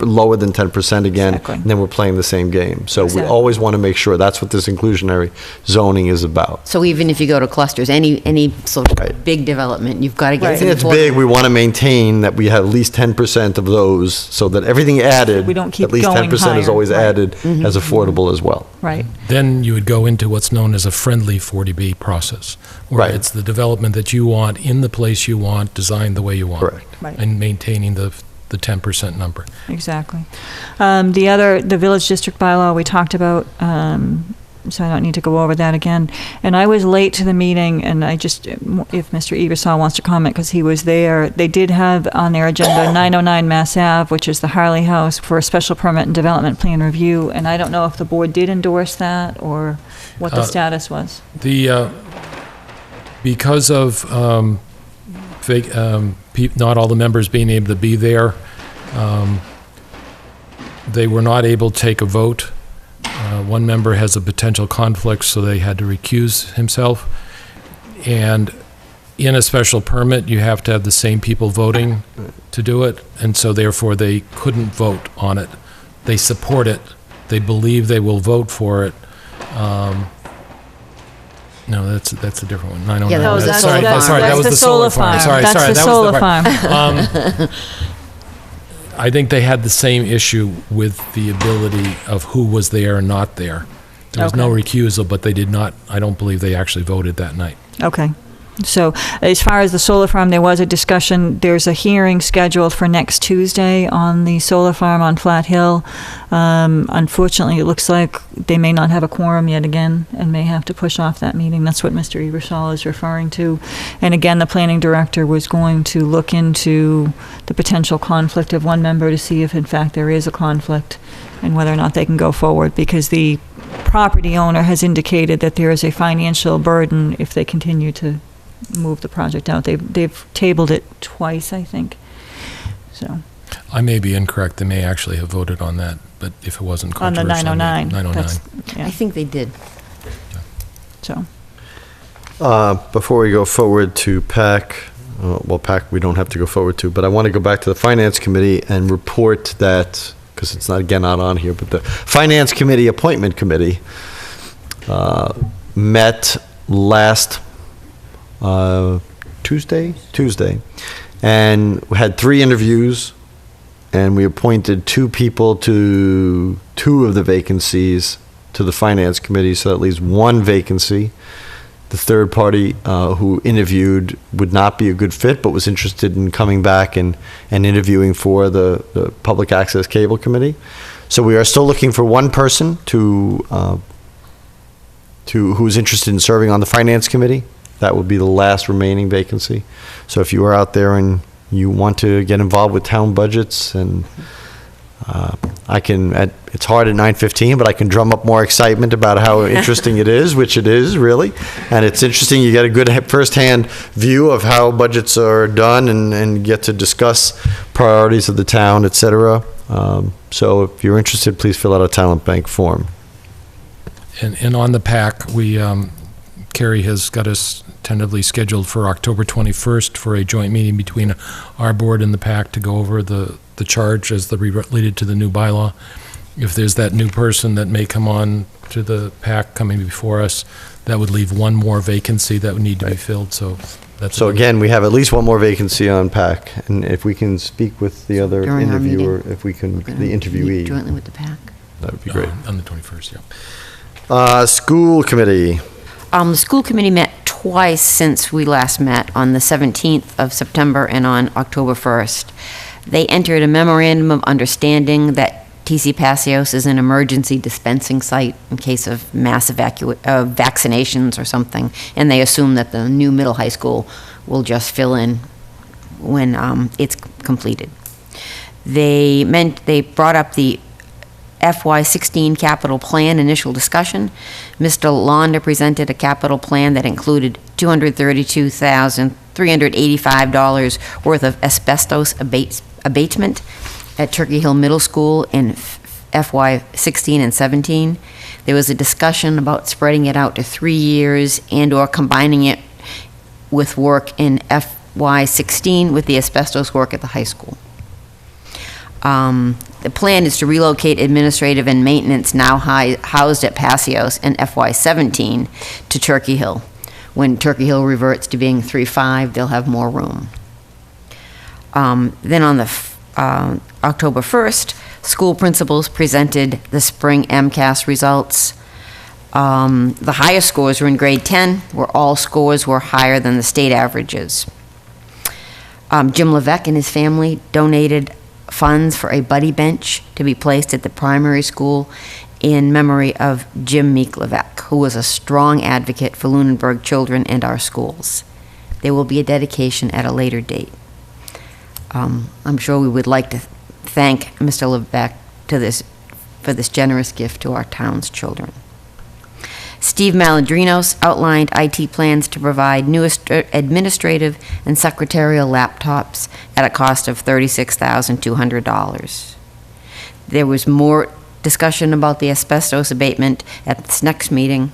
lower than 10% again, and then we're playing the same game. So we always want to make sure that's what this inclusionary zoning is about. So even if you go to clusters, any sort of big development, you've got to get some It's big, we want to maintain that we have at least 10% of those, so that everything added, We don't keep at least going 10% is higher. always added as affordable as well. Right. Then you would go into what's known as a friendly 40B process, where it's the development that you want, in the place you want, designed the way you want. Correct. Right. And maintaining the 10% number. Exactly. The village district bylaw we talked about, so I don't need to go over that again. And I was late to the meeting, and I just, if Mr. Eversole wants to comment, because he was there, they did have on their agenda 909 Mass Ave, which is the Harley House, for a special permit and development plan review, and I don't know if the board did endorse that, or what the status was. Because of not all the members being able to be there, They were not able to take a vote. One member has a potential conflict, so they had to recuse himself. And in a special permit, you have to have the same people voting to do it, and so therefore they couldn't vote on it. They support it. They believe they will vote for it. No, that's a different one. 909. Yeah, No, that's Sorry, the solar farm. Sorry, That's sorry, the that was solar part. farm. I think they had the same issue with the ability of who was there and not there. There was no recusal, but they did not, I don't believe they actually voted that night. Okay. So as far as the solar farm, there was a discussion. There's a hearing scheduled for next Tuesday on the solar farm on Flat Hill. Unfortunately, it looks like they may not have a quorum yet again and may have to push off that meeting. That's what Mr. Ebersol is referring to. And again, the planning director was going to look into the potential conflict of one member to see if in fact there is a conflict and whether or not they can go forward, because the property owner has indicated that there is a financial burden if they continue to move the project out. They've tabled it twice, I think. So I may be incorrect. They may actually have voted on that, but if it wasn't on the controversial. 909. 909. Yeah. I think they did. So Before we go forward to PAC, well, PAC we don't have to go forward to, but I want to go back to the Finance Committee and report that, because it's not on here, but the Finance Committee Appointment Committee met last Tuesday, and we had 3 interviews, and we appointed 2 people to 2 of the vacancies to the Finance Committee, so that leaves 1 vacancy. The third party who interviewed would not be a good fit, but was interested in coming back and interviewing for the Public Access Cable Committee. So we are still looking for 1 person who's interested in serving on the Finance Committee. That would be the last remaining vacancy. So if you are out there and you want to get involved with town budgets, and it's hard at 9:15, but I can drum up more excitement about how interesting it is, which it is really. And it's interesting, you get a good first-hand view of how budgets are done and get to discuss priorities of the town, et cetera. So if you're interested, please fill out a talent bank form. And on the PAC, Carrie has got us tentatively scheduled for October 21st for a joint meeting between our board and the PAC to go over the charge as related to the new bylaw. If there's that new person that may come on to the PAC coming before us, that would leave 1 more vacancy that would need to be filled. So that's again, we have at least 1 more vacancy on PAC, and if we can speak with the other During our interviewer, meeting, if we can, we're the gonna interviewee, meet jointly with the PAC. that would be great. on the 21st, yeah. School committee. The school committee met twice since we last met, on the 17th of September and on October 1st. They entered a memorandum of understanding that TC Passios is an emergency dispensing site in case of mass vaccinations or something, and they assume that the new middle high school will just fill in when it's completed. They brought up the FY16 capital plan initial discussion. Mr. Londa presented a capital plan that included $232,385 worth of asbestos abatement at Turkey Hill Middle School in FY16 and 17. There was a discussion about spreading it out to 3 years and/or combining it with work in FY16 with the asbestos work at the high school. The plan is to relocate administrative and maintenance now housed at Passios in FY17 to Turkey Hill. When Turkey Hill reverts to being 3-5, they'll have more room. Then on the October 1st, school principals presented the spring MCAS results. The highest scores were in grade 10, where all scores were higher than the state averages. Jim Levesque and his family donated funds for a buddy bench to be placed at the primary school in memory of Jim Meek Levesque, who was a strong advocate for Lunenburg children and our schools. There will be a dedication at a later date. I'm sure we would like to thank Mr. Levesque for this generous gift to our town's children. Steve Malandrinos outlined IT plans to provide new administrative and secretarial laptops at a cost of $36,200. there was more discussion about the asbestos abatement at this next meeting.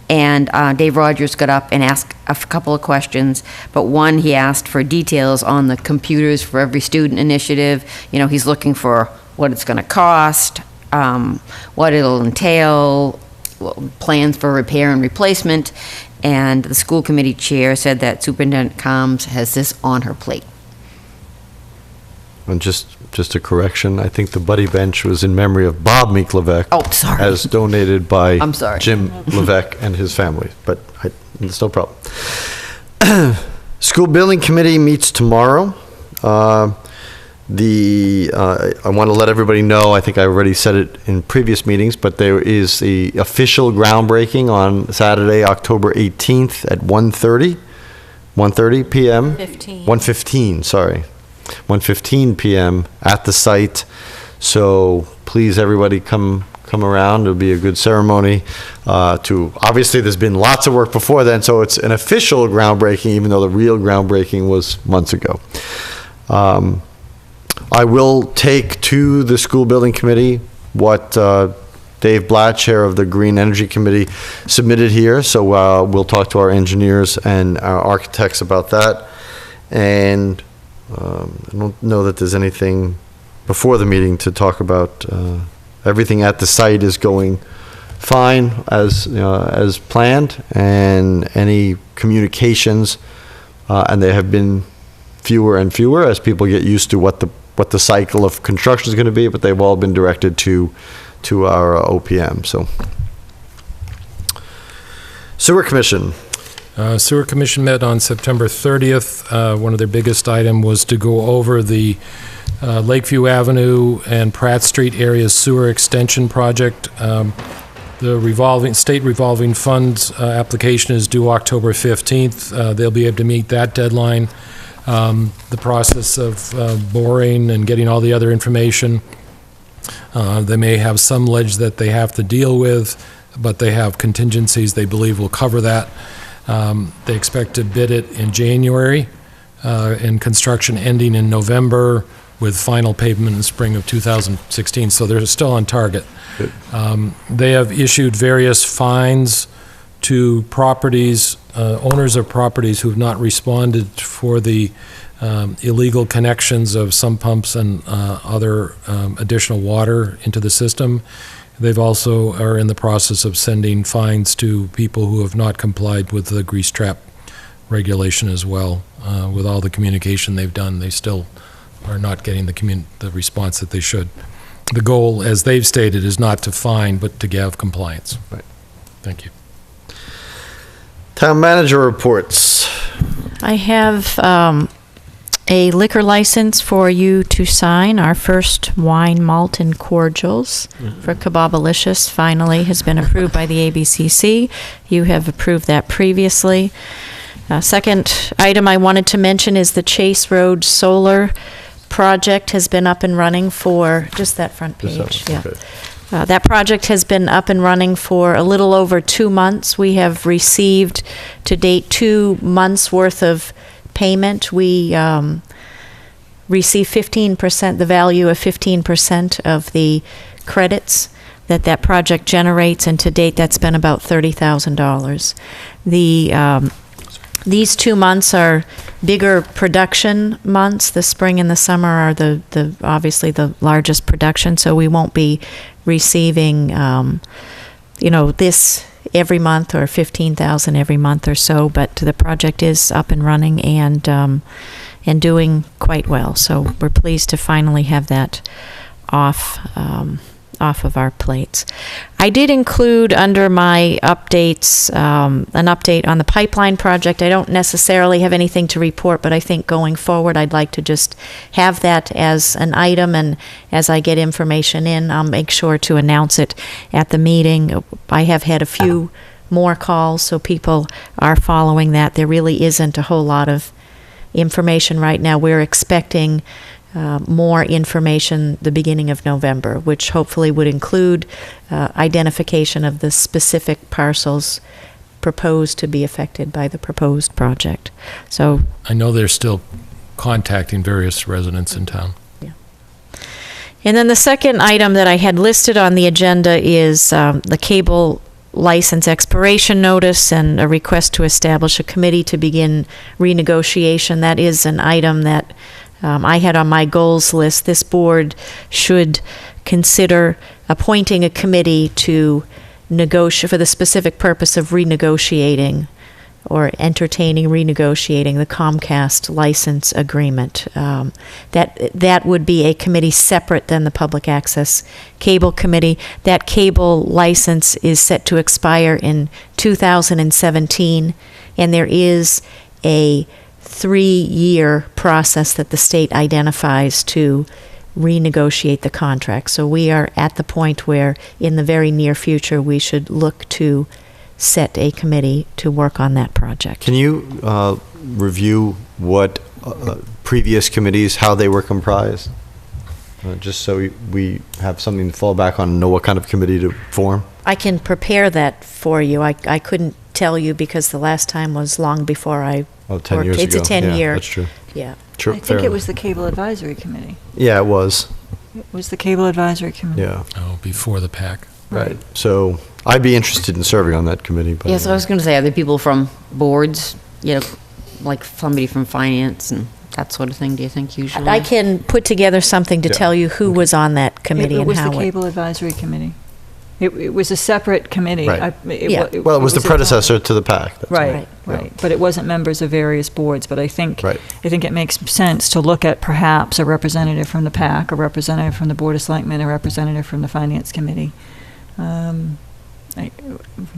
And Dave Rogers got up and asked a couple of questions, but one, he asked for details on the computers for every student initiative. You know, he's looking for what it's going to cost, what it'll entail, plans for repair and replacement. And the school committee chair said that Superintendent Combs has this on her plate. And just a correction, I think the buddy bench was in memory of Bob Meek Levesque. Oh, sorry. As donated by I'm sorry. Jim Levesque and his family, but it's no problem. School Building Committee meets tomorrow. I want to let everybody know, I think I already said it in previous meetings, but there is the official groundbreaking on Saturday, October 18th at 1:30 p.m. 1:15, sorry. 1:15 p.m. at the site. So please, everybody, come around. It'll be a good ceremony. Obviously, there's been lots of work before then, so it's an official groundbreaking, even though the real groundbreaking was months ago. I will take to the School Building Committee what Dave Blatt, chair of the Green Energy Committee, submitted here. So we'll talk to our engineers and our architects about that. And I don't know that there's anything before the meeting to talk about. Everything at the site is going fine as planned, and any communications, and they have been fewer and fewer as people get used to what the cycle of construction is going to be, but they've all been directed to our OPM. So, Sewer Commission. Sewer Commission met on September 30th. One of their biggest item was to go over the Lakeview Avenue and Pratt Street area sewer extension project. The state revolving funds application is due October 15th. They'll be able to meet that deadline. The process of boring and getting all the other information. They may have some ledge that they have to deal with, but they have contingencies they believe will cover that. They expect to bid it in January, and construction ending in November, with final pavement in the spring of 2016. So they're still on target. They have issued various fines to properties, owners of properties who have not responded for the illegal connections of sump pumps and other additional water into the system. They've also are in the process of sending fines to people who have not complied with the grease trap regulation as well. With all the communication they've done, they still are not getting the response that they should. The goal, as they've stated, is not to fine, but to have compliance. Right. Thank you. Town manager reports. I have a liquor license for you to sign. Our first wine, malt, and cordials for Kebabalicious finally has been approved by the ABCC. You have approved that previously. Second item I wanted to mention is the Chase Road Solar project has been up and running for, just that front page, yeah. Okay. That project has been up and running for a little over 2 months. We have received to date 2 months worth of payment. We receive 15%, the value of 15% of the credits that project generates, and to date that's been about $30,000. These 2 months are bigger production months. The spring and the summer are the obviously the largest production, so we won't be receiving, this every month or 15,000 every month or so. But the project is up and running and doing quite well. So we're pleased to finally have that off of our plates. I did include under my updates an update on the pipeline project. I don't necessarily have anything to report, but I think going forward I'd like to just have that as an item, and as I get information in, I'll make sure to announce it at the meeting. I have had a few more calls, so people are following that. There really isn't a whole lot of information right now. We're expecting more information the beginning of November, which hopefully would include identification of the specific parcels proposed to be affected by the proposed project. So I know they're still contacting various residents in town. Yeah. And then the second item that I had listed on the agenda is the cable license expiration notice and a request to establish a committee to begin renegotiation. That is an item that I had on my goals list. This board should consider appointing a committee to negotiate for the specific purpose of renegotiating or entertaining renegotiating the Comcast license agreement. That would be a committee separate than the Public Access Cable Committee. That cable license is set to expire in 2017, and there is a 3-year process that the state identifies to renegotiate the contract. So we are at the point where, in the very near future, we should look to set a committee to work on that project. Can you review what previous committees, how they were comprised? Just so we have something to fall back on and know what kind of committee to form? I can prepare that for you. I couldn't tell you because the last time was long before I 10 worked. years It's ago. a 10-year. Yeah, that's true. Yeah. True. I think it was the Cable Advisory Committee. Yeah, it was. It was the Cable Advisory Committee. Yeah. Oh, before the PAC. Right. So I'd be interested in serving on that committee. But Yes, I was going to say, are there people from boards, like somebody from finance and that sort of thing, do you think, usually? I can put together something to tell you who was on that committee It and was how the Cable Advisory Committee. It was a separate committee. Right. Yeah. Well, it was the a- predecessor to the PAC. That's Right, all. right. But it wasn't members of various boards. But I think Right. it makes sense to look at perhaps a representative from the PAC, a representative from the Board of Selectmen, a representative from the Finance Committee.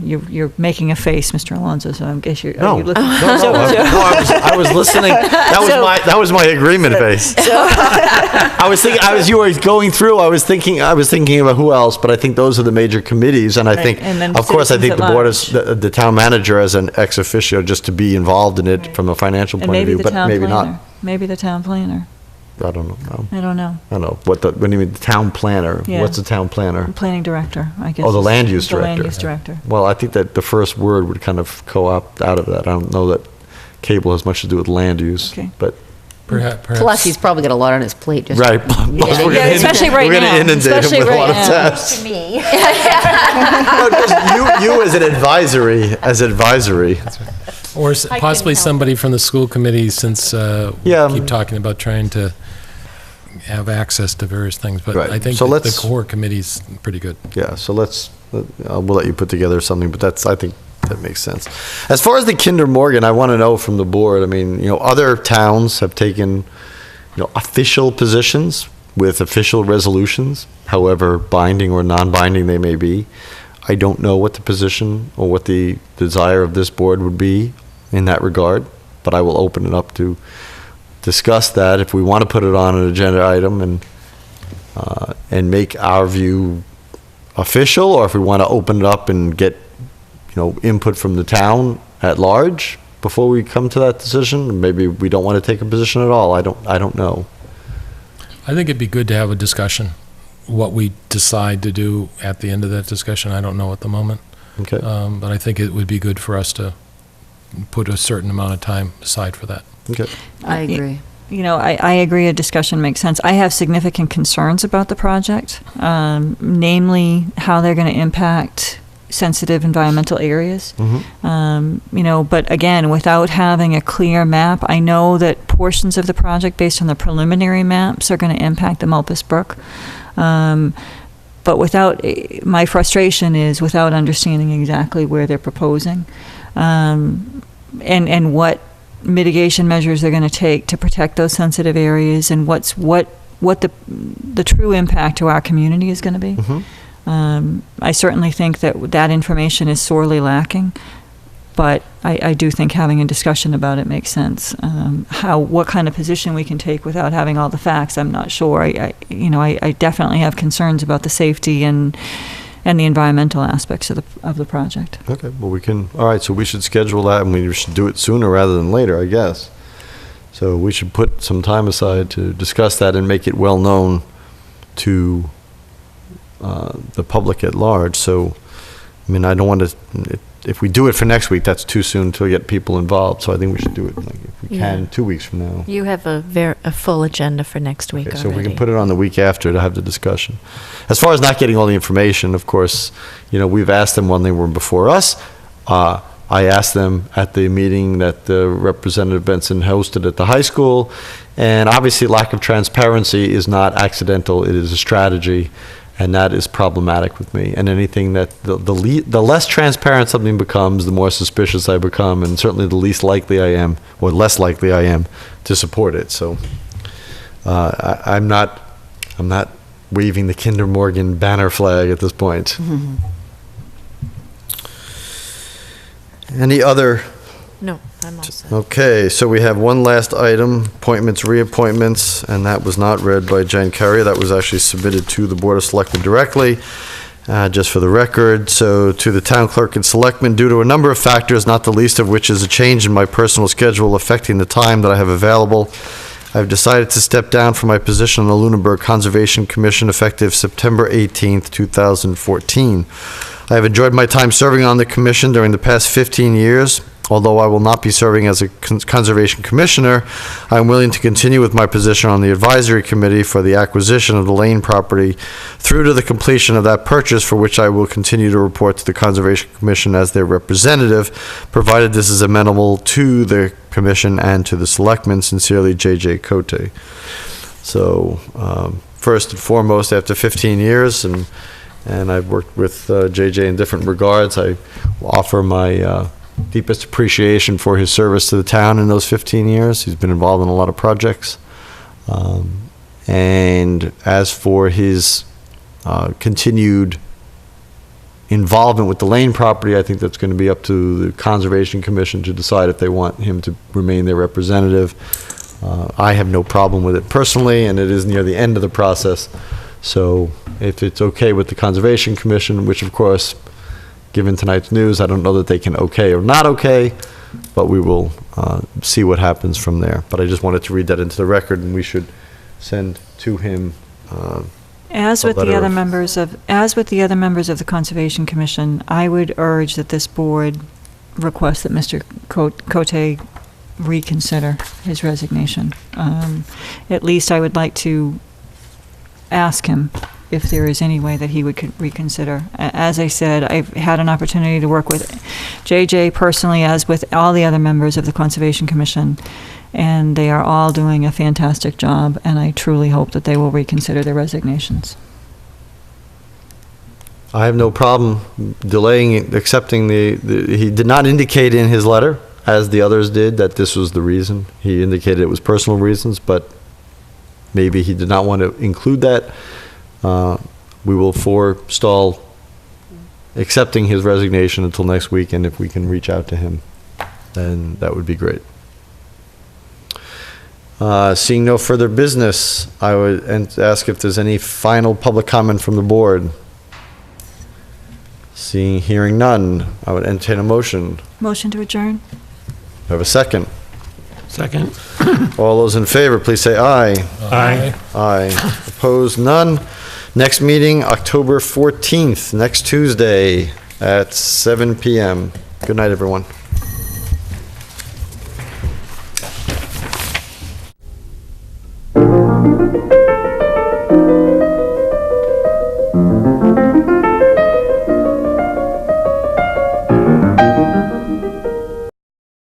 You're making a face, Mr. Alonso, so I guess you're. No, are you looking- I was listening. That was my agreement face. I was thinking, you were going through, I was thinking about who else, but I think those are the major committees, and I Right, think, and then of course, I think citizens the at board is, the town manager as an ex officio, just to be involved in it from a financial And point of maybe view, the but town maybe planner. not. Maybe the town planner. I don't know. I don't know. I don't know. What do you mean, the town planner? Yeah. What's the town planner? Planning director, I guess. Oh, the is- land use The land director. use director. Well, I think that the first word would kind of co-opt out of that. I don't know that cable has much to do with land use, Okay. but. Perhaps. Plus, he's probably got a lot on his plate. Just Right. Plus we're gonna Yeah, especially right we're gonna now. inundate Especially him with a right lot of now. tasks. me. No, just you as an advisory. Or possibly somebody from the school committee, since Yeah. we keep talking about trying to have access to various things. But Right. I think So the let's- core committee's pretty good. Yeah, so we'll let you put together something, but I think that makes sense. As far as the Kinder Morgan, I want to know from the board, I mean, other towns have taken, official positions with official resolutions, however binding or non-binding they may be. I don't know what the position or what the desire of this board would be in that regard, but I will open it up to discuss that if we want to put it on an agenda item and make our view official, or if we want to open it up and get, input from the town at large before we come to that decision. Maybe we don't want to take a position at all. I don't know. I think it'd be good to have a discussion. What we decide to do at the end of that discussion, I don't know at the moment. Okay. But I think it would be good for us to put a certain amount of time aside for that. Okay. I agree. I agree a discussion makes sense. I have significant concerns about the project, namely how they're going to impact sensitive environmental areas. But again, without having a clear map, I know that portions of the project, based on the preliminary maps, are going to impact the Mulpus Brook. But my frustration is without understanding exactly where they're proposing, and what mitigation measures they're going to take to protect those sensitive areas, and what the true impact to our community is going to be. I certainly think that information is sorely lacking, but I do think having a discussion about it makes sense. What kind of position we can take without having all the facts, I'm not sure. I definitely have concerns about the safety and the environmental aspects of the project. Okay, well, all right, so we should schedule that, and we should do it sooner rather than later, I guess. So we should put some time aside to discuss that and make it well-known to the public at large. So, I mean, I don't want to, if we do it for next week, that's too soon to get people involved. So I think we should do it, like, if we Yeah. can, 2 weeks from now. You have a full agenda for next week Okay, already. so if we can put it on the week after to have the discussion. As far as not getting all the information, of course, we've asked them when they were before us. I asked them at the meeting that Representative Benson hosted at the high school, and obviously lack of transparency is not accidental, it is a strategy, and that is problematic with me. And anything that, the less transparent something becomes, the more suspicious I become, and certainly the least likely I am, or less likely I am, to support it. So I'm not waving the Kinder Morgan banner flag at this point. Any other? No, I'm all set. Okay, so we have one last item, appointments, reappointments, and that was not read by Jen Curry. That was actually submitted to the Board of Selectmen directly, just for the record. So to the town clerk and selectmen, due to a number of factors, not the least of which is a change in my personal schedule affecting the time that I have available, I've decided to step down from my position on the Lunenburg Conservation Commission effective September 18th, 2014. I have enjoyed my time serving on the commission during the past 15 years. Although I will not be serving as a conservation commissioner, I am willing to continue with my position on the advisory committee for the acquisition of the Lane property through to the completion of that purchase, for which I will continue to report to the Conservation Commission as their representative, provided this is amenable to the commission and to the selectmen. Sincerely, J.J. Cote. So, first and foremost, after 15 years, and I've worked with J.J. in different regards, I offer my deepest appreciation for his service to the town in those 15 years. He's been involved in a lot of projects. And as for his continued involvement with the Lane property, I think that's going to be up to the Conservation Commission to decide if they want him to remain their representative. I have no problem with it personally, and it is near the end of the process. So if it's okay with the Conservation Commission, which of course, given tonight's news, I don't know that they can okay or not okay, but we will see what happens from there. But I just wanted to read that into the record, and we should send to him As with the other members of the Conservation Commission, I would urge that this board request that Mr. Cote reconsider his resignation. At least I would like to ask him if there is any way that he would reconsider. As I said, I've had an opportunity to work with JJ personally, as with all the other members of the Conservation Commission, and they are all doing a fantastic job, and I truly hope that they will reconsider their resignations. I have no problem delaying accepting he did not indicate in his letter, as the others did, that this was the reason. He indicated it was personal reasons, but maybe he did not want to include that. We will forestall accepting his resignation until next week, and if we can reach out to him, then that would be great. Seeing no further business, I would ask if there's any final public comment from the board. Hearing none, I would entertain a motion. Motion to adjourn? Do I have a second? Second. All those in favor, please say aye. Aye. Aye. Opposed, none. Next meeting, October 14th, next Tuesday at 7 p.m. Good night, everyone.